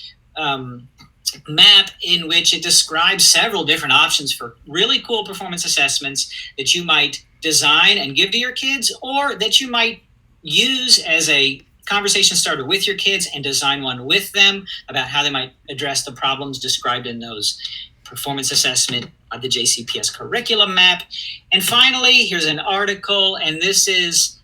map, in which it describes several different options for really cool performance assessments that you might design and give to your kids, or that you might use as a conversation starter with your kids and design one with them about how they might address the problems described in those performance assessment of the JCPS curriculum map. And finally, here's an article, and this is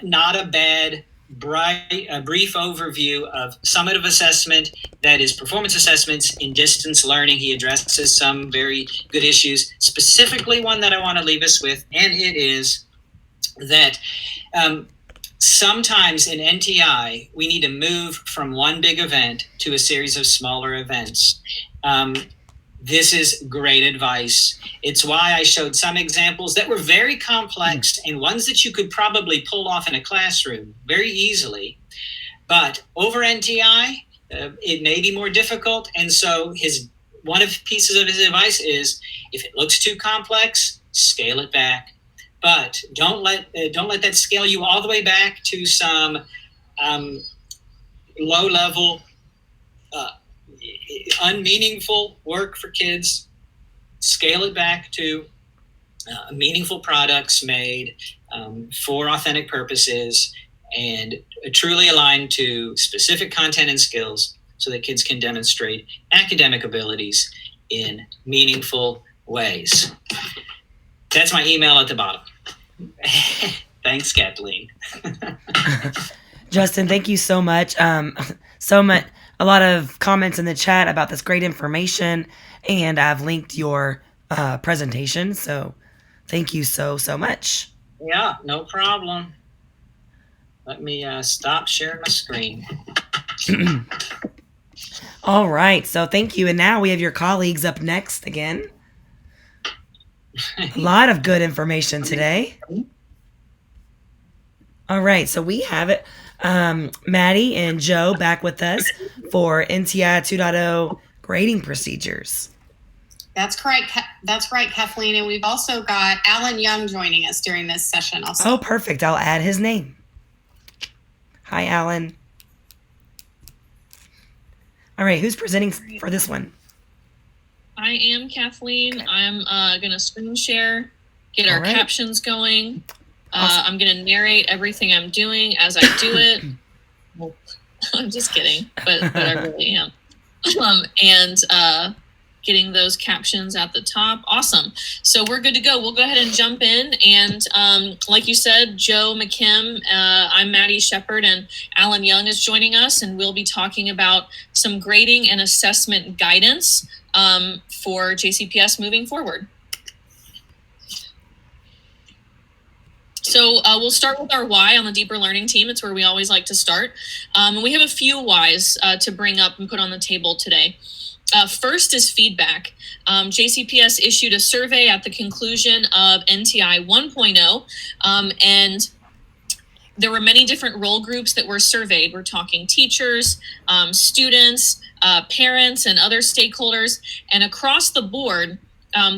not a bad brief overview of summative assessment, that is performance assessments in distance learning. He addresses some very good issues, specifically one that I want to leave us with, and it is that sometimes in NTI, we need to move from one big event to a series of smaller events. This is great advice. It's why I showed some examples that were very complex and ones that you could probably pull off in a classroom very easily. But over NTI, it may be more difficult. And so one of the pieces of his advice is, if it looks too complex, scale it back. But don't let that scale you all the way back to some low-level, unmeaningful work for kids. Scale it back to meaningful products made for authentic purposes and truly aligned to specific content and skills, so that kids can demonstrate academic abilities in meaningful ways. That's my email at the bottom. Thanks, Kathleen. Justin, thank you so much. A lot of comments in the chat about this great information, and I've linked your presentation. So thank you so much. Yeah, no problem. Let me stop sharing my screen. All right. So thank you. And now we have your colleagues up next again. A lot of good information today. All right, so we have it. Maddie and Joe back with us for NTI 2.0 grading procedures. That's correct. That's right, Kathleen. And we've also got Alan Young joining us during this session also. Oh, perfect. I'll add his name. Hi, Alan. All right, who's presenting for this one? I am Kathleen. I'm going to screen share, get our captions going. Awesome. I'm going to narrate everything I'm doing as I do it. Well, I'm just kidding, but I really am. And getting those captions at the top. Awesome. So we're good to go. We'll go ahead and jump in. And like you said, Joe McKim, I'm Maddie Shepard, and Alan Young is joining us, and we'll be talking about some grading and assessment guidance for JCPS moving forward. So we'll start with our why on the Deeper Learning team. It's where we always like to start. And we have a few whys to bring up and put on the table today. First is feedback. JCPS issued a survey at the conclusion of NTI 1.0, and there were many different role groups that were surveyed. We're talking teachers, students, parents, and other stakeholders. And across the board,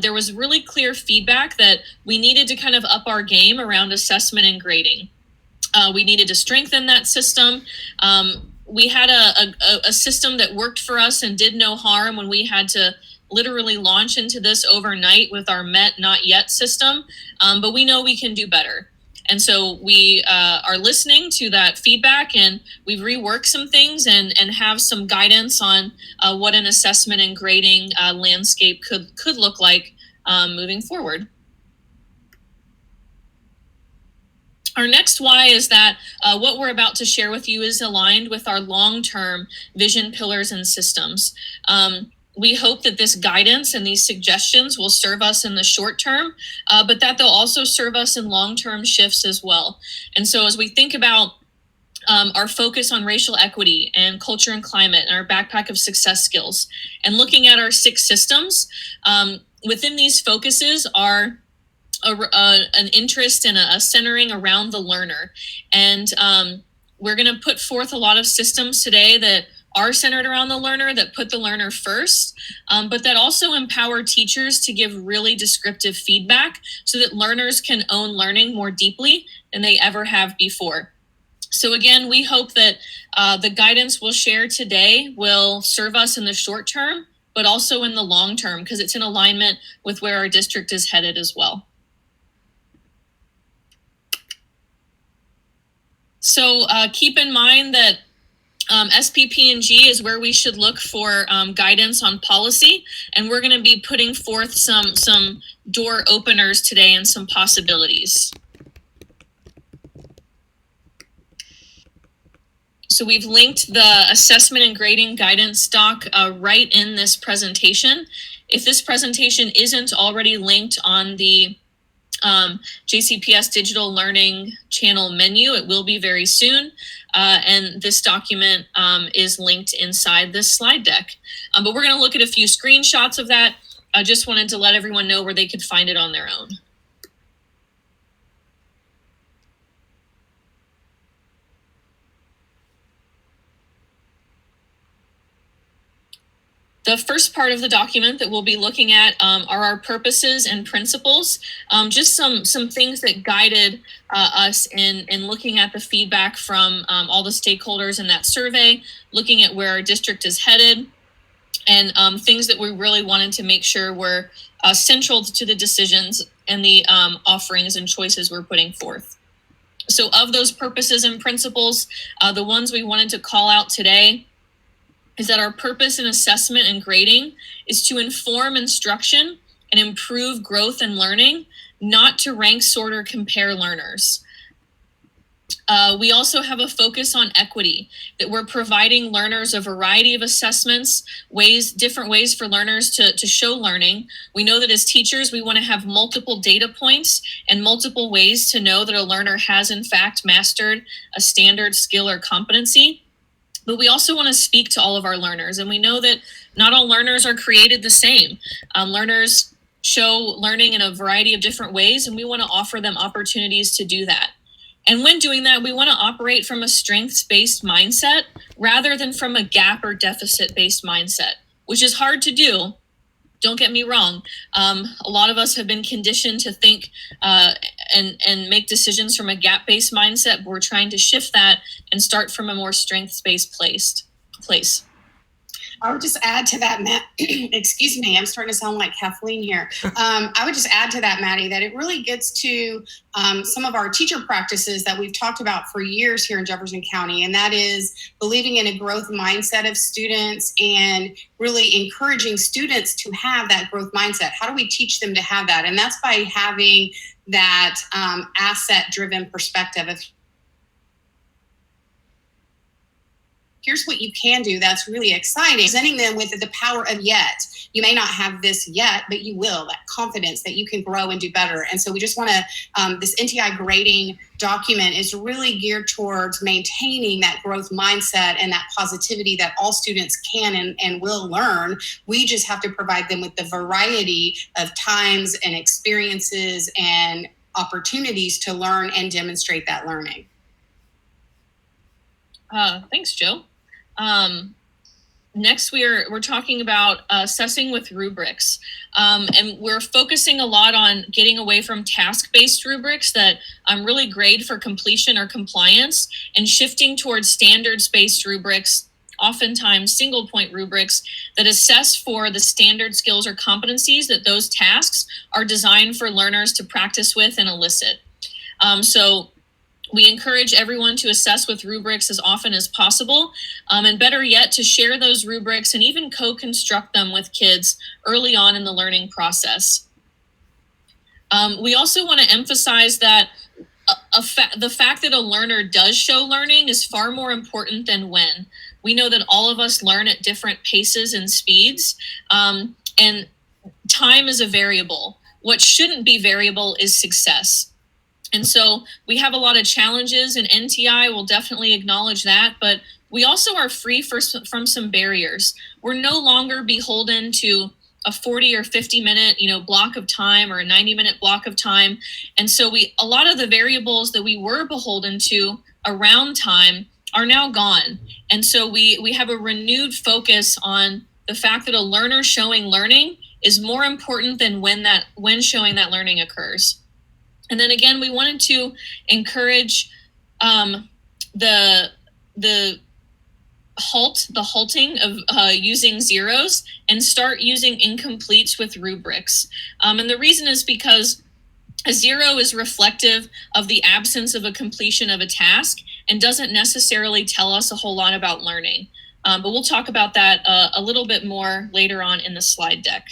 there was really clear feedback that we needed to kind of up our game around assessment and grading. We needed to strengthen that system. We had a system that worked for us and did no harm when we had to literally launch into this overnight with our MET Not Yet system, but we know we can do better. And so we are listening to that feedback, and we've reworked some things and have some guidance on what an assessment and grading landscape could look like moving forward. Our next why is that what we're about to share with you is aligned with our long-term vision, pillars, and systems. We hope that this guidance and these suggestions will serve us in the short term, but that they'll also serve us in long-term shifts as well. And so as we think about our focus on racial equity and culture and climate and our backpack of success skills, and looking at our 6 systems, within these focuses are an interest and a centering around the learner. And we're going to put forth a lot of systems today that are centered around the learner, that put the learner first, but that also empower teachers to give really descriptive feedback so that learners can own learning more deeply than they ever have before. So again, we hope that the guidance we'll share today will serve us in the short term, but also in the long term, because it's in alignment with where our district is headed as well. So keep in mind that SPP&G is where we should look for guidance on policy, and we're going to be putting forth some door openers today and some possibilities. So we've linked the assessment and grading guidance doc right in this presentation. If this presentation isn't already linked on the JCPS Digital Learning channel menu, it will be very soon. And this document is linked inside this slide deck. But we're going to look at a few screenshots of that. I just wanted to let everyone know where they could find it on their own. The first part of the document that we'll be looking at are our purposes and principles, just some things that guided us in looking at the feedback from all the stakeholders in that survey, looking at where our district is headed, and things that we really wanted to make sure were central to the decisions and the offerings and choices we're putting forth. So of those purposes and principles, the ones we wanted to call out today is that our purpose in assessment and grading is to inform instruction and improve growth and learning, not to rank, sort, or compare learners. We also have a focus on equity, that we're providing learners a variety of assessments, different ways for learners to show learning. We know that as teachers, we want to have multiple data points and multiple ways to know that a learner has in fact mastered a standard skill or competency. But we also want to speak to all of our learners, and we know that not all learners are created the same. Learners show learning in a variety of different ways, and we want to offer them opportunities to do that. And when doing that, we want to operate from a strengths-based mindset rather than from a gap or deficit-based mindset, which is hard to do. Don't get me wrong. A lot of us have been conditioned to think and make decisions from a gap-based mindset, but we're trying to shift that and start from a more strengths-based place. I would just add to that, Matt. Excuse me, I'm starting to sound like Kathleen here. I would just add to that, Maddie, that it really gets to some of our teacher practices that we've talked about for years here in Jefferson County, and that is believing in a growth mindset of students and really encouraging students to have that growth mindset. How do we teach them to have that? And that's by having that asset-driven perspective of here's what you can do that's really exciting. Presenting them with the power of yet. You may not have this yet, but you will, that confidence that you can grow and do better. And so we just want to, this NTI grading document is really geared towards maintaining that growth mindset and that positivity that all students can and will learn. We just have to provide them with the variety of times and experiences and opportunities to learn and demonstrate that learning. Thanks, Joe. Next, we're talking about assessing with rubrics, and we're focusing a lot on getting away from task-based rubrics that really grade for completion or compliance, and shifting towards standards-based rubrics, oftentimes single-point rubrics that assess for the standard skills or competencies that those tasks are designed for learners to practice with and elicit. So we encourage everyone to assess with rubrics as often as possible, and better yet, to share those rubrics and even co-construct them with kids early on in the learning process. We also want to emphasize that the fact that a learner does show learning is far more important than when. We know that all of us learn at different paces and speeds, and time is a variable. What shouldn't be variable is success. And so we have a lot of challenges, and NTI will definitely acknowledge that, but we also are free from some barriers. We're no longer beholden to a 40 or 50 minute, block of time or a 90-minute block of time. And so a lot of the variables that we were beholden to around time are now gone. And so we have a renewed focus on the fact that a learner showing learning is more important than when showing that learning occurs. And then again, we wanted to encourage the halting of using zeros and start using incompletes with rubrics. And the reason is because a zero is reflective of the absence of a completion of a task and doesn't necessarily tell us a whole lot about learning. But we'll talk about that a little bit more later on in the slide deck.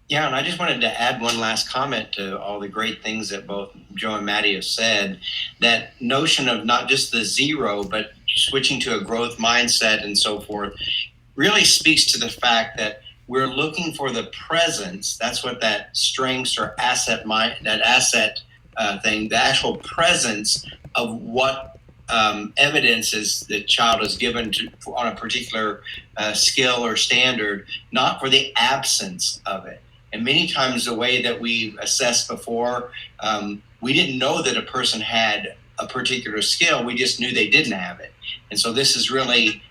Yeah, and I just wanted to add one last comment to all the great things that both Joe and Maddie have said. That notion of not just the zero, but switching to a growth mindset and so forth really speaks to the fact that we're looking for the presence. That's what that strengths or asset thing, the actual presence of what evidence is the child is given on a particular skill or standard, not for the absence of it. And many times the way that we've assessed before, we didn't know that a person had a particular skill. We just knew they didn't have it. And so this is really,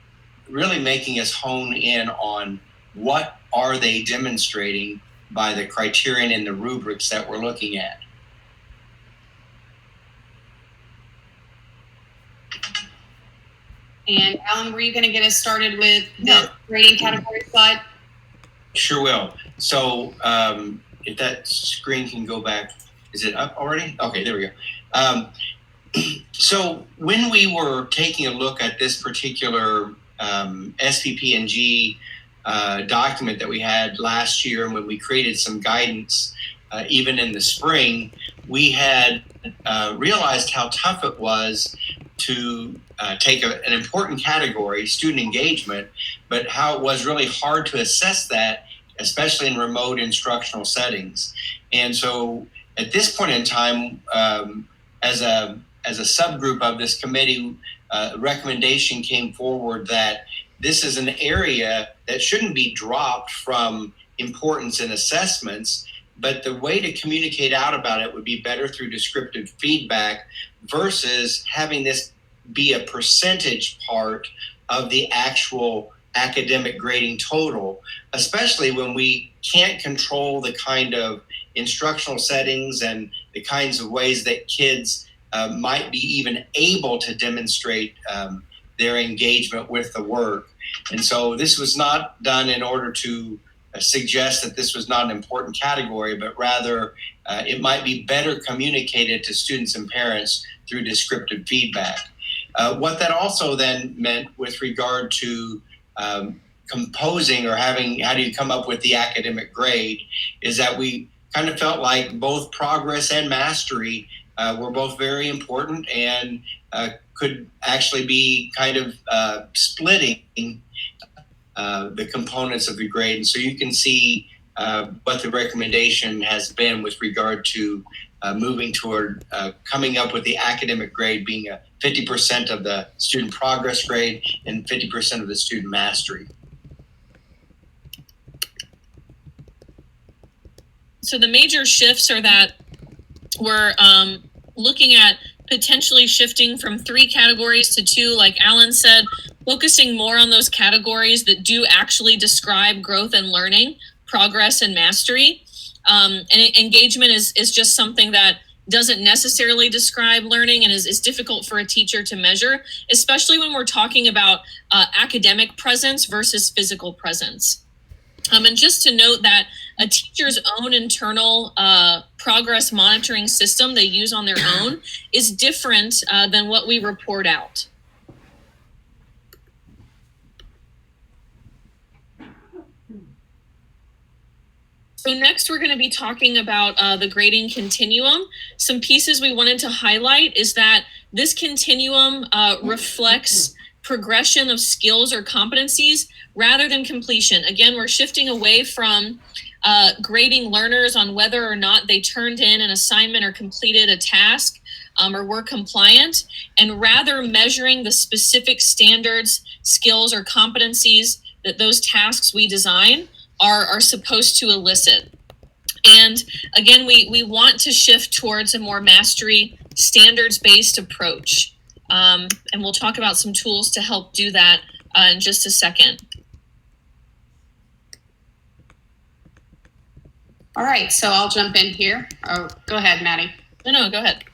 really making us hone in on what are they demonstrating by the criterion and the rubrics that we're looking at. And Alan, were you going to get us started with the grading category slide? Sure will. So if that screen can go back, is it up already? Okay, there we go. So when we were taking a look at this particular SPP&G document that we had last year, and when we created some guidance, even in the spring, we had realized how tough it was to take an important category, student engagement, but how it was really hard to assess that, especially in remote instructional settings. And so at this point in time, as a subgroup of this committee, recommendation came forward that this is an area that shouldn't be dropped from importance in assessments, but the way to communicate out about it would be better through descriptive feedback versus having this be a percentage part of the actual academic grading total, especially when we can't control the kind of instructional settings and the kinds of ways that kids might be even able to demonstrate their engagement with the work. And so this was not done in order to suggest that this was not an important category, but rather it might be better communicated to students and parents through descriptive feedback. What that also then meant with regard to composing or having, how do you come up with the academic grade, is that we kind of felt like both progress and mastery were both very important and could actually be kind of splitting the components of the grade. And so you can see what the recommendation has been with regard to moving toward coming up with the academic grade being a 50% of the student progress grade and 50% of the student mastery. So the major shifts are that we're looking at potentially shifting from 3 categories to 2, like Alan said, focusing more on those categories that do actually describe growth and learning, progress and mastery. And engagement is just something that doesn't necessarily describe learning and is difficult for a teacher to measure, especially when we're talking about academic presence versus physical presence. And just to note that a teacher's own internal progress monitoring system they use on their own is different than what we report out. So next, we're going to be talking about the grading continuum. Some pieces we wanted to highlight is that this continuum reflects progression of skills or competencies rather than completion. Again, we're shifting away from grading learners on whether or not they turned in an assignment or completed a task or were compliant, and rather measuring the specific standards, skills, or competencies that those tasks we design are supposed to elicit. And again, we want to shift towards a more mastery, standards-based approach. And we'll talk about some tools to help do that in just a second. All right, so I'll jump in here. Oh, go ahead, Maddie. No, go ahead.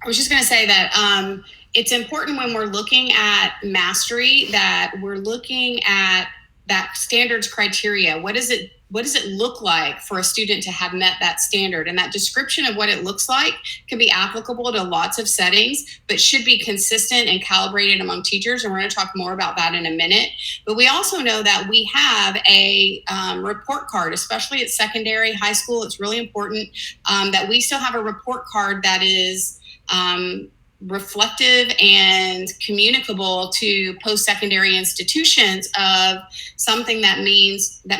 I was just going to say that it's important when we're looking at mastery that we're looking at that standards criteria. What does it look like for a student to have met that standard? And that description of what it looks like can be applicable to lots of settings, but should be consistent and calibrated among teachers. And we're going to talk more about that in a minute. But we also know that we have a report card, especially at secondary, high school. It's really important that we still have a report card that is reflective and communicable to post-secondary institutions of something that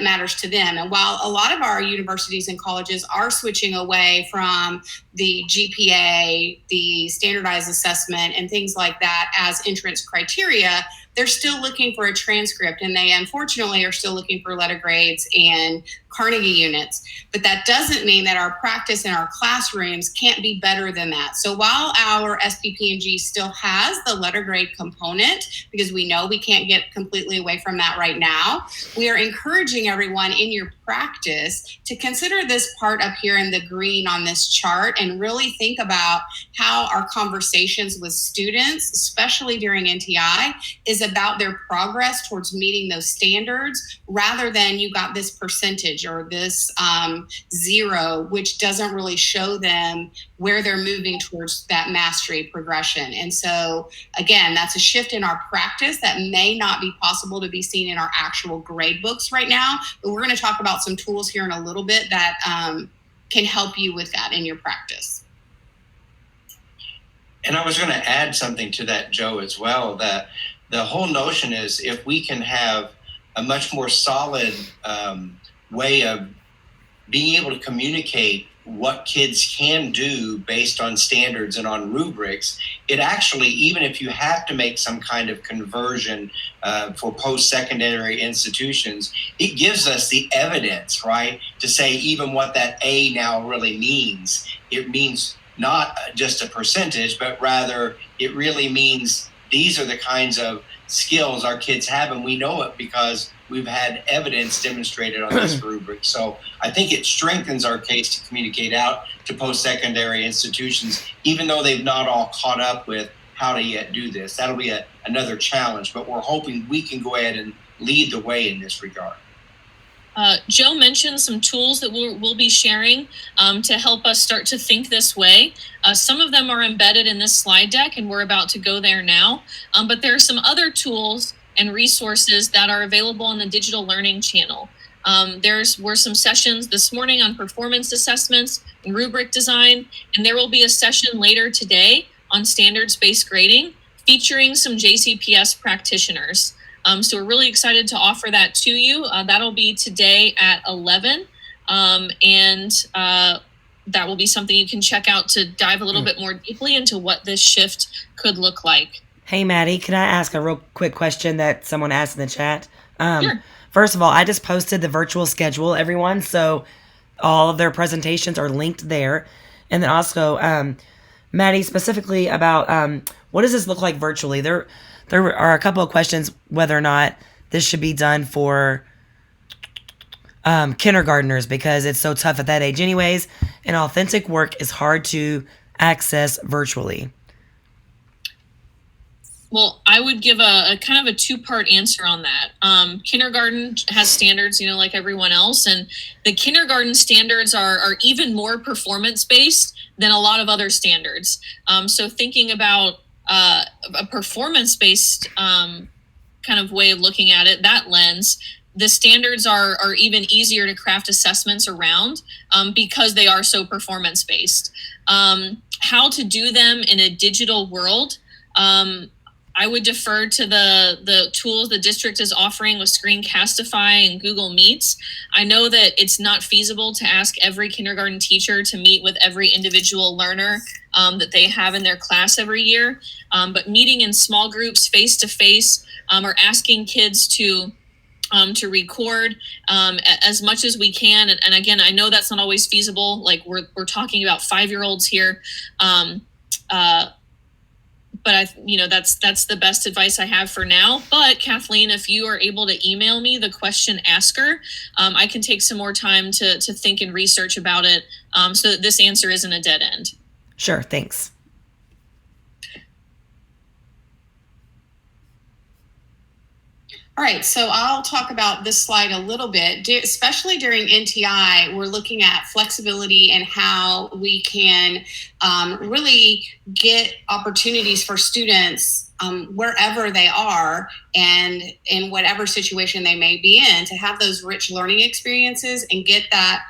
matters to them. And while a lot of our universities and colleges are switching away from the GPA, the standardized assessment, and things like that as entrance criteria, they're still looking for a transcript, and they unfortunately are still looking for letter grades and Carnegie units. But that doesn't mean that our practice in our classrooms can't be better than that. So while our SPP&G still has the letter grade component, because we know we can't get completely away from that right now, we are encouraging everyone in your practice to consider this part up here in the green on this chart and really think about how our conversations with students, especially during NTI, is about their progress towards meeting those standards rather than you got this percentage or this 0, which doesn't really show them where they're moving towards that mastery progression. And so again, that's a shift in our practice that may not be possible to be seen in our actual grade books right now, but we're going to talk about some tools here in a little bit that can help you with that in your practice. And I was going to add something to that, Joe, as well, that the whole notion is if we can have a much more solid way of being able to communicate what kids can do based on standards and on rubrics, it actually, even if you have to make some kind of conversion for post-secondary institutions, it gives us the evidence, right, to say even what that A now really means. It means not just a percentage, but rather it really means these are the kinds of skills our kids have, and we know it because we've had evidence demonstrated on this rubric. So I think it strengthens our case to communicate out to post-secondary institutions, even though they've not all caught up with how to yet do this. That'll be another challenge, but we're hoping we can go ahead and lead the way in this regard. Joe mentioned some tools that we'll be sharing to help us start to think this way. Some of them are embedded in this slide deck, and we're about to go there now. But there are some other tools and resources that are available on the digital learning channel. Were some sessions this morning on performance assessments and rubric design, and there will be a session later today on standards-based grading featuring some JCPS practitioners. So we're really excited to offer that to you. That'll be today at 11. And that will be something you can check out to dive a little bit more deeply into what this shift could look like. Hey, Maddie, can I ask a real quick question that someone asked in the chat? Sure. First of all, I just posted the virtual schedule, everyone. So all of their presentations are linked there. And then also, Maddie, specifically about what does this look like virtually? There are a couple of questions whether or not this should be done for kindergartners because it's so tough at that age anyways, and authentic work is hard to access virtually. Well, I would give a kind of a two-part answer on that. Kindergarten has standards, like everyone else, and the kindergarten standards are even more performance-based than a lot of other standards. So thinking about a performance-based kind of way of looking at it, that lens, the standards are even easier to craft assessments around because they are so performance-based. How to do them in a digital world, I would defer to the tools the district is offering with Screencastify and Google Meets. I know that it's not feasible to ask every kindergarten teacher to meet with every individual learner that they have in their class every year. But meeting in small groups face-to-face or asking kids to record as much as we can. And again, I know that's not always feasible. Like we're talking about 5-year-olds here. But that's the best advice I have for now. But Kathleen, if you are able to email me the question asker, I can take some more time to think and research about it so that this answer isn't a dead end. Sure, thanks. All right, so I'll talk about this slide a little bit. Especially during NTI, we're looking at flexibility and how we can really get opportunities for students wherever they are and in whatever situation they may be in to have those rich learning experiences and get that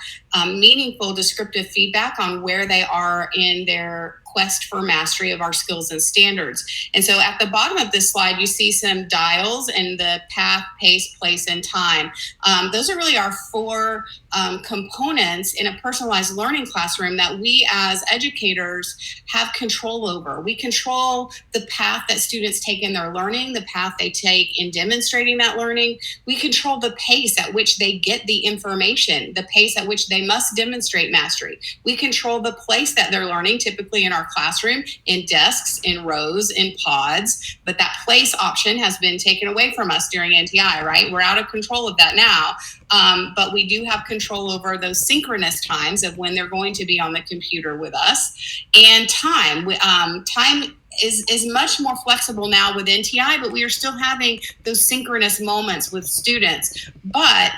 meaningful descriptive feedback on where they are in their quest for mastery of our skills and standards. And so at the bottom of this slide, you see some dials and the path, pace, place, and time. Those are really our 4 components in a personalized learning classroom that we as educators have control over. We control the path that students take in their learning, the path they take in demonstrating that learning. We control the pace at which they get the information, the pace at which they must demonstrate mastery. We control the place that they're learning, typically in our classroom, in desks, in rows, in pods, but that place option has been taken away from us during NTI, right? We're out of control of that now, but we do have control over those synchronous times of when they're going to be on the computer with us. And time, time is much more flexible now with NTI, but we are still having those synchronous moments with students. But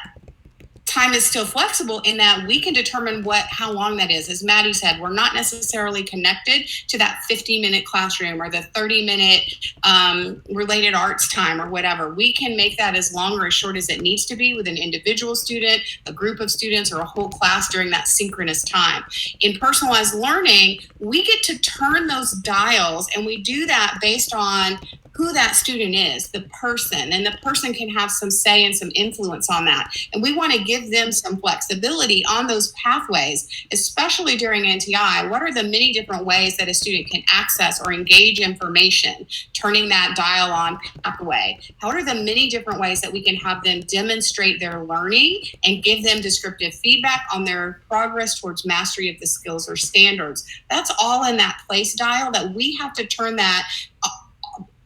time is still flexible in that we can determine how long that is. As Maddie said, we're not necessarily connected to that 50-minute classroom or the 30-minute related arts time or whatever. We can make that as long or as short as it needs to be with an individual student, a group of students, or a whole class during that synchronous time. In personalized learning, we get to turn those dials, and we do that based on who that student is, the person, and the person can have some say and some influence on that. And we want to give them some flexibility on those pathways, especially during NTI. What are the many different ways that a student can access or engage information, turning that dial on pathway? What are the many different ways that we can have them demonstrate their learning and give them descriptive feedback on their progress towards mastery of the skills or standards? That's all in that place dial that we have to turn that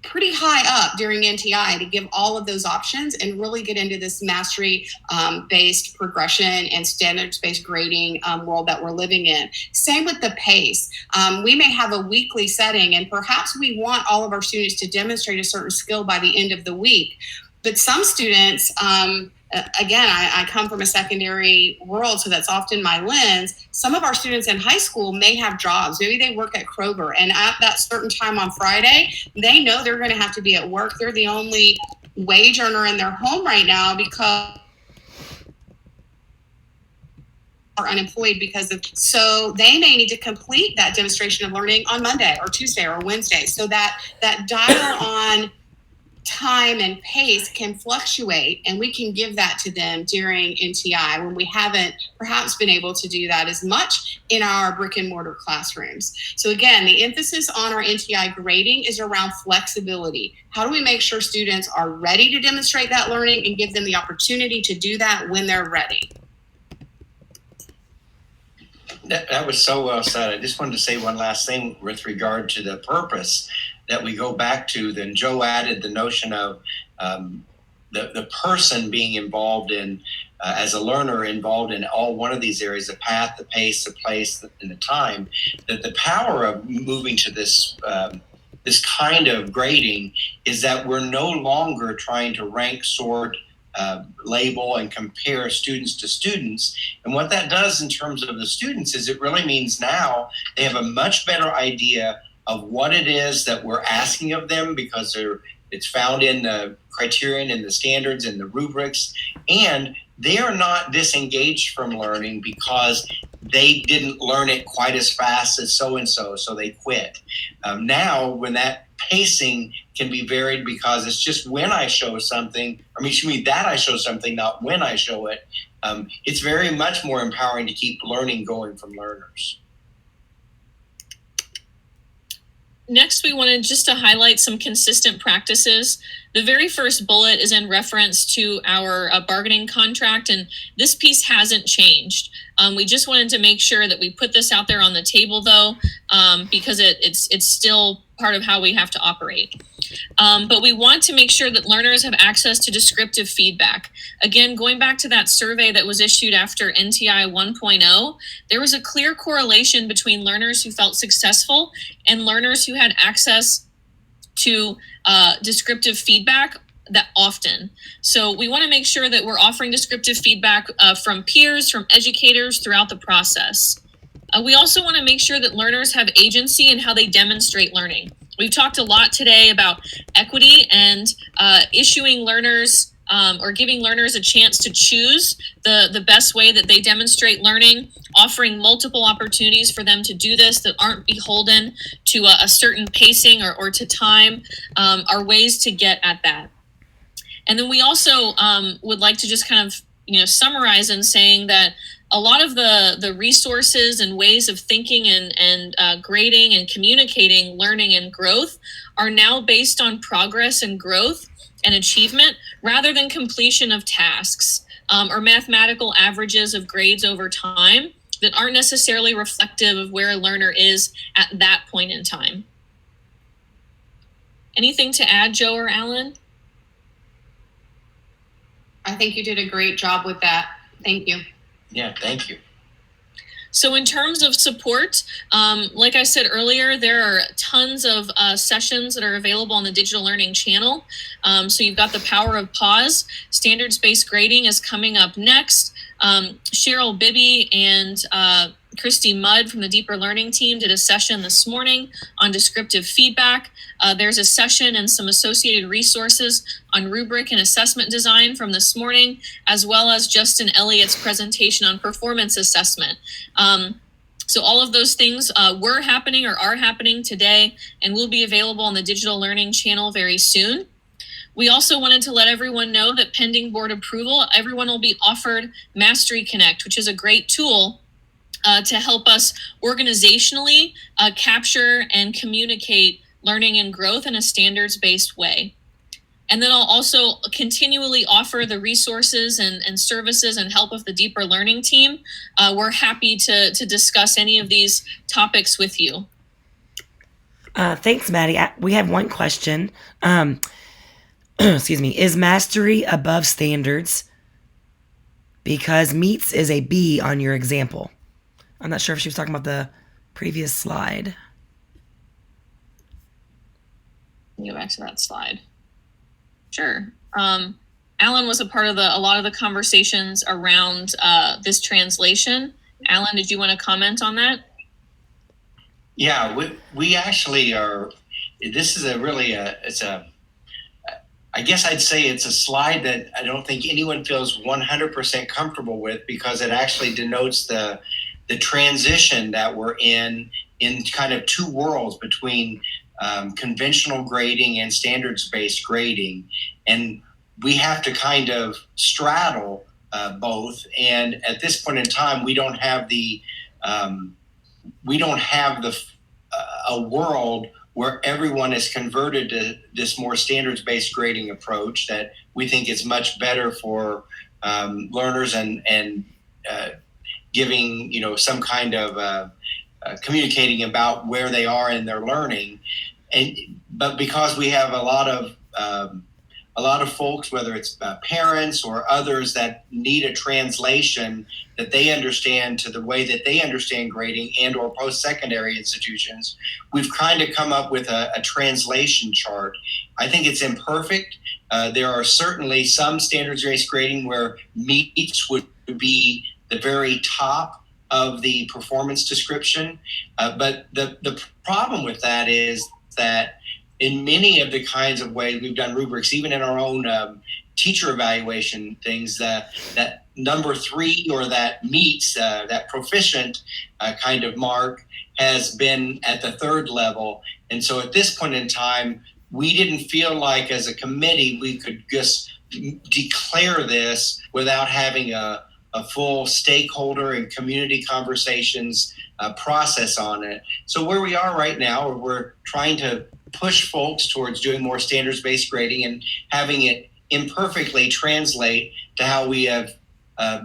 pretty high up during NTI to give all of those options and really get into this mastery based progression and standards based grading world that we're living in. Same with the PACE. We may have a weekly setting, and perhaps we want all of our students to demonstrate a certain skill by the end of the week. But some students, again, I come from a secondary world, so that's often my lens. Some of our students in high school may have jobs. Maybe they work at Kroger, and at that certain time on Friday, they know they're going to have to be at work. They're the only wage earner in their home right now because are unemployed so they may need to complete that demonstration of learning on Monday or Tuesday or Wednesday. So that dial on time and pace can fluctuate, and we can give that to them during NTI when we haven't perhaps been able to do that as much in our brick and mortar classrooms. So again, the emphasis on our NTI grading is around flexibility. How do we make sure students are ready to demonstrate that learning and give them the opportunity to do that when they're ready? That was so well said. I just wanted to say one last thing with regard to the purpose that we go back to. Then Joe added the notion of the person being involved in, as a learner, involved in all one of these areas, the path, the pace, the place, and the time. That the power of moving to this this kind of grading is that we're no longer trying to rank, sort, label, and compare students to students. And what that does in terms of the students is it really means now they have a much better idea of what it is that we're asking of them, because it's found in the criterion and the standards and the rubrics, and they are not disengaged from learning because they didn't learn it quite as fast as so-and-so, so they quit. Now, when that pacing can be varied because it's just when I show something, that I show something, not when I show it, it's very much more empowering to keep learning going from learners. Next, we wanted just to highlight some consistent practices. The very first bullet is in reference to our bargaining contract, and this piece hasn't changed. We just wanted to make sure that we put this out there on the table, though, because it's still part of how we have to operate. But we want to make sure that learners have access to descriptive feedback. Again, going back to that survey that was issued after NTI 1.0, there was a clear correlation between learners who felt successful and learners who had access to descriptive feedback that often. So we want to make sure that we're offering descriptive feedback from peers, from educators throughout the process. We also want to make sure that learners have agency in how they demonstrate learning. We've talked a lot today about equity and issuing learners or giving learners a chance to choose the best way that they demonstrate learning, offering multiple opportunities for them to do this that aren't beholden to a certain pacing or to time, are ways to get at that. And then we also would like to just kind of summarize in saying that a lot of the resources and ways of thinking and grading and communicating learning and growth are now based on progress and growth and achievement rather than completion of tasks or mathematical averages of grades over time that aren't necessarily reflective of where a learner is at that point in time. Anything to add, Joe or Alan? I think you did a great job with that. Thank you. Yeah, thank you. So in terms of support, like I said earlier, there are tons of sessions that are available on the Digital Learning channel. So you've got the power of pause. Standards-based grading is coming up next. Cheryl Bibby and Christy Mudd from the Deeper Learning team did a session this morning on descriptive feedback. There's a session and some associated resources on rubric and assessment design from this morning, as well as Justin Elliott's presentation on performance assessment. So all of those things were happening or are happening today and will be available on the digital learning channel very soon. We also wanted to let everyone know that pending board approval, everyone will be offered Mastery Connect, which is a great tool to help us organizationally capture and communicate learning and growth in a standards-based way. And then I'll also continually offer the resources and services and help of the Deeper Learning team. We're happy to discuss any of these topics with you. Thanks, Maddie. We have one question. Excuse me. Is Mastery above standards? Because MEETS is a B on your example. I'm not sure if she was talking about the previous slide. Let me go back to that slide. Sure. Alan was a part of a lot of the conversations around this translation. Alan, did you want to comment on that? Yeah, we actually are. This is I guess I'd say it's a slide that I don't think anyone feels 100% comfortable with, because it actually denotes the transition that we're in kind of two worlds between conventional grading and standards-based grading. And we have to kind of straddle both. And at this point in time, we don't have a world where everyone is converted to this more standards-based grading approach that we think is much better for learners and giving, some kind of communicating about where they are in their learning. But because we have a lot of folks, whether it's parents or others, that need a translation that they understand to the way that they understand grading and or post-secondary institutions, we've kind of come up with a translation chart. I think it's imperfect. There are certainly some standards-based grading where MEETS would be the very top of the performance description. But the problem with that is that in many of the kinds of ways we've done rubrics, even in our own teacher evaluation things, that number 3 or that MEETS, that proficient kind of mark, has been at the 3rd level. And so at this point in time, we didn't feel like as a committee we could just declare this without having a full stakeholder and community conversations process on it. So where we are right now, we're trying to push folks towards doing more standards-based grading and having it imperfectly translate to how we have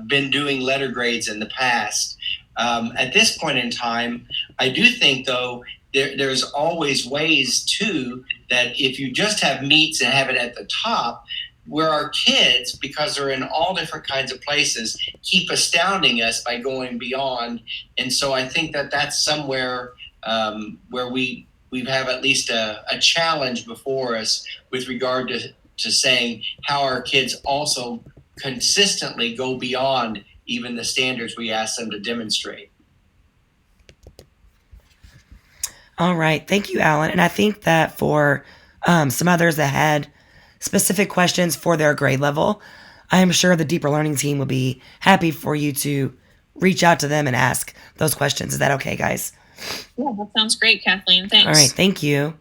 been doing letter grades in the past. At this point in time, I do think, though, there's always ways, too, that if you just have MEETS and have it at the top, where our kids, because they're in all different kinds of places, keep astounding us by going beyond. And so I think that that's somewhere where we have at least a challenge before us with regard to saying how our kids also consistently go beyond even the standards we ask them to demonstrate. All right. Thank you, Alan. And I think that for some others that had specific questions for their grade level, I am sure the Deeper Learning team will be happy for you to reach out to them and ask those questions. Is that okay, guys? Yeah, that sounds great, Kathleen. Thanks. All right. Thank you.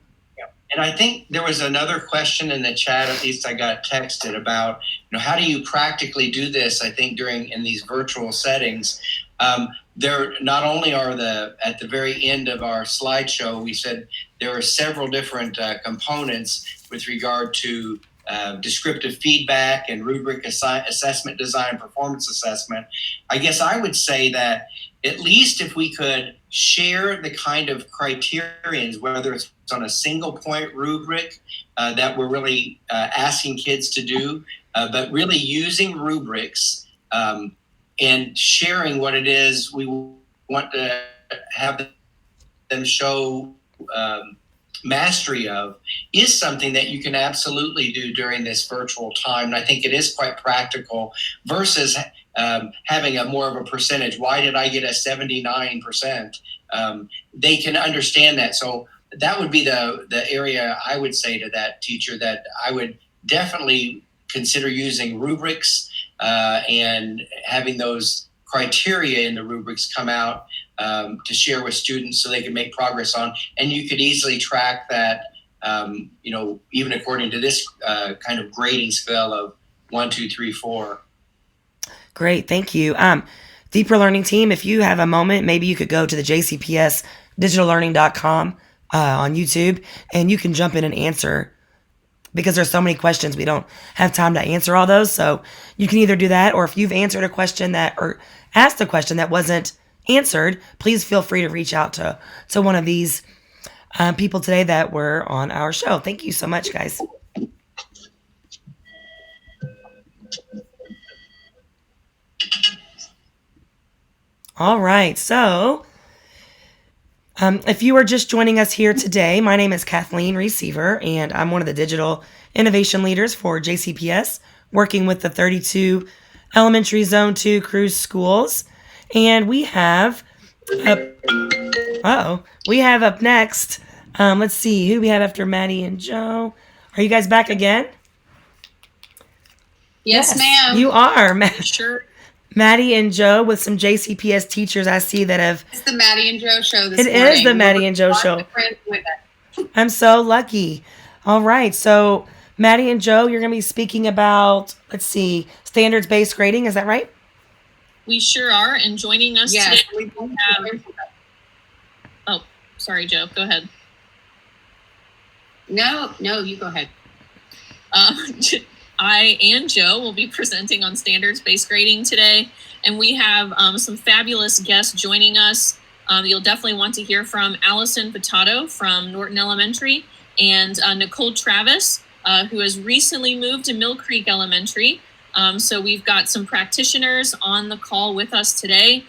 And I think there was another question in the chat, at least I got texted, about, how do you practically do this? I think in these virtual settings, there not only are at the very end of our slideshow, we said there are several different components with regard to descriptive feedback and rubric assessment design, performance assessment. I guess I would say that at least if we could share the kind of criterions, whether it's on a single point rubric that we're really asking kids to do, but really using rubrics and sharing what it is we want to have them show mastery of, is something that you can absolutely do during this virtual time. And I think it is quite practical versus having a more of a percentage. Why did I get a 79%? They can understand that. So that would be the area I would say to that teacher that I would definitely consider using rubrics and having those criteria in the rubrics come out to share with students so they can make progress on. And you could easily track that, even according to this kind of grading scale of 1, 2, 3, 4. Great, thank you. Deeper Learning team, if you have a moment, maybe you could go to the JCPS digitallearning.com on YouTube, and you can jump in and answer, because there's so many questions. We don't have time to answer all those. So you can either do that, or if you've answered a question or asked a question that wasn't answered, please feel free to reach out to one of these people today that were on our show. Thank you so much, guys. All right. So if you are just joining us here today, my name is Kathleen Receiver, and I'm one of the digital innovation leaders for JCPS, working with the 32 elementary Zone 2 cruise schools. And we have up next, let's see, who we have after Maddie and Joe. Are you guys back again? Yes, ma'am. You are. Sure. Maddie and Joe with some JCPS teachers I see that have... It's the Maddie and Joe show this morning. It is the Maddie and Joe show. With it. I'm so lucky. All right. So Maddie and Joe, you're going to be speaking about, let's see, standards-based grading. Is that right? We sure are. And joining us Yes, today, we have... Oh, sorry, Joe. Go ahead. No, you go ahead. I and Joe will be presenting on standards-based grading today, and we have some fabulous guests joining us. You'll definitely want to hear from Allison Vitato from Norton Elementary and Nicole Travis, who has recently moved to Mill Creek Elementary. So we've got some practitioners on the call with us today,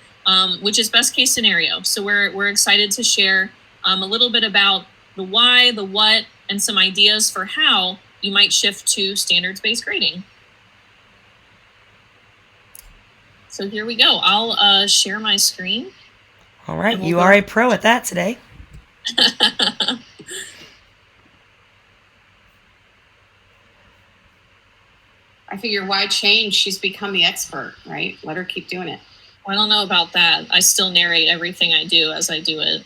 which is best case scenario. So we're excited to share a little bit about the why, the what, and some ideas for how you might shift to standards-based grading. So here we go. I'll share my screen. All right. You are a pro at that today. I figure why change? She's become the expert, right? Let her keep doing it. I don't know about that. I still narrate everything I do as I do it.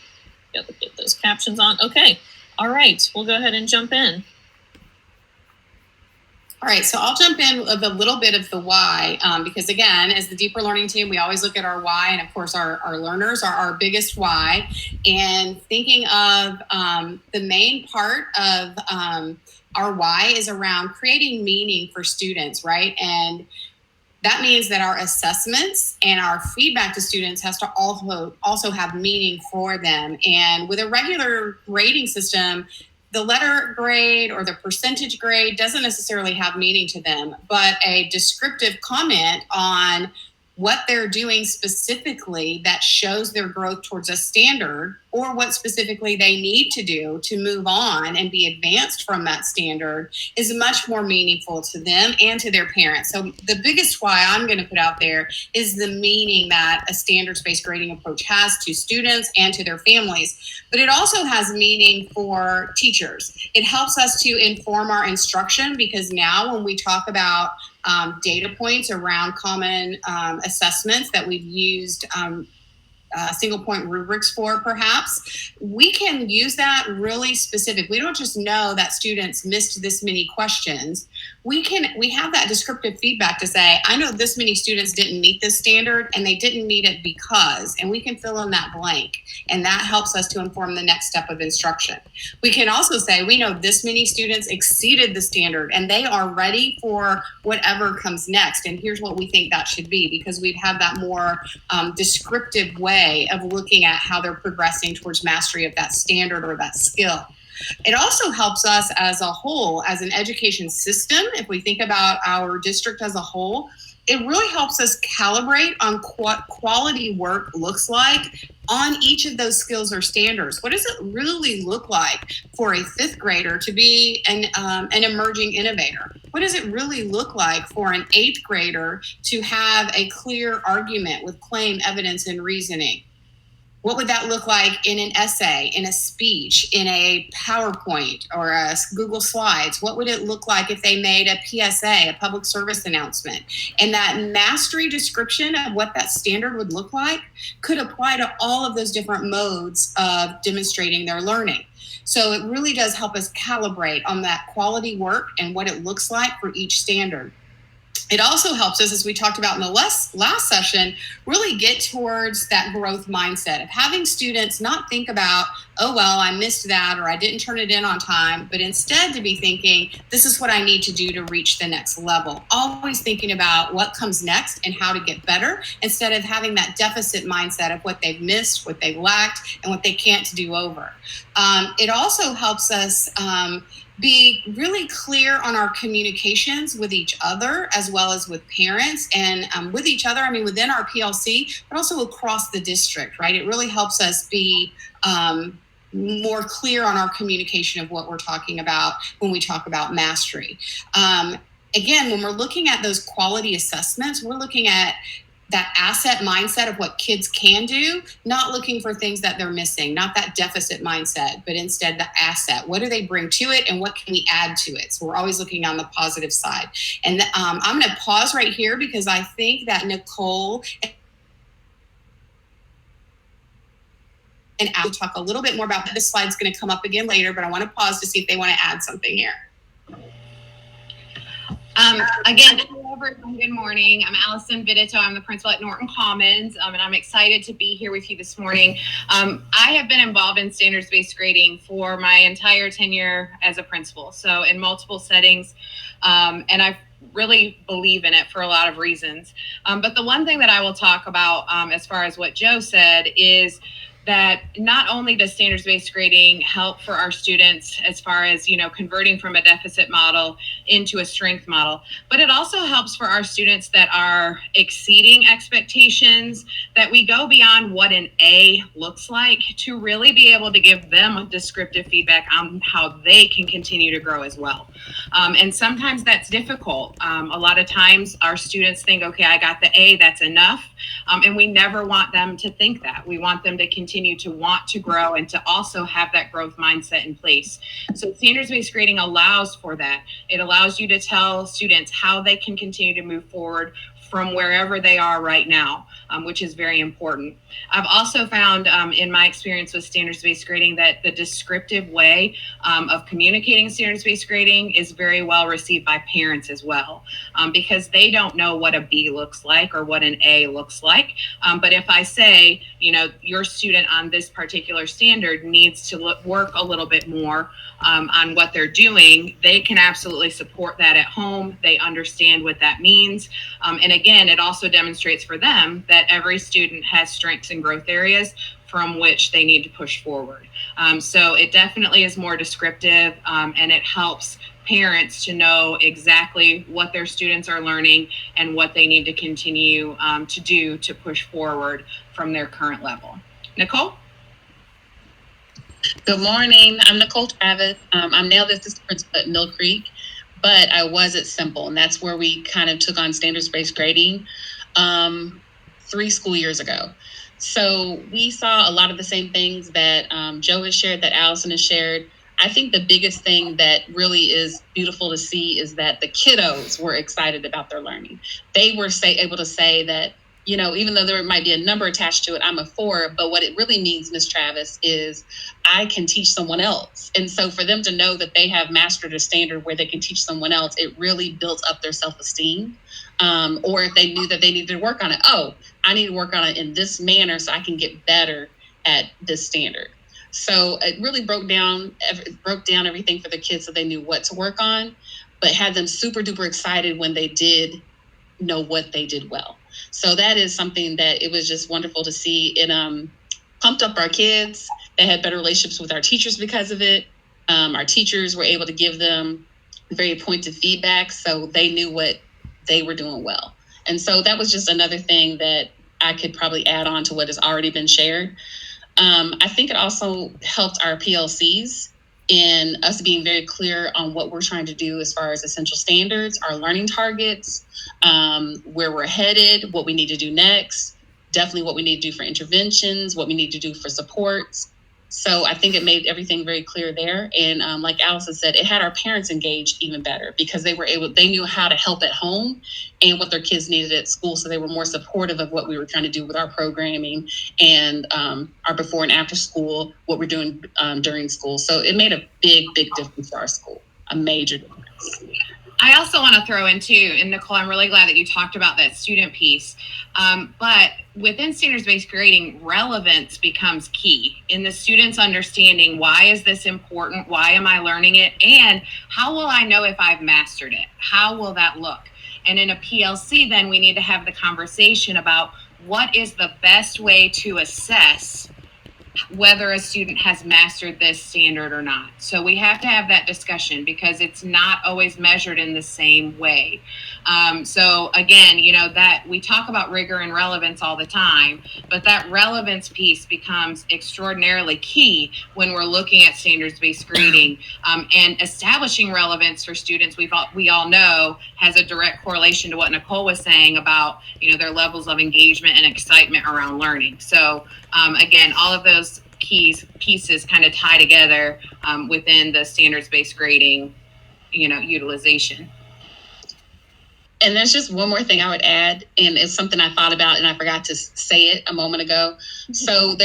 Got to get those captions on. Okay. All right. We'll go ahead and jump in. All right, so I'll jump in with a little bit of the why, because again, as the Deeper Learning team, we always look at our why, and of course our learners are our biggest why. And thinking of the main part of our why is around creating meaning for students, right? And that means that our assessments and our feedback to students has to also have meaning for them. And with a regular grading system, the letter grade or the percentage grade doesn't necessarily have meaning to them, but a descriptive comment on what they're doing specifically that shows their growth towards a standard, or what specifically they need to do to move on and be advanced from that standard, is much more meaningful to them and to their parents. So the biggest why I'm going to put out there is the meaning that a standards-based grading approach has to students and to their families. But it also has meaning for teachers. It helps us to inform our instruction, because now when we talk about data points around common assessments that we've used single point rubrics for, perhaps, we can use that really specific. We don't just know that students missed this many questions. We have that descriptive feedback to say, I know this many students didn't meet this standard, and they didn't meet it because, and we can fill in that blank. And that helps us to inform the next step of instruction. We can also say, we know this many students exceeded the standard and they are ready for whatever comes next. And here's what we think that should be, because we'd have that more descriptive way of looking at how they're progressing towards mastery of that standard or that skill. It also helps us as a whole, as an education system, if we think about our district as a whole, it really helps us calibrate on what quality work looks like on each of those skills or standards. What does it really look like for a fifth grader to be an emerging innovator? What does it really look like for an eighth grader to have a clear argument with claim, evidence, and reasoning? What would that look like in an essay, in a speech, in a PowerPoint or a Google Slides? What would it look like if they made a PSA, a public service announcement? And that mastery description of what that standard would look like could apply to all of those different modes of demonstrating their learning. So it really does help us calibrate on that quality work and what it looks like for each standard. It also helps us, as we talked about in the last session, really get towards that growth mindset of having students not think about, oh, well, I missed that or I didn't turn it in on time, but instead to be thinking, this is what I need to do to reach the next level. Always thinking about what comes next and how to get better instead of having that deficit mindset of what they've missed, what they've lacked, and what they can't do over. It also helps us be really clear on our communications with each other as well as with parents and with each other, I mean, within our PLC, but also across the district, right? It really helps us be more clear on our communication of what we're talking about when we talk about mastery. Again, when we're looking at those quality assessments, we're looking at that asset mindset of what kids can do, not looking for things that they're missing, not that deficit mindset, but instead the asset. What do they bring to it and what can we add to it? So we're always looking on the positive side. And I'm going to pause right here because I think that Nicole and I'll talk a little bit more about this. Slide's going to come up again later, but I want to pause to see if they want to add something here. Again, hello everyone, good morning. I'm Allison Vidito. I'm the principal at Norton Commons, and I'm excited to be here with you this morning. I have been involved in standards-based grading for my entire tenure as a principal, so in multiple settings, and I really believe in it for a lot of reasons. But the one thing that I will talk about as far as what Joe said is that not only does standards-based grading help for our students as far as, you know, converting from a deficit model into a strength model, but it also helps for our students that are exceeding expectations, that we go beyond what an A looks like to really be able to give them descriptive feedback on how they can continue to grow as well. And sometimes that's difficult. A lot of times our students think, okay, I got the A, that's enough. And we never want them to think that. We want them to continue to want to grow and to also have that growth mindset in place. So standards-based grading allows for that. It allows you to tell students how they can continue to move forward from wherever they are right now, which is very important. I've also found in my experience with standards-based grading that the descriptive way of communicating standards-based grading is very well received by parents as well, because they don't know what a B looks like or what an A looks like. But if I say, you know, your student on this particular standard needs to work a little bit more on what they're doing, they can absolutely support that at home. They understand what that means. And again, it also demonstrates for them that every student has strengths and growth areas from which they need to push forward. So it definitely is more descriptive, and it helps parents to know exactly what their students are learning and what they need to continue to do to push forward from their current level. Nicole? Good morning. I'm Nicole Travis. I'm now the assistant principal at Mill Creek, but I was at Simple, and that's where we kind of took on standards-based grading 3 school years ago. So we saw a lot of the same things that Joe has shared, that Allison has shared. I think the biggest thing that really is beautiful to see is that the kiddos were excited about their learning. They were able to say that, you know, even though there might be a number attached to it, I'm a 4, but what it really means, Ms. Travis, is I can teach someone else. And so for them to know that they have mastered a standard where they can teach someone else, it really builds up their self-esteem. Or if they knew that they needed to work on it, oh, I need to work on it in this manner so I can get better at this standard. So it really broke down everything for the kids so they knew what to work on, but had them super duper excited when they did know what they did well. So that is something that it was just wonderful to see. It pumped up our kids. They had better relationships with our teachers because of it. Our teachers were able to give them very pointed feedback, so they knew what they were doing well. And so that was just another thing that I could probably add on to what has already been shared. I think it also helped our PLCs in us being very clear on what we're trying to do as far as essential standards, our learning targets, where we're headed, what we need to do next. definitely what we need to do for interventions, what we need to do for supports. So I think it made everything very clear there. And like Allison said, it had our parents engaged even better because they knew how to help at home and what their kids needed at school. So they were more supportive of what we were trying to do with our programming and our before and after school, what we're doing during school. So it made a big, big difference for our school, a major difference. I also want to throw in too, and Nicole, I'm really glad that you talked about that student piece. But within standards-based grading, relevance becomes key in the students understanding why is this important, why am I learning it, and how will I know if I've mastered it? How will that look? And in a PLC, then we need to have the conversation about what is the best way to assess whether a student has mastered this standard or not. So we have to have that discussion because it's not always measured in the same way. So again, that we talk about rigor and relevance all the time, but that relevance piece becomes extraordinarily key when we're looking at standards-based grading, and establishing relevance for students. We all know has a direct correlation to what Nicole was saying about their levels of engagement and excitement around learning. So again, all of those pieces kind of tie together within the standards-based grading, utilization. And there's just one more thing I would add, and it's something I thought about and I forgot to say it a moment ago. So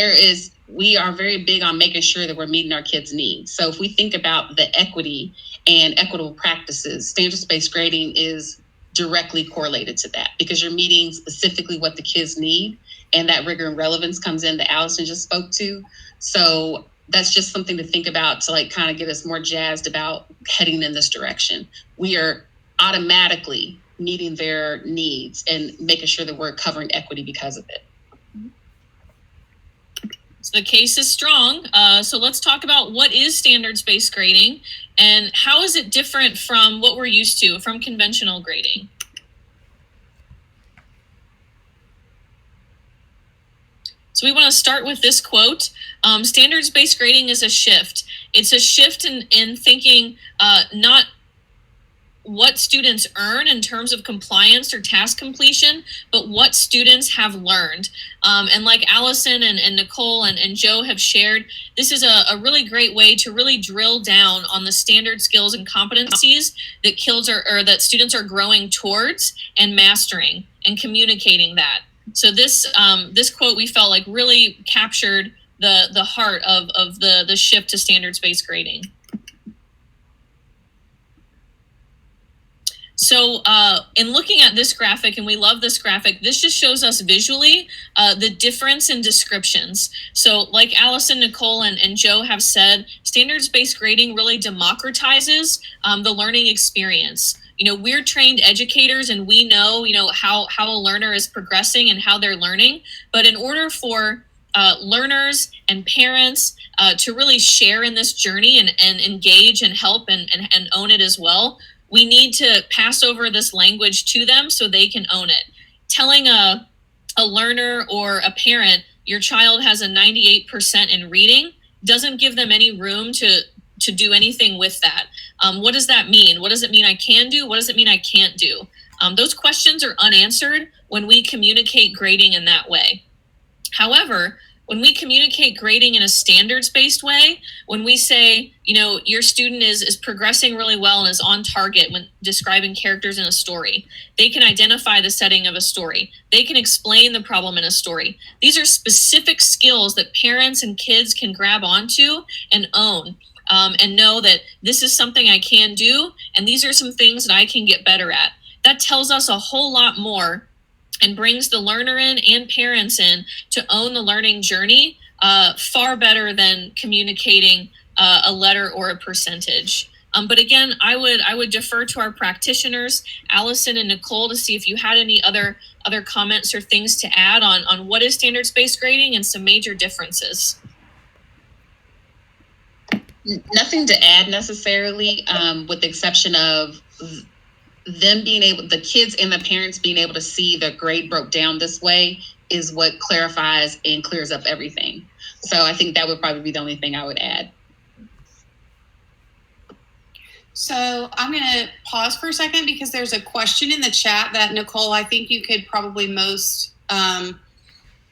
we are very big on making sure that we're meeting our kids' needs. So if we think about the equity and equitable practices, standards-based grading is directly correlated to that because you're meeting specifically what the kids need, and that rigor and relevance comes in that Allison just spoke to. So that's just something to think about to kind of get us more jazzed about heading in this direction. We are automatically meeting their needs and making sure that we're covering equity because of it. So the case is strong. So let's talk about what is standards-based grading and how is it different from what we're used to, from conventional grading? So we want to start with this quote. Standards-based grading is a shift. It's a shift in thinking not what students earn in terms of compliance or task completion, but what students have learned. And like Allison and Nicole and Joe have shared, this is a really great way to really drill down on the standard skills and competencies that that students are growing towards and mastering and communicating that. So this quote we felt like really captured the heart of the shift to standards-based grading. So in looking at this graphic, and we love this graphic, this just shows us visually the difference in descriptions. So like Allison, Nicole, and Joe have said, standards-based grading really democratizes the learning experience. We're trained educators and we know, how a learner is progressing and how they're learning. But in order for learners and parents to really share in this journey and engage and help and own it as well, we need to pass over this language to them so they can own it. Telling a learner or a parent your child has a 98% in reading doesn't give them any room to do anything with that. What does that mean? What does it mean I can do? What does it mean I can't do? Those questions are unanswered when we communicate grading in that way. However, when we communicate grading in a standards-based way, when we say, your student is progressing really well and is on target when describing characters in a story, they can identify the setting of a story. They can explain the problem in a story. These are specific skills that parents and kids can grab onto and own. And know that this is something I can do, and these are some things that I can get better at. That tells us a whole lot more and brings the learner in and parents in to own the learning journey far better than communicating a letter or a percentage. But again, I would defer to our practitioners, Allison and Nicole, to see if you had any other comments or things to add on what is standards-based grading and some major differences. Nothing to add necessarily, with the exception of them the kids and the parents being able to see the grade broke down this way is what clarifies and clears up everything. So I think that would probably be the only thing I would add. So I'm going to pause for a second because there's a question in the chat that, Nicole, I think you could probably most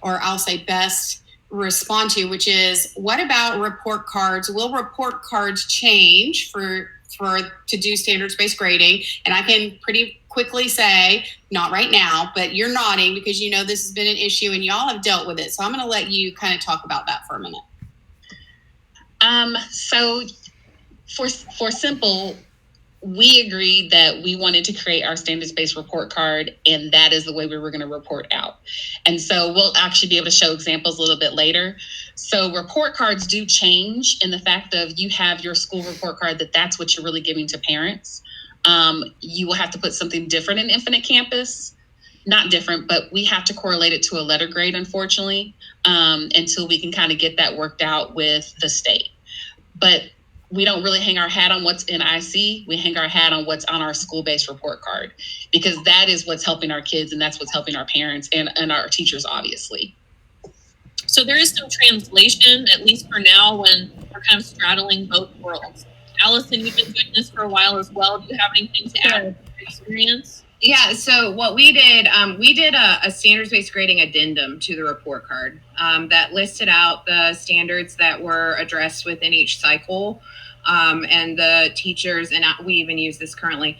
or I'll say best respond to, which is, what about report cards? Will report cards change to do standards-based grading? And I can pretty quickly say, not right now, but you're nodding because you know this has been an issue and y'all have dealt with it. So I'm going to let you kind of talk about that for a minute. So for Simple, we agreed that we wanted to create our standards-based report card, and that is the way we were going to report out. And so we'll actually be able to show examples a little bit later. So report cards do change in the fact of you have your school report card, that's what you're really giving to parents. You will have to put something different in Infinite Campus. Not different, but we have to correlate it to a letter grade, unfortunately, until we can kind of get that worked out with the state. But we don't really hang our hat on what's in IC. We hang our hat on what's on our school-based report card, because that is what's helping our kids and that's what's helping our parents and our teachers, obviously. So there is some translation, at least for now, when we're kind of straddling both worlds. Allison, you've been doing this for a while as well. Do you have anything to add to your experience? Yeah, so what we did a standards-based grading addendum to the report card that listed out the standards that were addressed within each cycle. And the teachers, and we even use this currently,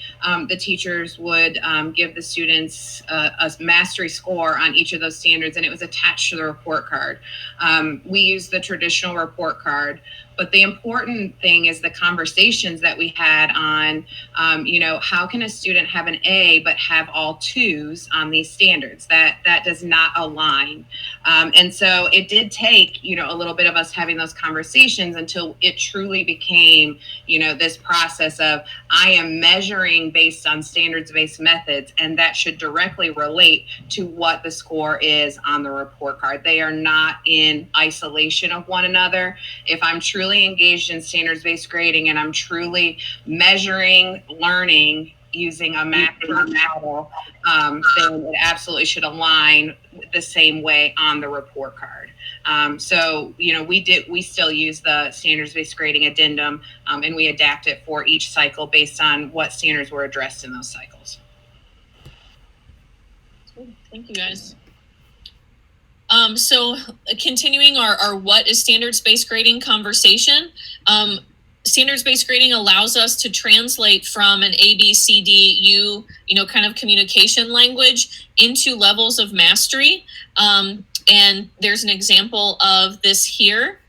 the teachers would give the students a mastery score on each of those standards, and it was attached to the report card. We use the traditional report card, but the important thing is the conversations that we had on, how can a student have an A but have all twos on these standards? That does not align. And so it did take, a little bit of us having those conversations until it truly became, this process of, I am measuring based on standards-based methods, and that should directly relate to what the score is on the report card. They are not in isolation of one another. If I'm truly engaged in standards-based grading and I'm truly measuring learning using a mapping model, then it absolutely should align the same way on the report card. So, we still use the standards-based grading addendum, and we adapt it for each cycle based on what standards were addressed in those cycles. Thank you, guys. So continuing our what is standards-based grading conversation, standards-based grading allows us to translate from an A, B, C, D, U, kind of communication language into levels of mastery. And there's an example of this here.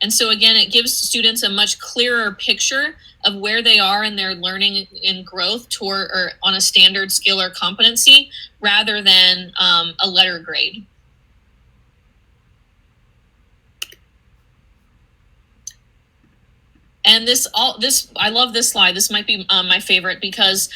And so again, it gives students a much clearer picture of where they are in their learning and growth toward or on a standard skill or competency rather than a letter grade. And I love this slide. This might be my favorite because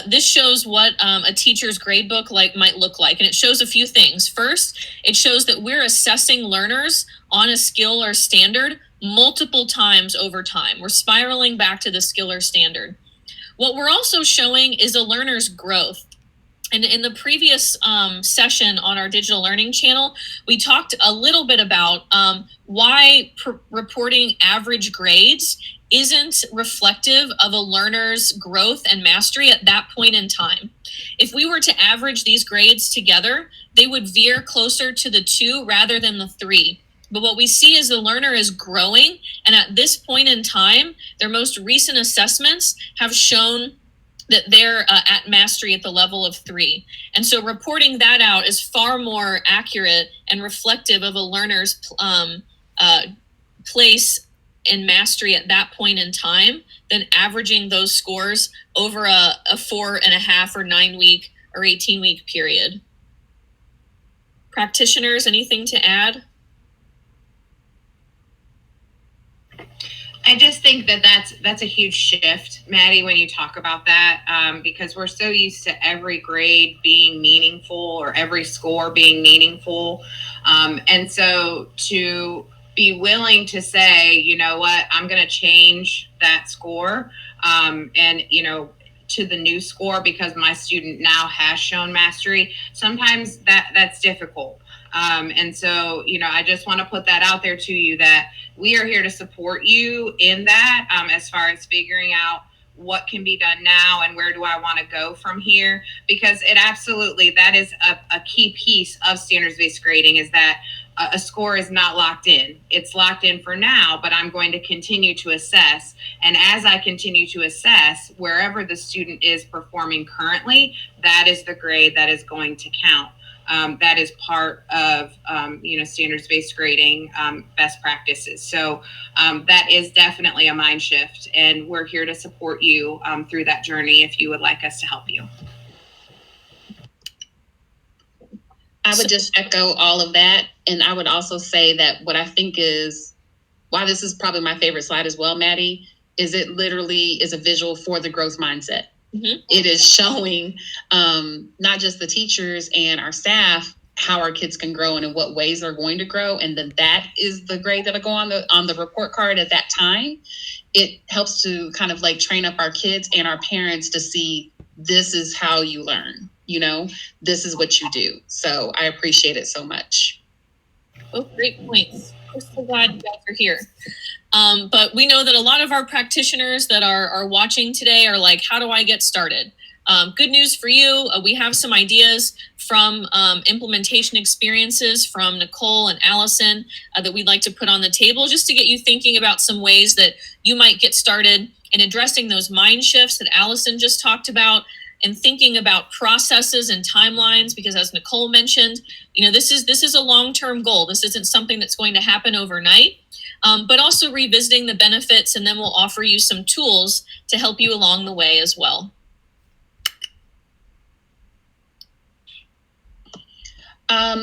this shows what a teacher's gradebook might look like. And it shows a few things. First, it shows that we're assessing learners on a skill or standard multiple times over time. We're spiraling back to the skill or standard. What we're also showing is a learner's growth. And in the previous session on our digital learning channel, we talked a little bit about why reporting average grades isn't reflective of a learner's growth and mastery at that point in time. If we were to average these grades together, they would veer closer to the 2 rather than the 3. But what we see is the learner is growing, and at this point in time, their most recent assessments have shown that they're at mastery at the level of 3. And so reporting that out is far more accurate and reflective of a learner's place in mastery at that point in time than averaging those scores over a 4.5 or 9 week or 18 week period. Practitioners, anything to add? I just think that's a huge shift, Maddie, when you talk about that, because we're so used to every grade being meaningful or every score being meaningful. And so to be willing to say, you know what, I'm going to change that score and, to the new score because my student now has shown mastery, sometimes that's difficult. And so, I just want to put that out there to you that we are here to support you in that as far as figuring out what can be done now and where do I want to go from here, because it absolutely, that is a key piece of standards-based grading, is that a score is not locked in. It's locked in for now, but I'm going to continue to assess. And as I continue to assess, wherever the student is performing currently, that is the grade that is going to count. That is part of, standards-based grading best practices. So that is definitely a mind shift, and we're here to support you through that journey if you would like us to help you. I would just echo all of that. And I would also say that what I think is why this is probably my favorite slide as well, Maddie, is it literally is a visual for the growth mindset. Mm-hmm. It is showing not just the teachers and our staff how our kids can grow and in what ways they're going to grow. And then that is the grade that'll go on the report card at that time. It helps to kind of like train up our kids and our parents to see this is how you learn. This is what you do. So I appreciate it so much. Oh, great points. We're so glad you guys are here. But we know that a lot of our practitioners that are watching today are like, how do I get started? Good news for you. We have some ideas from implementation experiences from Nicole and Allison that we'd like to put on the table just to get you thinking about some ways that you might get started in addressing those mind shifts that Allison just talked about, and thinking about processes and timelines, because as Nicole mentioned, this is a long-term goal. This isn't something that's going to happen overnight, but also revisiting the benefits, and then we'll offer you some tools to help you along the way as well.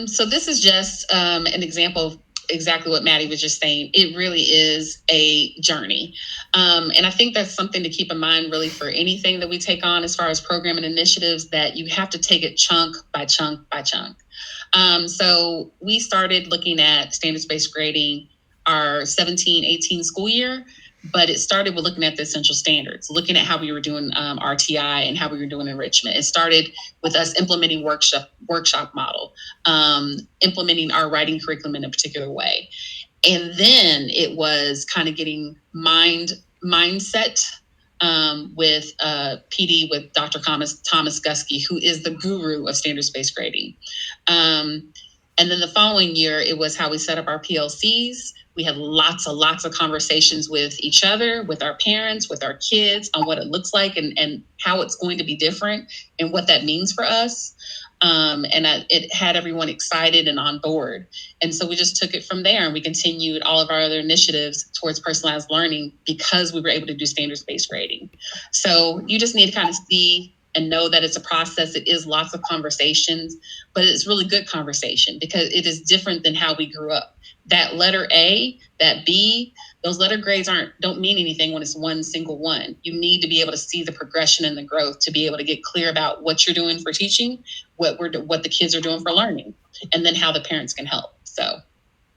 So this is just an example of exactly what Maddie was just saying. It really is a journey. And I think that's something to keep in mind really for anything that we take on as far as program and initiatives, that you have to take it chunk by chunk by chunk. So we started looking at standards-based grading our 17-18 school year, but it started with looking at the essential standards, looking at how we were doing RTI and how we were doing enrichment. It started with us implementing workshop model, implementing our writing curriculum in a particular way. And then it was kind of getting mindset with PD with Dr. Thomas Gusky, who is the guru of standards-based grading. And then the following year, it was how we set up our PLCs. We had lots of conversations with each other, with our parents, with our kids on what it looks like and how it's going to be different and what that means for us. It had everyone excited and on board. And so we just took it from there, and we continued all of our other initiatives towards personalized learning because we were able to do standards-based grading. So you just need to kind of see and know that it's a process. It is lots of conversations, but it's really good conversation because it is different than how we grew up. That letter A, that B, those letter grades don't mean anything when it's one single one. You need to be able to see the progression and the growth to be able to get clear about what you're doing for teaching, what the kids are doing for learning, and then how the parents can help. So,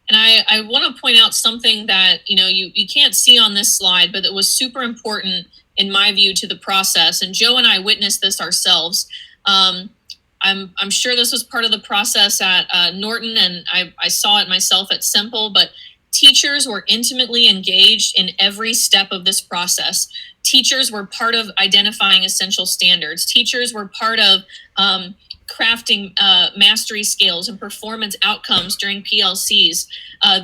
and I want to point out something that you can't see on this slide, but it was super important in my view to the process. And Joe and I witnessed this ourselves. I'm sure this was part of the process at Norton, and I saw it myself at Simple, but teachers were intimately engaged in every step of this process. Teachers were part of identifying essential standards. Teachers were part of crafting mastery scales and performance outcomes during PLCs.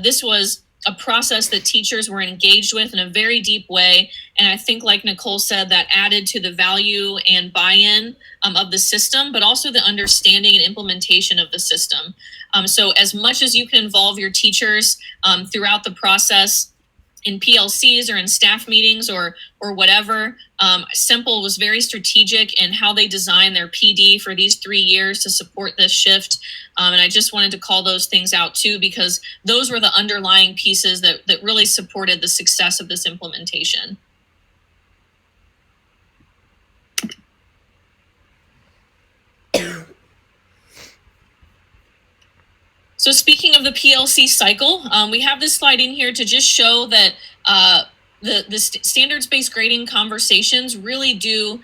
This was a process that teachers were engaged with in a very deep way. And I think, like Nicole said, that added to the value and buy-in of the system, but also the understanding and implementation of the system. So as much as you can involve your teachers throughout the process in PLCs or in staff meetings or whatever, Simple was very strategic in how they designed their PD for these 3 years to support this shift. And I just wanted to call those things out too, because those were the underlying pieces that really supported the success of this implementation. So speaking of the PLC cycle, we have this slide in here to just show that the standards-based grading conversations really do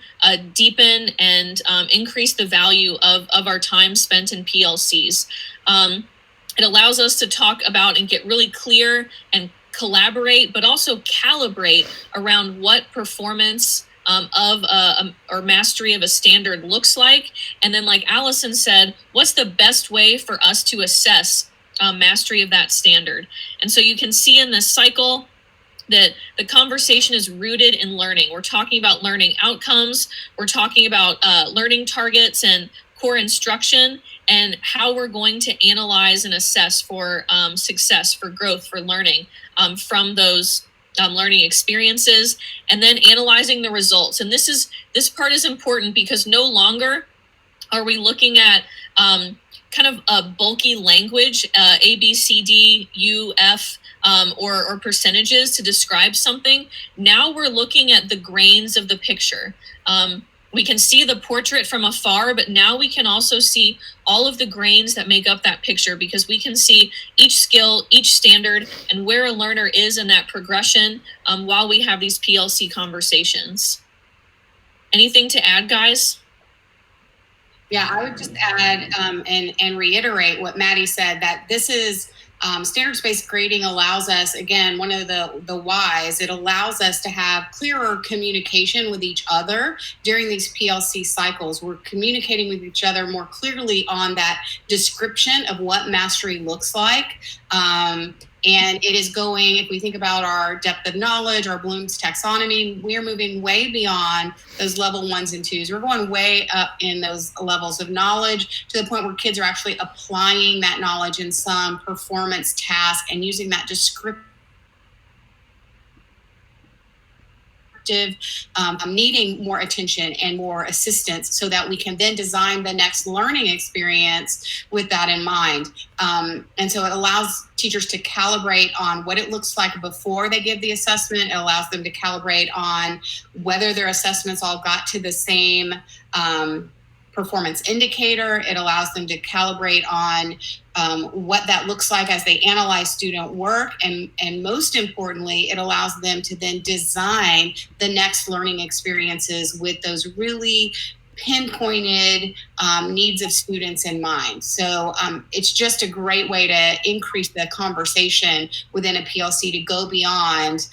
deepen and increase the value of our time spent in PLCs. It allows us to talk about and get really clear and collaborate, but also calibrate around what performance or mastery of a standard looks like. And then, like Allison said, what's the best way for us to assess mastery of that standard? And so you can see in this cycle that the conversation is rooted in learning. We're talking about learning outcomes. We're talking about learning targets and core instruction, and how we're going to analyze and assess for success, for growth, for learning from those learning experiences, and then analyzing the results. And this part is important because no longer are we looking at kind of a bulky language, A, B, C, D, U, F, or percentages to describe something. Now we're looking at the grains of the picture. We can see the portrait from afar, but now we can also see all of the grains that make up that picture, because we can see each skill, each standard, and where a learner is in that progression while we have these PLC conversations. Anything to add, guys? Yeah, I would just add and reiterate what Maddie said, that this is standards-based grading allows us, again, one of the whys, it allows us to have clearer communication with each other during these PLC cycles. We're communicating with each other more clearly on that description of what mastery looks like. And it is going, if we think about our depth of knowledge, our Bloom's taxonomy, we are moving way beyond those level 1s and 2s. We're going way up in those levels of knowledge to the point where kids are actually applying that knowledge in some performance task and using that descriptive, needing more attention and more assistance so that we can then design the next learning experience with that in mind. And so it allows teachers to calibrate on what it looks like before they give the assessment. It allows them to calibrate on whether their assessments all got to the same performance indicator. It allows them to calibrate on what that looks like as they analyze student work. And most importantly, it allows them to then design the next learning experiences with those really pinpointed needs of students in mind. So it's just a great way to increase the conversation within a PLC to go beyond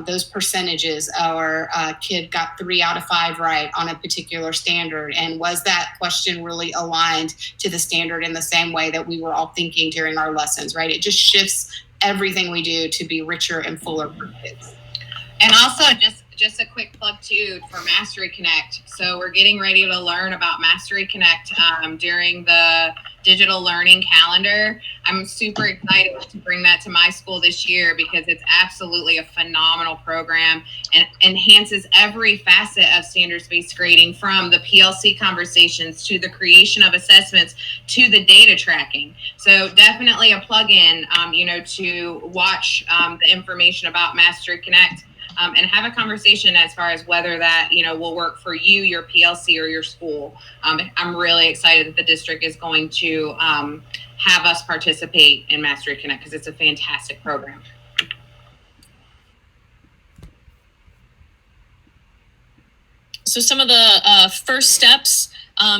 those percentages. Our kid got 3 out of 5 right on a particular standard. And was that question really aligned to the standard in the same way that we were all thinking during our lessons, right? It just shifts everything we do to be richer and fuller for kids. And also just a quick plug too for Mastery Connect. So we're getting ready to learn about Mastery Connect during the digital learning calendar. I'm super excited to bring that to my school this year because it's absolutely a phenomenal program and enhances every facet of standards-based grading, from the PLC conversations to the creation of assessments to the data tracking. So definitely a plug-in, to watch the information about Mastery Connect. And have a conversation as far as whether that, will work for you, your PLC, or your school. I'm really excited that the district is going to have us participate in Mastery Connect because it's a fantastic program. So some of the first steps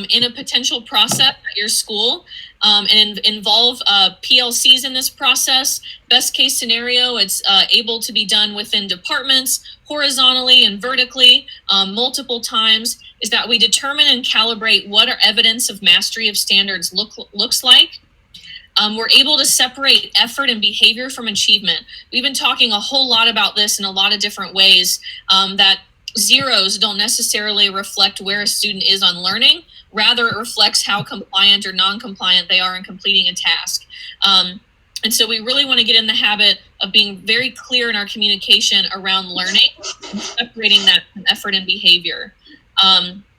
in a potential process at your school and involve PLCs in this process. Best case scenario, it's able to be done within departments, horizontally and vertically, multiple times, is that we determine and calibrate what our evidence of mastery of standards looks like. We're able to separate effort and behavior from achievement. We've been talking a whole lot about this in a lot of different ways, that zeros don't necessarily reflect where a student is on learning. Rather, it reflects how compliant or non-compliant they are in completing a task. And so we really want to get in the habit of being very clear in our communication around learning, and separating that from effort and behavior.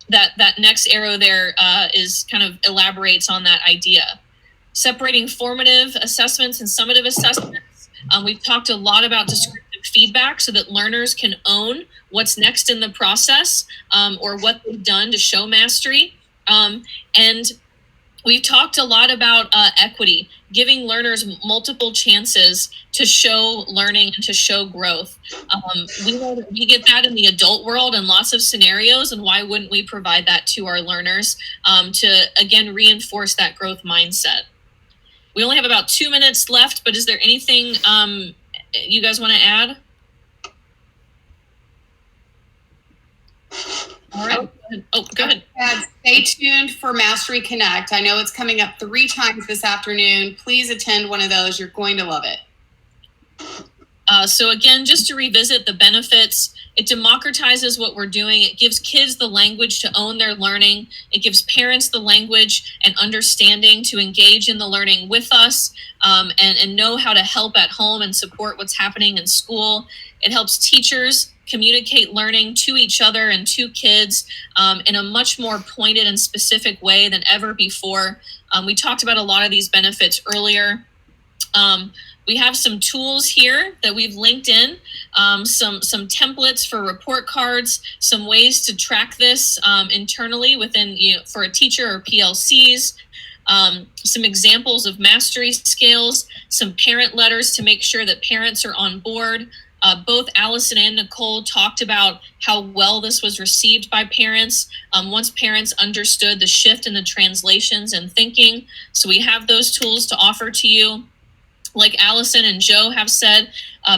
That next arrow there is kind of elaborates on that idea. Separating formative assessments and summative assessments. We've talked a lot about descriptive feedback so that learners can own what's next in the process or what they've done to show mastery. And we've talked a lot about equity, giving learners multiple chances to show learning and to show growth. We know that we get that in the adult world in lots of scenarios, and why wouldn't we provide that to our learners to, again, reinforce that growth mindset? We only have about 2 minutes left, but is there anything you guys want to add? All right. Oh, go ahead. Stay tuned for Mastery Connect. I know it's coming up 3 times this afternoon. Please attend one of those. You're going to love it. So again, just to revisit the benefits, it democratizes what we're doing. It gives kids the language to own their learning. It gives parents the language and understanding to engage in the learning with us, and know how to help at home and support what's happening in school. It helps teachers communicate learning to each other and to kids in a much more pointed and specific way than ever before. We talked about a lot of these benefits earlier. We have some tools here that we've linked in, some templates for report cards, some ways to track this internally within, for a teacher or PLCs, some examples of mastery scales, some parent letters to make sure that parents are on board. Both Allison and Nicole talked about how well this was received by parents once parents understood the shift in the translations and thinking. So we have those tools to offer to you. Like Allison and Joe have said,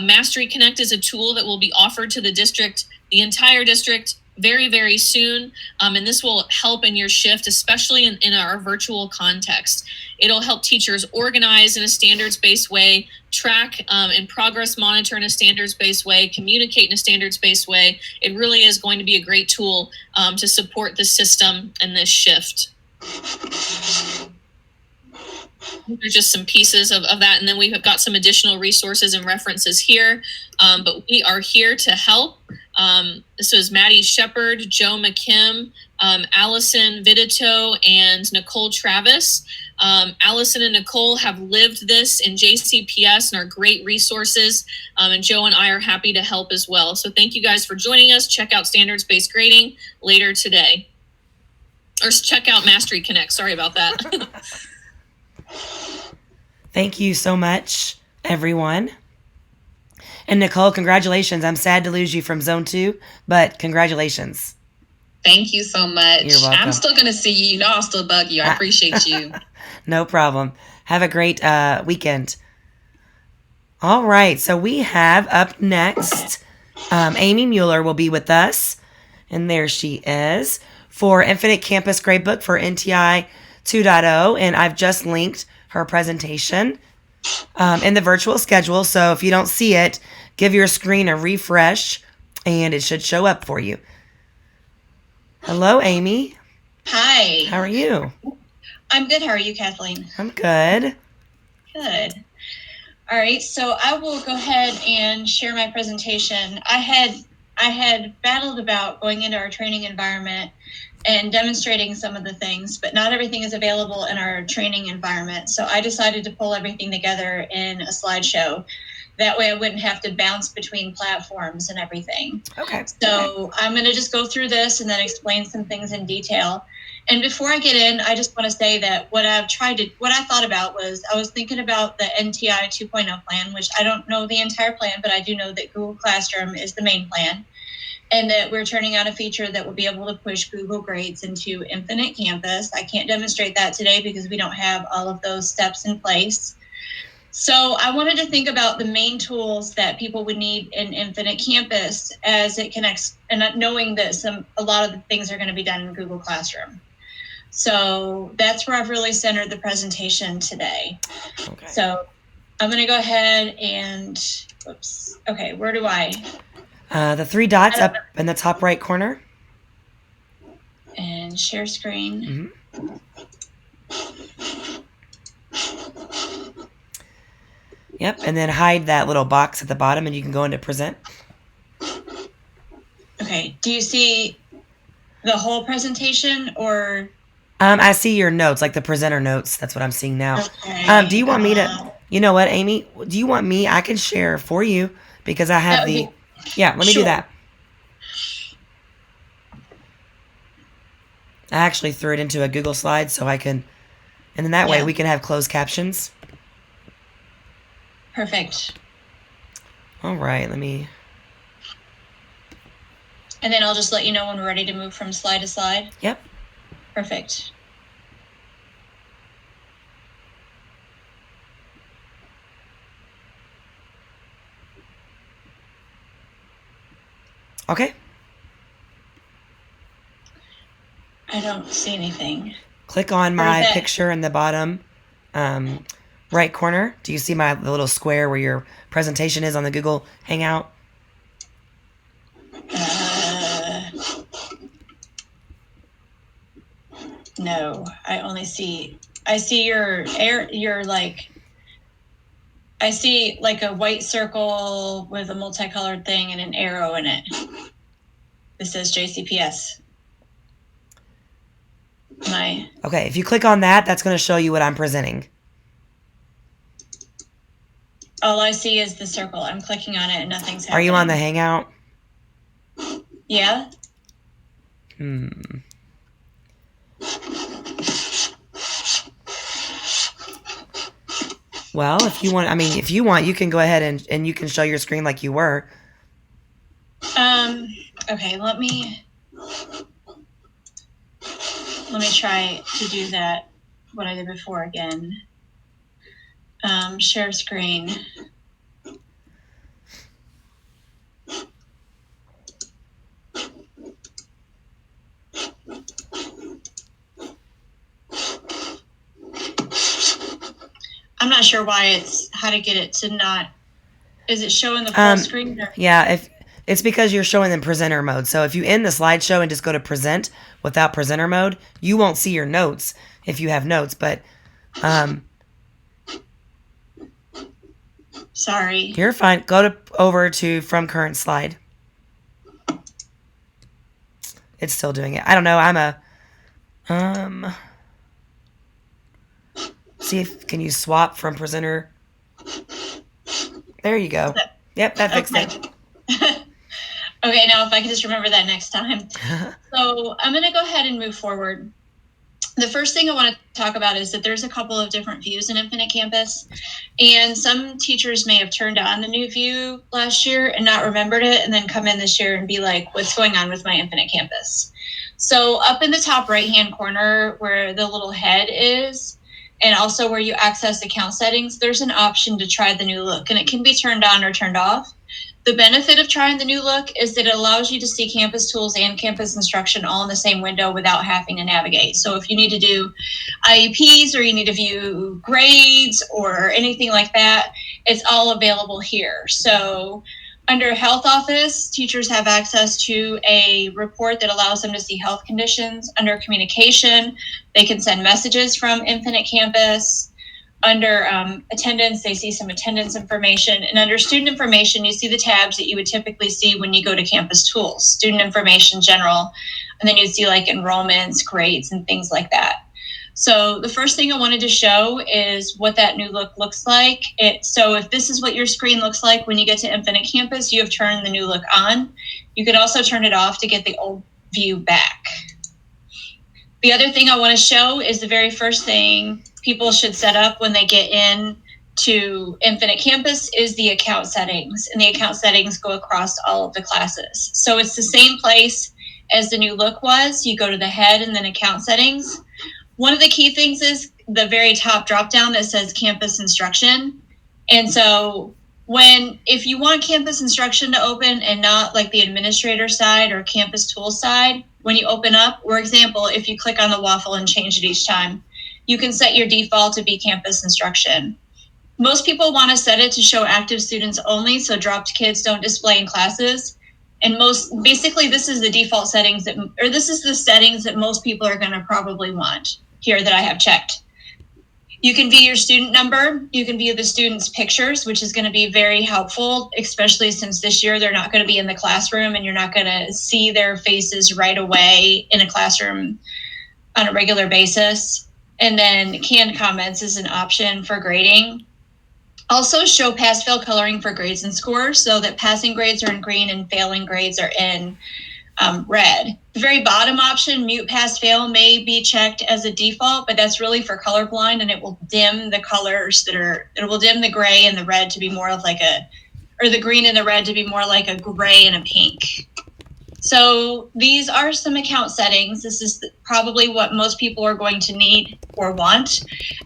Mastery Connect is a tool that will be offered to the district, the entire district, very, very soon. And this will help in your shift, especially in our virtual context. It'll help teachers organize in a standards-based way, track and progress monitor in a standards-based way, communicate in a standards-based way. It really is going to be a great tool to support the system and this shift. There's just some pieces of that, and then we've got some additional resources and references here, but we are here to help. This is Maddie Shepard, Joe McKim, Allison Vidito, and Nicole Travis. Allison and Nicole have lived this in JCPS and are great resources, and Joe and I are happy to help as well. So thank you guys for joining us. Check out standards-based grading later today. Or check out Mastery Connect. Sorry about that. Thank you so much, everyone. And Nicole, congratulations. I'm sad to lose you from Zone 2, but congratulations. Thank you so much. You're welcome. I'm still going to see you. You know, I'll still bug you. I appreciate you. No problem. Have a great weekend. All right. So we have up next, Amy Mueller will be with us. And there she is for Infinite Campus Gradebook for NTI 2.0. And I've just linked her presentation in the virtual schedule. So if you don't see it, give your screen a refresh and it should show up for you. Hello, Amy. Hi. How are you? I'm good. How are you, Kathleen? I'm good. Good. All right. So I will go ahead and share my presentation. I had battled about going into our training environment and demonstrating some of the things, but not everything is available in our training environment. So I decided to pull everything together in a slideshow. That way I wouldn't have to bounce between platforms and everything. Okay. So I'm going to just go through this and then explain some things in detail. And before I get in, I just want to say that what I thought about was, I was thinking about the NTI 2.0 plan, which I don't know the entire plan, but I do know that Google Classroom is the main plan. And that we're turning out a feature that will be able to push Google Grades into Infinite Campus. I can't demonstrate that today because we don't have all of those steps in place. So I wanted to think about the main tools that people would need in Infinite Campus as it connects, and knowing that a lot of the things are going to be done in Google Classroom. So that's where I've really centered the presentation today. Okay. So I'm going to go ahead and, whoops. Okay, where do I? The 3 dots up in the top right corner. And share screen. Mm-hmm. Yep, and then hide that little box at the bottom and you can go into present. Okay, do you see the whole presentation or? I see your notes, like the presenter notes. That's what I'm seeing now. Okay. Do you want me to, you know what, Amy? Do you want me? I can share for you because I have the, yeah, let me do that. I actually threw it into a Google slide so I can, and then that way we can have closed captions. Perfect. All right, let me. And then I'll just let you know when we're ready to move from slide to slide. Yep. Perfect. Okay. I don't see anything. Click on Or my is that- picture in the bottom right corner. Do you see the little square where your presentation is on the Google Hangout? No, I see I see like a white circle with a multicolored thing and an arrow in it. It says JCPS. Okay, if you click on that, that's going to show you what I'm presenting. All I see is the circle. I'm clicking on it and nothing's happening. Are you on the Hangout? Yeah. Well, if you want, you can go ahead and you can show your screen like you were. Okay, let me try to do that, what I did before again. Share screen. I'm not sure how to get it to not, is it showing the full screen? Or? Yeah, it's because you're showing in presenter mode. So if you end the slideshow and just go to present without presenter mode, you won't see your notes if you have notes, but sorry. You're fine. Go over to from current slide. It's still doing it. I don't know. Can you swap from presenter? There you go. Yep, that fixed it. Okay, now if I can just remember that next time. So I'm going to go ahead and move forward. The first thing I want to talk about is that there's a couple of different views in Infinite Campus, and some teachers may have turned on the new view last year and not remembered it, and then come in this year and be like, what's going on with my Infinite Campus? So up in the top right-hand corner where the little head is, and also where you access account settings, there's an option to try the new look, and it can be turned on or turned off. The benefit of trying the new look is that it allows you to see campus tools and campus instruction all in the same window without having to navigate. So if you need to do IEPs or you need to view grades or anything like that, it's all available here. So under Health Office, teachers have access to a report that allows them to see health conditions. Under Communication, they can send messages from Infinite Campus. Under Attendance, they see some attendance information. And under Student Information, you see the tabs that you would typically see when you go to Campus Tools, Student Information General, and then you'd see like enrollments, grades, and things like that. So the first thing I wanted to show is what that new look looks like. So if this is what your screen looks like when you get to Infinite Campus, you have turned the new look on. You could also turn it off to get the old view back. The other thing I want to show is the very first thing people should set up when they get in to Infinite Campus is the account settings, and the account settings go across all of the classes. So it's the same place as the new look was. You go to the head and then account settings. One of the key things is the very top drop down that says campus instruction. And so if you want campus instruction to open and not like the administrator side or campus tool side, when you open up, for example, if you click on the waffle and change it each time, you can set your default to be campus instruction. Most people want to set it to show active students only, so dropped kids don't display in classes. And basically this is the default settings this is the settings that most people are going to probably want here that I have checked. You can view your student number. You can view the students' pictures, which is going to be very helpful, especially since this year they're not going to be in the classroom and you're not going to see their faces right away in a classroom on a regular basis. And then canned comments is an option for grading. Also show pass-fail coloring for grades and scores so that passing grades are in green and failing grades are in red. The very bottom option, mute pass-fail, may be checked as a default, but that's really for colorblind, and it will dim the colors it will dim the gray and the red to be more of like the green and the red to be more like a gray and a pink. So these are some account settings. This is probably what most people are going to need or want.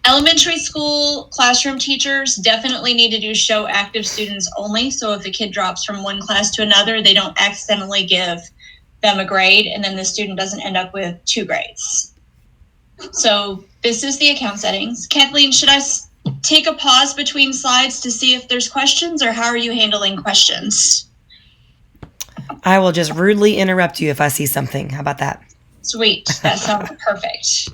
Elementary school classroom teachers definitely need to do show active students only. So if a kid drops from one class to another, they don't accidentally give them a grade, and then the student doesn't end up with 2 grades. So this is the account settings. Kathleen, should I take a pause between slides to see if there's questions, or how are you handling questions? I will just rudely interrupt you if I see something. How about that? Sweet. That sounds perfect.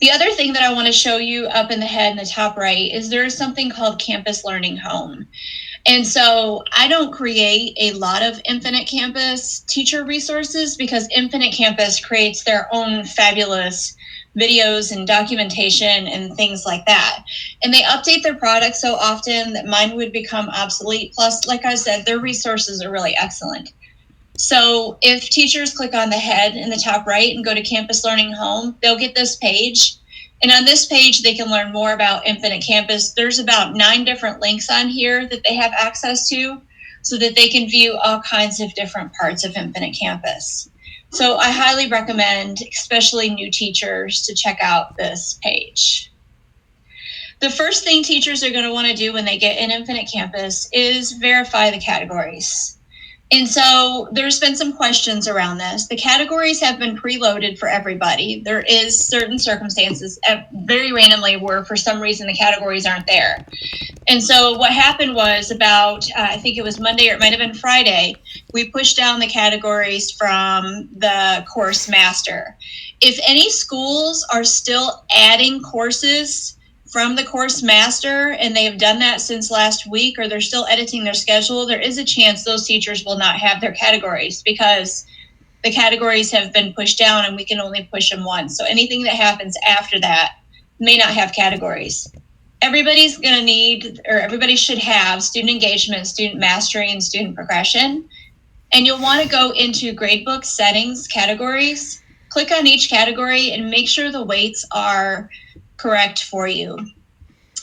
The other thing that I want to show you up in the head in the top right is there is something called Campus Learning Home. And so I don't create a lot of Infinite Campus teacher resources because Infinite Campus creates their own fabulous videos and documentation and things like that. And they update their products so often that mine would become obsolete. Plus, like I said, their resources are really excellent. So if teachers click on the head in the top right and go to Campus Learning Home, they'll get this page. And on this page, they can learn more about Infinite Campus. There's about 9 different links on here that they have access to so that they can view all kinds of different parts of Infinite Campus. So I highly recommend, especially new teachers, to check out this page. The first thing teachers are going to want to do when they get in Infinite Campus is verify the categories. And so there's been some questions around this. The categories have been preloaded for everybody. There is certain circumstances, very randomly, where for some reason the categories aren't there. And so what happened was about, I think it was Monday or it might have been Friday, we pushed down the categories from the course master. If any schools are still adding courses from the course master, and they have done that since last week, or they're still editing their schedule, there is a chance those teachers will not have their categories because the categories have been pushed down and we can only push them once. So anything that happens after that may not have categories. Everybody's going to need, or everybody should have, student engagement, student mastery, and student progression. And you'll want to go into gradebook settings categories, click on each category, and make sure the weights are correct for you.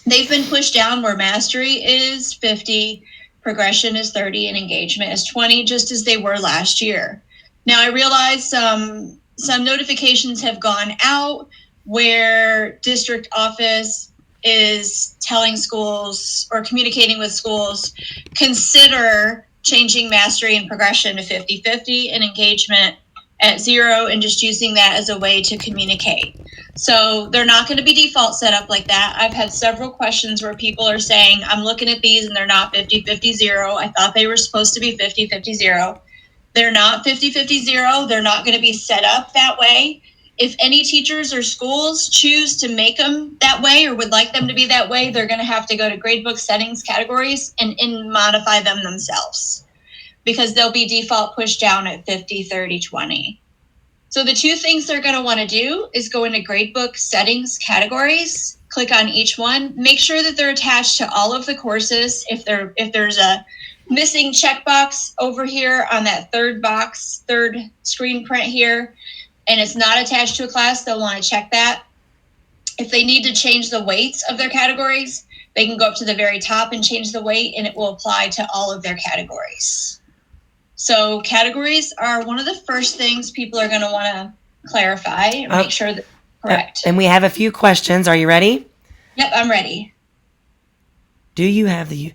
They've been pushed down where mastery is 50, progression is 30, and engagement is 20, just as they were last year. Now I realize some notifications have gone out where district office is telling schools or communicating with schools, consider changing mastery and progression to 50-50 and engagement at 0, and just using that as a way to communicate. So they're not going to be default set up like that. I've had several questions where people are saying, I'm looking at these and they're not 50-50-0. I thought they were supposed to be 50-50-0. They're not 50-50-0. They're not going to be set up that way. If any teachers or schools choose to make them that way or would like them to be that way, they're going to have to go to gradebook settings categories and modify them themselves, because they'll be default pushed down at 50, 30, 20. So the 2 things they're going to want to do is go into gradebook settings categories, click on each one, make sure that they're attached to all of the courses. If there's a missing checkbox over here on that third screen print here, and it's not attached to a class, they'll want to check that. If they need to change the weights of their categories, they can go up to the very top and change the weight, and it will apply to all of their categories. So categories are one of the first things people are going to want to clarify and make sure that correct. And we have a few questions. Are you ready? Yep, I'm ready. Do you have the...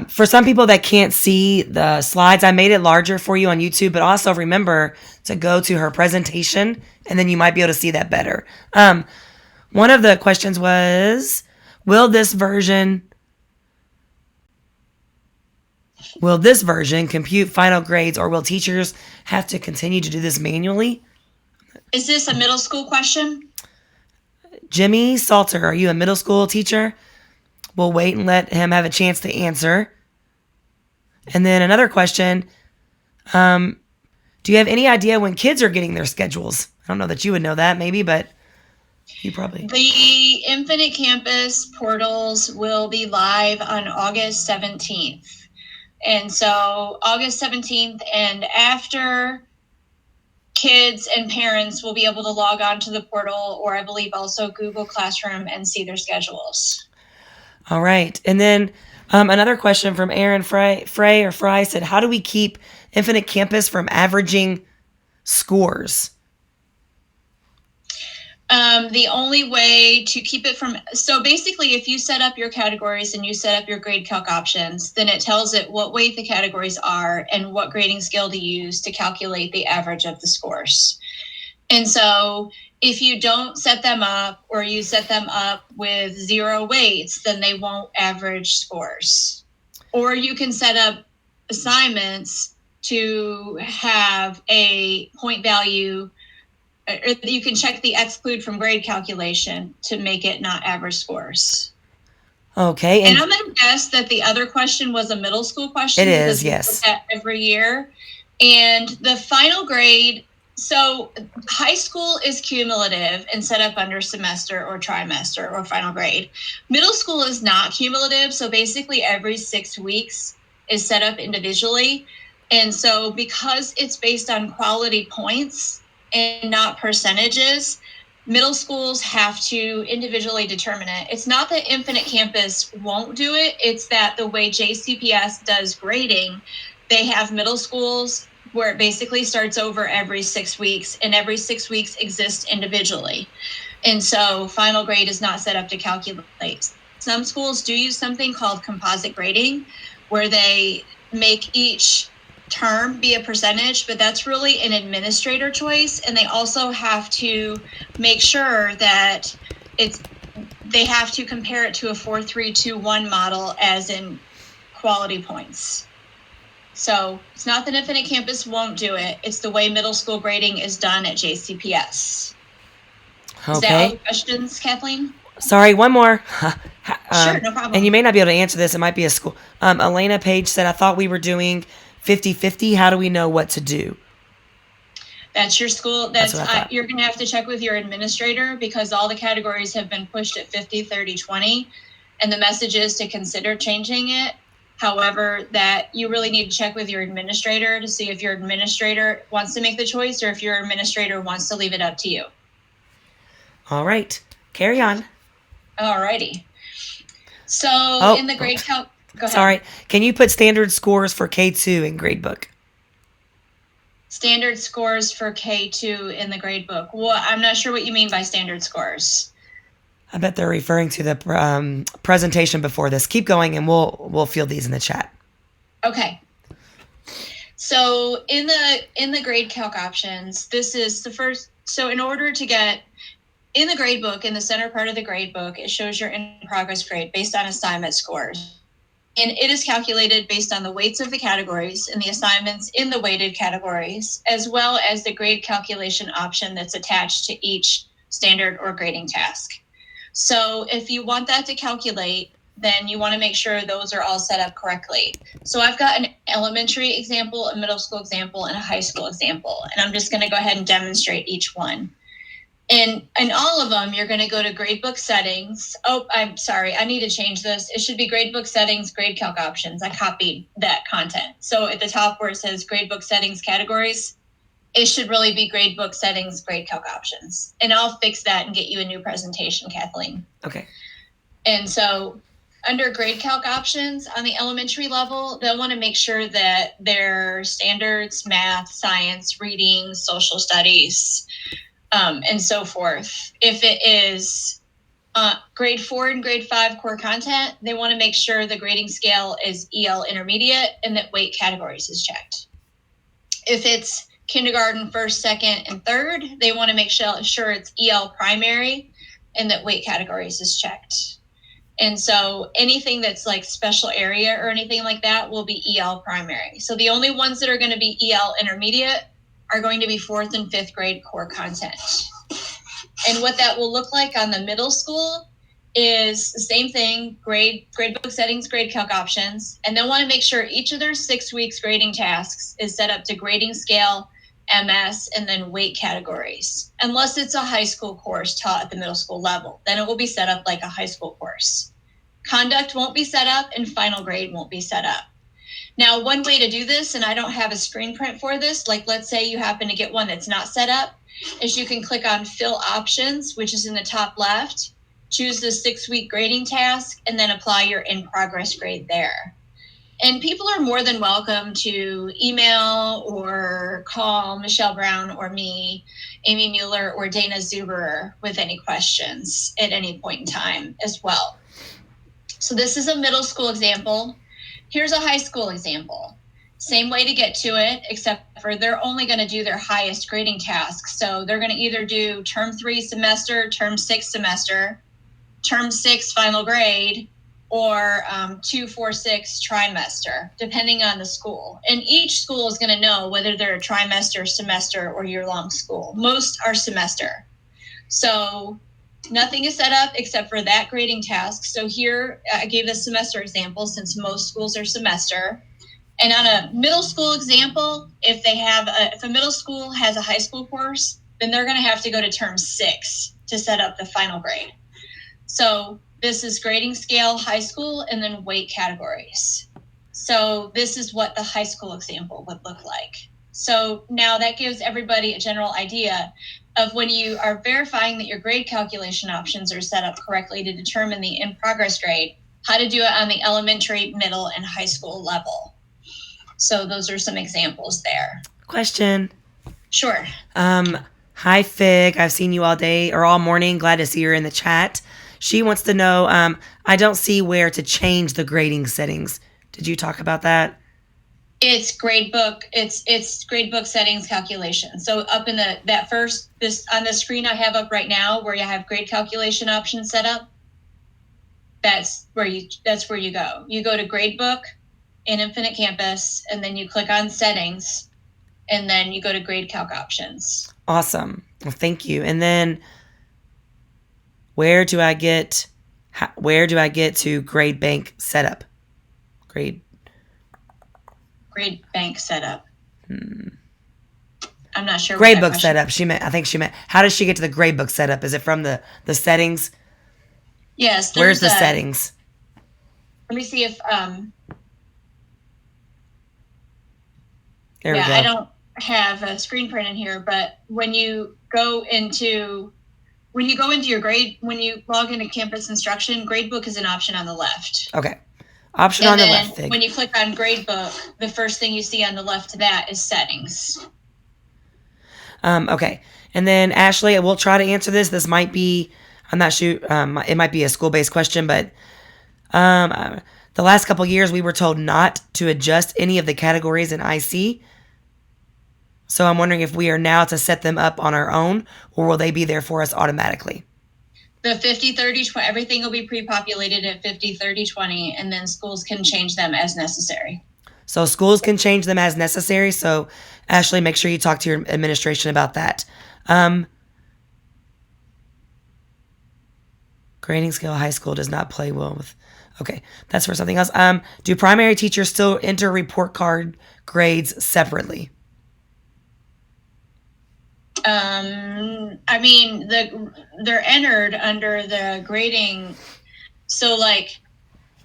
for some people that can't see the slides, I made it larger for you on YouTube, but also remember to go to her presentation, and then you might be able to see that better. One of the questions was, will this version compute final grades, or will teachers have to continue to do this manually? Is this a middle school question? Jimmy Salter, are you a middle school teacher? We'll wait and let him have a chance to answer. And then another question, do you have any idea when kids are getting their schedules? I don't know that you would know that maybe, but you probably. The Infinite Campus portals will be live on August 17th. And so August 17th and after, kids and parents will be able to log on to the portal, or I believe also Google Classroom, and see their schedules. All right. And then another question from Aaron Fry said, how do we keep Infinite Campus from averaging scores? The only way to keep it from, so basically if you set up your categories and you set up your grade calc options, then it tells it what weight the categories are and what grading scale to use to calculate the average of the scores. And so if you don't set them up or you set them up with 0 weights, then they won't average scores. Or you can set up assignments to have a point value, or you can check the exclude from grade calculation to make it not average scores. Okay. And I'm going to guess that the other question was a middle school question. It is, because we yes. look at every year. And the final grade, so high school is cumulative and set up under semester or trimester or final grade. Middle school is not cumulative. So basically every 6 weeks is set up individually. And so because it's based on quality points and not percentages, middle schools have to individually determine it. It's not that Infinite Campus won't do it. It's that the way JCPS does grading, they have middle schools where it basically starts over every 6 weeks, and every 6 weeks exists individually. And so final grade is not set up to calculate. Some schools do use something called composite grading, where they make each term be a percentage, but that's really an administrator choice. And they also have to make sure that they have to compare it to a 4-3-2-1 model, as in quality points. So it's not that Infinite Campus won't do it. It's the way middle school grading is done at JCPS. Okay. Is that all the questions, Kathleen? Sorry, one more. Sure, no problem. And you may not be able to answer this. It might be a school. Elena Page said, I thought we were doing 50-50. How do we know what to do? That's your school. That's what I thought. You're going to have to check with your administrator, because all the categories have been pushed at 50, 30, 20. And the message is to consider changing it. However, that you really need to check with your administrator to see if your administrator wants to make the choice or if your administrator wants to leave it up to you. All right. Carry on. All righty. So in the grade count, go ahead. Sorry. Can you put standard scores for K2 in gradebook? Standard scores for K2 in the gradebook. Well, I'm not sure what you mean by standard scores. I bet they're referring to the presentation before this. Keep going, and we'll field these in the chat. Okay. So in the grade calc options, this is the first. So in order to get in the gradebook, in the center part of the gradebook, it shows your in-progress grade based on assignment scores. And it is calculated based on the weights of the categories and the assignments in the weighted categories, as well as the grade calculation option that's attached to each standard or grading task. So if you want that to calculate, then you want to make sure those are all set up correctly. So I've got an elementary example, a middle school example, and a high school example. And I'm just going to go ahead and demonstrate each one. And in all of them, you're going to go to gradebook settings. Oh, I'm sorry. I need to change this. It should be gradebook settings, grade calc options. I copied that content. So at the top where it says gradebook settings categories, it should really be gradebook settings, grade calc options. And I'll fix that and get you a new presentation, Kathleen. Okay. And so under grade calc options on the elementary level, they'll want to make sure that their standards, math, science, reading, social studies, and so forth. If it is grade 4 and grade 5 core content, they want to make sure the grading scale is EL intermediate and that weight categories is checked. If it's kindergarten, first, second, and third, they want to make sure it's EL primary and that weight categories is checked. And so anything that's like special area or anything like that will be EL primary. So the only ones that are going to be EL intermediate are going to be 4th and 5th grade core content. And what that will look like on the middle school is the same thing, gradebook settings, grade calc options, and they'll want to make sure each of their 6 weeks grading tasks is set up to grading scale, MS, and then weight categories. Unless it's a high school course taught at the middle school level, then it will be set up like a high school course. Conduct won't be set up and final grade won't be set up. Now, one way to do this, and I don't have a screen print for this, like let's say you happen to get one that's not set up, is you can click on Fill Options, which is in the top left, choose the 6-week grading task, and then apply your in-progress grade there. And people are more than welcome to email or call Michelle Brown or me, Amy Mueller, or Dana Zuberer with any questions at any point in time as well. So this is a middle school example. Here's a high school example. Same way to get to it, except for they're only going to do their highest grading tasks. So they're going to either do term 3 semester, term 6 semester, term 6 final grade, or 2-4-6 trimester, depending on the school. And each school is going to know whether they're a trimester, semester, or year-long school. Most are semester. So nothing is set up except for that grading task. So here I gave the semester example since most schools are semester. And on a middle school example, if a middle school has a high school course, then they're going to have to go to term 6 to set up the final grade. So this is grading scale, high school, and then weight categories. So this is what the high school example would look like. So now that gives everybody a general idea of when you are verifying that your grade calculation options are set up correctly to determine the in-progress grade, how to do it on the elementary, middle, and high school level. So those are some examples there. Question. Sure. Hi, Fig. I've seen you all day or all morning. Glad to see her in the chat. She wants to know, I don't see where to change the grading settings. Did you talk about that? It's gradebook. It's gradebook settings calculation. So up in this on the screen I have up right now, where you have grade calculation options set up. That's where you go. You go to gradebook in Infinite Campus, and then you click on settings, and then you go to grade calc options. Awesome. Well, thank you. And then where do I get to grade bank setup? Grade bank setup. I'm not sure. Gradebook setup. I think she meant. How does she get to the gradebook setup? Is it from the settings? Yes. Where's the settings? Let me see if There we go. I don't have a screen print in here, but when you go into your grade, when you log into campus instruction, gradebook is an option on the left. Okay. Option on the left. When you click on gradebook, the first thing you see on the left to that is settings. Okay. And then Ashley, we'll try to answer this. This might be, I'm not sure, it might be a school-based question, but the last couple years we were told not to adjust any of the categories in IC. So I'm wondering if we are now to set them up on our own, or will they be there for us automatically? The 50-30-20, everything will be pre-populated at 50-30-20, and then schools can change them as necessary. So schools can change them as necessary. So Ashley, make sure you talk to your administration about that. Grading scale high school does not play well with. Okay, that's for something else. Do primary teachers still enter report card grades separately? I mean, they're entered under the grading. So like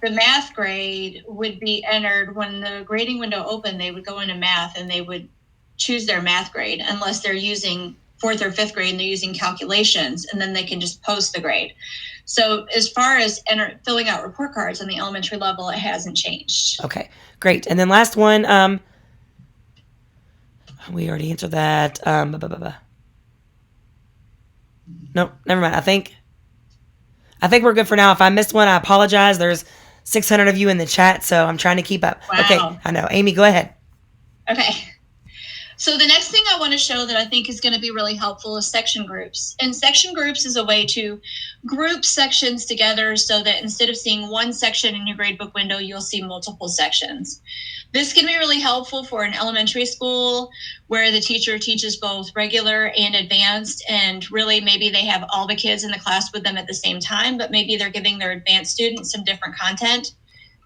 the math grade would be entered when the grading window opened, they would go into math and they would choose their math grade, unless they're using 4th or 5th grade and they're using calculations, and then they can just post the grade. So as far as filling out report cards on the elementary level, it hasn't changed. Okay, great. And then last one, we already answered that. Nope, never mind. I think we're good for now. If I missed one, I apologize. There's 600 of you in the chat, so I'm trying to keep up. Wow. Okay, I know. Amy, go ahead. Okay. So the next thing I want to show that I think is going to be really helpful is section groups. And section groups is a way to group sections together so that instead of seeing one section in your gradebook window, you'll see multiple sections. This can be really helpful for an elementary school where the teacher teaches both regular and advanced, and really maybe they have all the kids in the class with them at the same time, but maybe they're giving their advanced students some different content.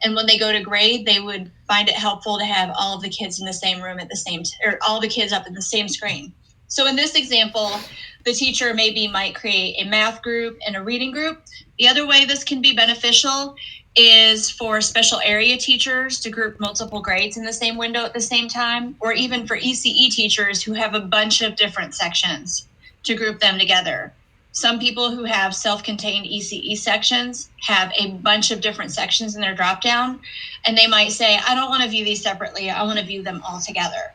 And when they go to grade, they would find it helpful to have all of the kids in the same room at the same or all the kids up in the same screen. So in this example, the teacher might create a math group and a reading group. The other way this can be beneficial is for special area teachers to group multiple grades in the same window at the same time, or even for ECE teachers who have a bunch of different sections to group them together. Some people who have self-contained ECE sections have a bunch of different sections in their dropdown, and they might say, I don't want to view these separately. I want to view them all together.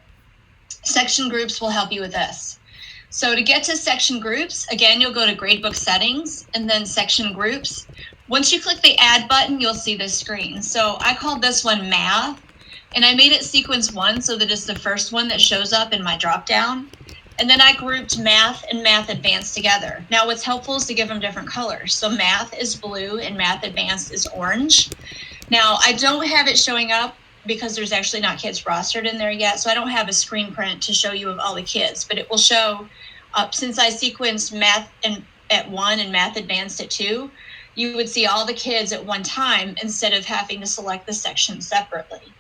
Section groups will help you with this. So to get to section groups, again, you'll go to gradebook settings and then section groups. Once you click the add button, you'll see this screen. So I called this one math, and I made it sequence 1 so that it's the first one that shows up in my dropdown. And then I grouped math and math advanced together. Now what's helpful is to give them different colors. So math is blue and math advanced is orange. Now I don't have it showing up because there's actually not kids rostered in there yet. So I don't have a screen print to show you of all the kids, but it will show since I sequenced math at 1 and math advanced at 2, you would see all the kids at one time instead of having to select the section separately.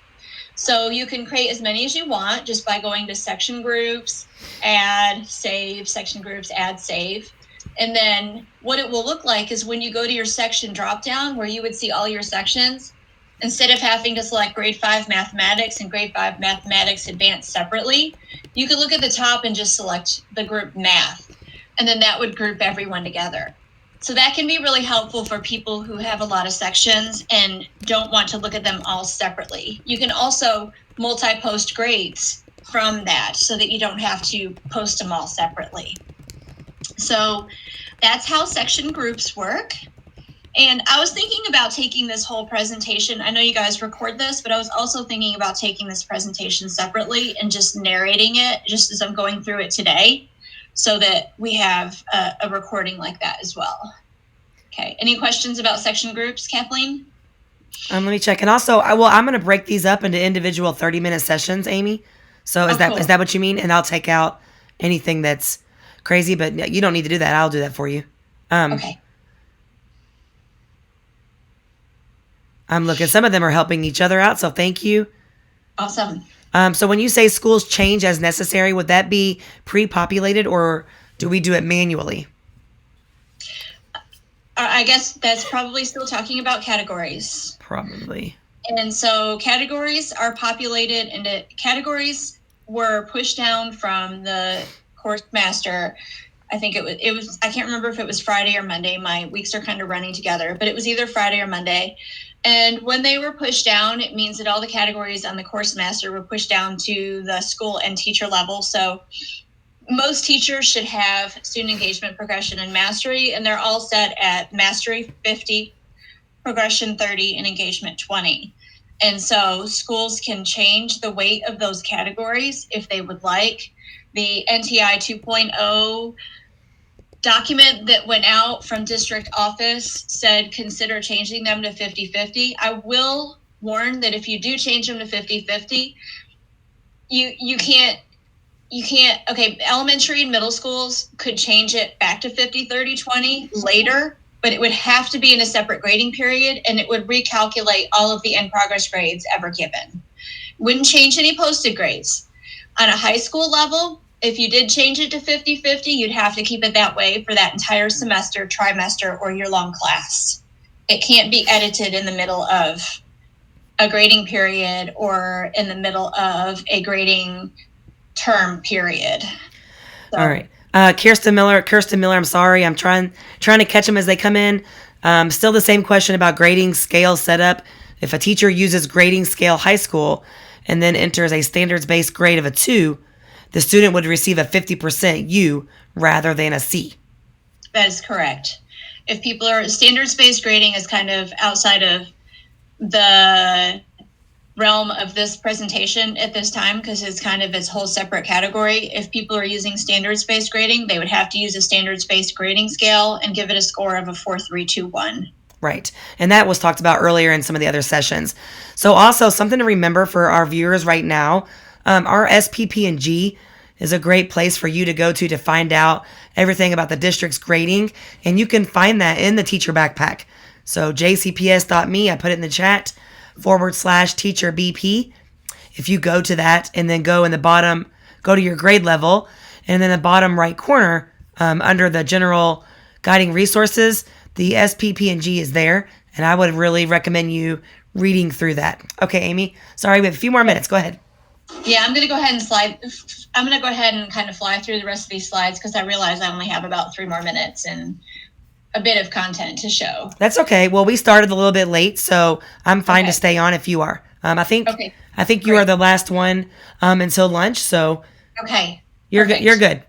So you can create as many as you want just by going to section groups, add, save, section groups, add, save. And then what it will look like is when you go to your section dropdown where you would see all your sections, instead of having to select grade 5 mathematics and grade 5 mathematics advanced separately, you could look at the top and just select the group math. And then that would group everyone together. So that can be really helpful for people who have a lot of sections and don't want to look at them all separately. You can also multi-post grades from that so that you don't have to post them all separately. So that's how section groups work. And I was thinking about taking this whole presentation. I know you guys record this, but I was also thinking about taking this presentation separately and just narrating it just as I'm going through it today, so that we have a recording like that as well. Okay, any questions about section groups, Kathleen? Let me check. And also, I'm going to break these up into individual 30-minute sessions, Amy. So is that what you mean? And I'll take out anything that's crazy, but you don't need to do that. I'll do that for you. Okay. I'm looking. Some of them are helping each other out, so thank you. Awesome. So when you say schools change as necessary, would that be pre-populated or do we do it manually? I guess that's probably still talking about categories. Probably. And so categories are populated into categories were pushed down from the course master. I think it was, I can't remember if it was Friday or Monday. My weeks are kind of running together, but it was either Friday or Monday. And when they were pushed down, it means that all the categories on the course master were pushed down to the school and teacher level. So most teachers should have student engagement, progression, and mastery, and they're all set at mastery 50, progression 30, and engagement 20. And so schools can change the weight of those categories if they would like. The NTI 2.0 document that went out from district office said consider changing them to 50-50. I will warn that if you do change them to 50-50, you can't, okay, elementary and middle schools could change it back to 50-30-20 later, but it would have to be in a separate grading period and it would recalculate all of the in-progress grades ever given. Wouldn't change any posted grades. On a high school level, if you did change it to 50-50, you'd have to keep it that way for that entire semester, trimester, or year-long class. It can't be edited in the middle of a grading period or in the middle of a grading term period. So, all right. Kirsten Miller, I'm sorry. I'm trying to catch them as they come in. Still the same question about grading scale setup. If a teacher uses grading scale high school and then enters a standards-based grade of a 2, the student would receive a 50% U rather than a C. That is correct. If people are standards-based grading is kind of outside of the realm of this presentation at this time because it's kind of its whole separate category. If people are using standards-based grading, they would have to use a standards-based grading scale and give it a score of a 4, 3, 2, 1. Right. And that was talked about earlier in some of the other sessions. So also something to remember for our viewers right now, our SPP&G is a great place for you to go to find out everything about the district's grading. And you can find that in the teacher backpack. So jcps.me, I put it in the chat, /teacher BP. If you go to that and then go in the bottom, go to your grade level, and then the bottom right corner, under the general guiding resources, the SPP&G is there. And I would really recommend you reading through that. Okay, Amy, sorry, we have a few more minutes. Go ahead. Yeah, I'm going to go ahead and kind of fly through the rest of these slides because I realize I only have about 3 more minutes and a bit of content to show. That's okay. Well, we started a little bit late, so I'm fine to Okay. stay on if you are. I think Okay. you are the last one until lunch, so Okay. you're good. Perfect. You're good.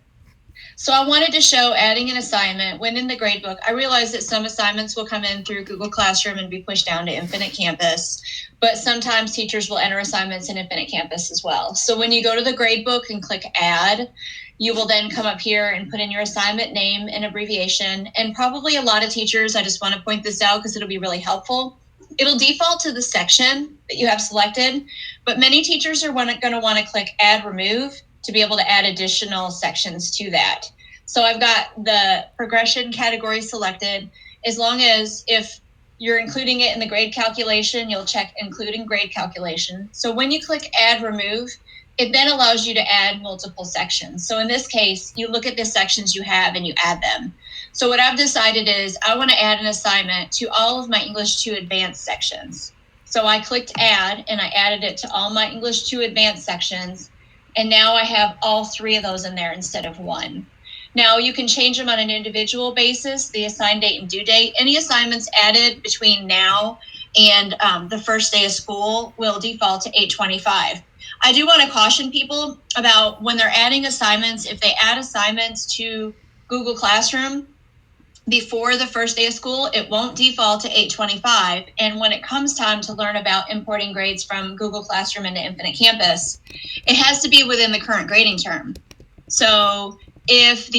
So I wanted to show adding an assignment when in the gradebook. I realize that some assignments will come in through Google Classroom and be pushed down to Infinite Campus, but sometimes teachers will enter assignments in Infinite Campus as well. So when you go to the gradebook and click add, you will then come up here and put in your assignment name and abbreviation. And probably a lot of teachers, I just want to point this out because it'll be really helpful. It'll default to the section that you have selected, but many teachers are going to want to click add remove to be able to add additional sections to that. So I've got the progression category selected. As long as if you're including it in the grade calculation, you'll check including grade calculation. So when you click add remove, it then allows you to add multiple sections. So in this case, you look at the sections you have and you add them. So what I've decided is I want to add an assignment to all of my English 2 Advanced sections. So I clicked add and I added it to all my English 2 Advanced sections. And now I have all 3 of those in there instead of 1. Now you can change them on an individual basis, the assigned date and due date. Any assignments added between now and the first day of school will default to 8/25. I do want to caution people about when they're adding assignments, if they add assignments to Google Classroom before the first day of school, it won't default to 8/25. And when it comes time to learn about importing grades from Google Classroom into Infinite Campus, it has to be within the current grading term. So if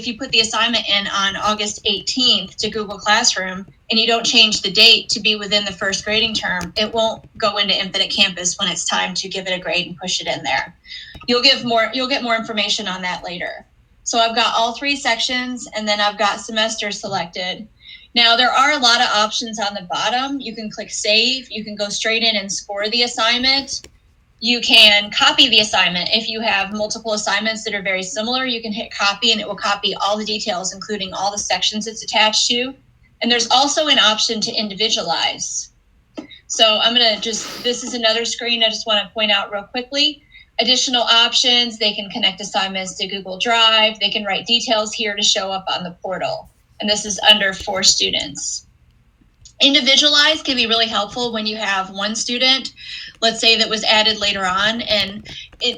you put the assignment in on August 18th to Google Classroom and you don't change the date to be within the first grading term, it won't go into Infinite Campus when it's time to give it a grade and push it in there. You'll get more information on that later. So I've got all 3 sections and then I've got semester selected. Now there are a lot of options on the bottom. You can click save, you can go straight in and score the assignment. You can copy the assignment. If you have multiple assignments that are very similar, you can hit copy and it will copy all the details, including all the sections it's attached to. And there's also an option to individualize. So this is another screen I just want to point out real quickly. Additional options, they can connect assignments to Google Drive. They can write details here to show up on the portal. And this is under 4 students. Individualize can be really helpful when you have one student, let's say, that was added later on. And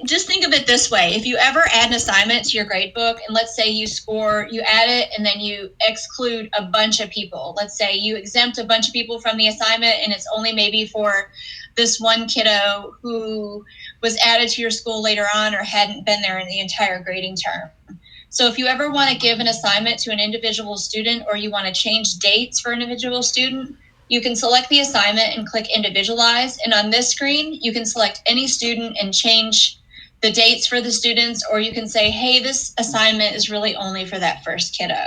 just think of it this way. If you ever add an assignment to your gradebook, and let's say you add it and then you exclude a bunch of people. Let's say you exempt a bunch of people from the assignment and it's only maybe for this one kiddo who was added to your school later on or hadn't been there in the entire grading term. So if you ever want to give an assignment to an individual student or you want to change dates for an individual student, you can select the assignment and click individualize. And on this screen, you can select any student and change the dates for the students, or you can say, hey, this assignment is really only for that first kiddo.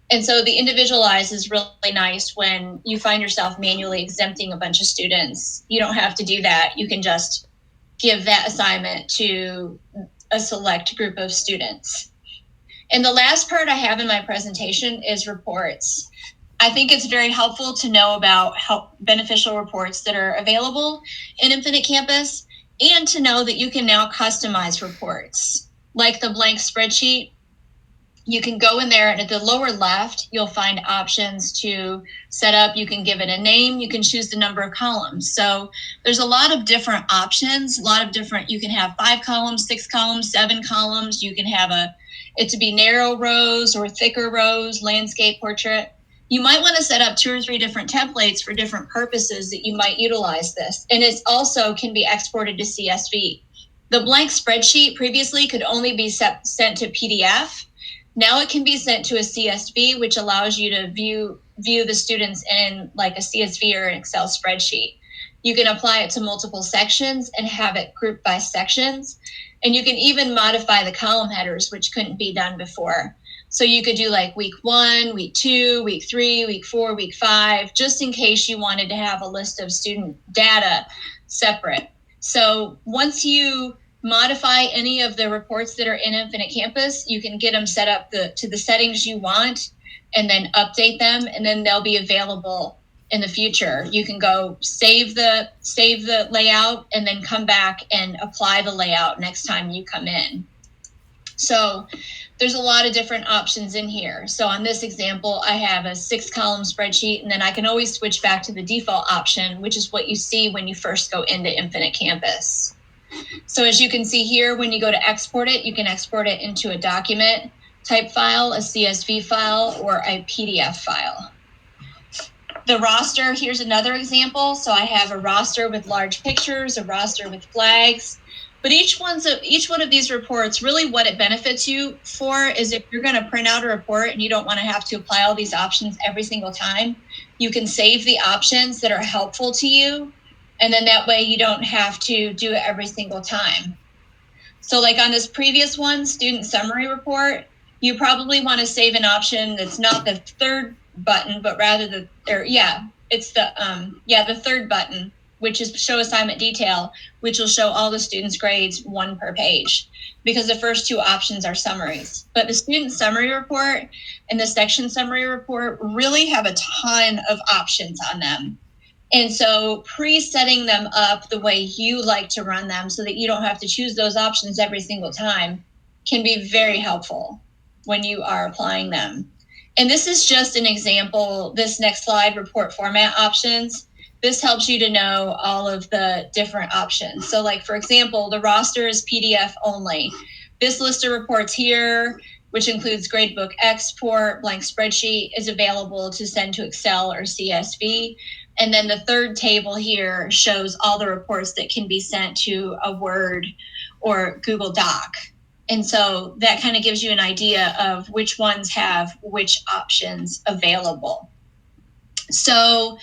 And so the individualize is really nice when you find yourself manually exempting a bunch of students. You don't have to do that. You can just give that assignment to a select group of students. And the last part I have in my presentation is reports. I think it's very helpful to know about how beneficial reports that are available in Infinite Campus and to know that you can now customize reports. Like the blank spreadsheet, you can go in there and at the lower left, you'll find options to set up. You can give it a name. You can choose the number of columns. So there's a lot of different options, you can have 5 columns, 6 columns, 7 columns. You can have it to be narrow rows or thicker rows, landscape, portrait. You might want to set up 2 or 3 different templates for different purposes that you might utilize this. And it also can be exported to CSV. The blank spreadsheet previously could only be sent to PDF. Now it can be sent to a CSV, which allows you to view the students in like a CSV or an Excel spreadsheet. You can apply it to multiple sections and have it grouped by sections. And you can even modify the column headers, which couldn't be done before. So you could do like week 1, week 2, week 3, week 4, week 5, just in case you wanted to have a list of student data separate. So once you modify any of the reports that are in Infinite Campus, you can get them set up to the settings you want and then update them, and then they'll be available in the future. You can go save the layout and then come back and apply the layout next time you come in. So there's a lot of different options in here. So on this example, I have a 6-column spreadsheet, and then I can always switch back to the default option, which is what you see when you first go into Infinite Campus. So as you can see here, when you go to export it, you can export it into a document type file, a CSV file, or a PDF file. The roster, here's another example. So I have a roster with large pictures, a roster with flags. But each one of these reports, really what it benefits you for is if you're going to print out a report and you don't want to have to apply all these options every single time, you can save the options that are helpful to you. And then that way you don't have to do it every single time. So like on this previous one, student summary report, you probably want to save an option that's not the third button, but rather the third button, which is show assignment detail, which will show all the students' grades, 1 per page, because the first 2 options are summaries. But the student summary report and the section summary report really have a ton of options on them. And so pre-setting them up the way you like to run them so that you don't have to choose those options every single time can be very helpful when you are applying them. And this is just an example. This next slide, report format options. This helps you to know all of the different options. So like, for example, the roster is PDF only. This list of reports here, which includes gradebook export, blank spreadsheet, is available to send to Excel or CSV. And then the third table here shows all the reports that can be sent to a Word or Google Doc. And so that kind of gives you an idea of which ones have which options available. So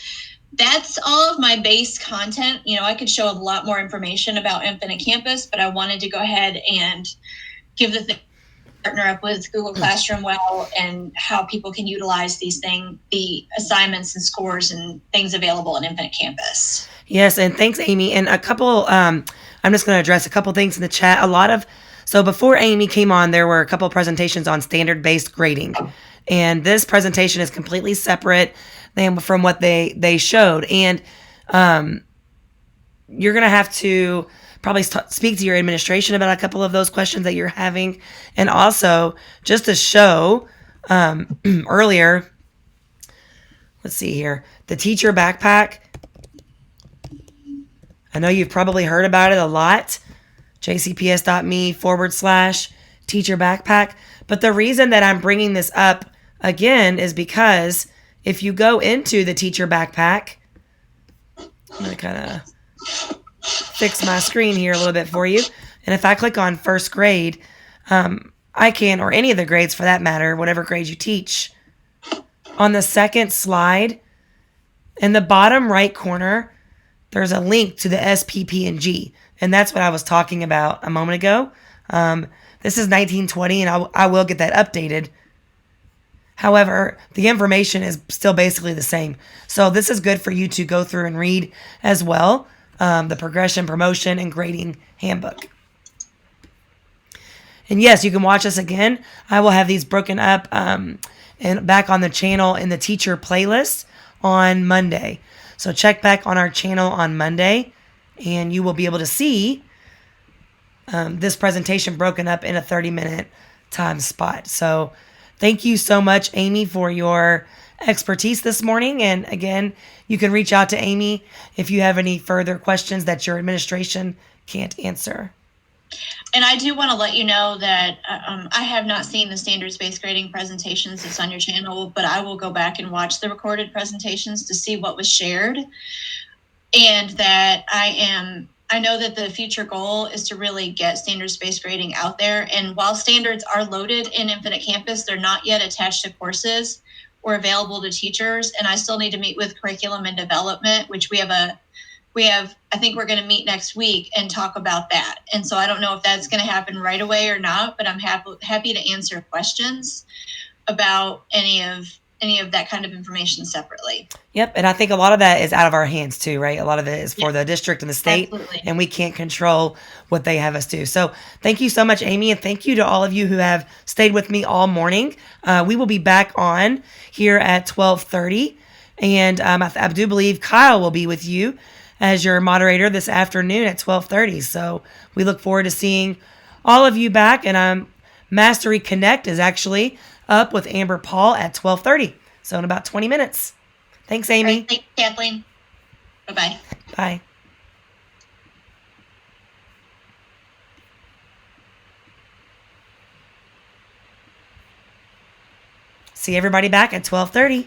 that's all of my base content. You know, I could show a lot more information about Infinite Campus, but I wanted to go ahead and give the partner up with Google Classroom well and how people can utilize these things, the assignments and scores and things available in Infinite Campus. Yes, and thanks, Amy. And a couple, I'm just going to address a couple things in the chat. So before Amy came on, there were a couple of presentations on standard-based grading. And this presentation is completely separate from what they showed. And you're going to have to probably speak to your administration about a couple of those questions that you're having. And also, just to show earlier, let's see here, the teacher backpack. I know you've probably heard about it a lot. jcps.me/teacher backpack. But the reason that I'm bringing this up again is because if you go into the teacher backpack, I'm going to kind of fix my screen here a little bit for you. And if I click on first grade, I can, or any of the grades for that matter, whatever grade you teach, on the second slide, in the bottom right corner, there's a link to the SPP&G. And that's what I was talking about a moment ago. This is 1920, and I will get that updated. However, the information is still basically the same. So this is good for you to go through and read as well, the progression, promotion, and grading handbook. And yes, you can watch us again. I will have these broken up and back on the channel in the teacher playlist on Monday. So check back on our channel on Monday, and you will be able to see this presentation broken up in a 30-minute time spot. So thank you so much, Amy, for your expertise this morning. And again, you can reach out to Amy if you have any further questions that your administration can't answer. And I do want to let you know that I have not seen the standards-based grading presentations that's on your channel, but I will go back and watch the recorded presentations to see what was shared. And that I know that the future goal is to really get standards-based grading out there. And while standards are loaded in Infinite Campus, they're not yet attached to courses or available to teachers. And I still need to meet with curriculum and development, which I think we're going to meet next week and talk about that. And so I don't know if that's going to happen right away or not, but I'm happy to answer questions about any of that kind of information separately. Yep. And I think a lot of that is out of our hands too, right? A lot of it is for the district and the state. Absolutely. And we can't control what they have us do. So thank you so much, Amy. And thank you to all of you who have stayed with me all morning. We will be back on here at 12:30. And I do believe Kyle will be with you as your moderator this afternoon at 12:30. So we look forward to seeing all of you back. And Mastery Connect is actually up with Amber Paul at 12:30. So in about 20 minutes. Thanks, Amy. Right, thanks, Kathleen. Bye-bye. Bye. See everybody back at 12:30.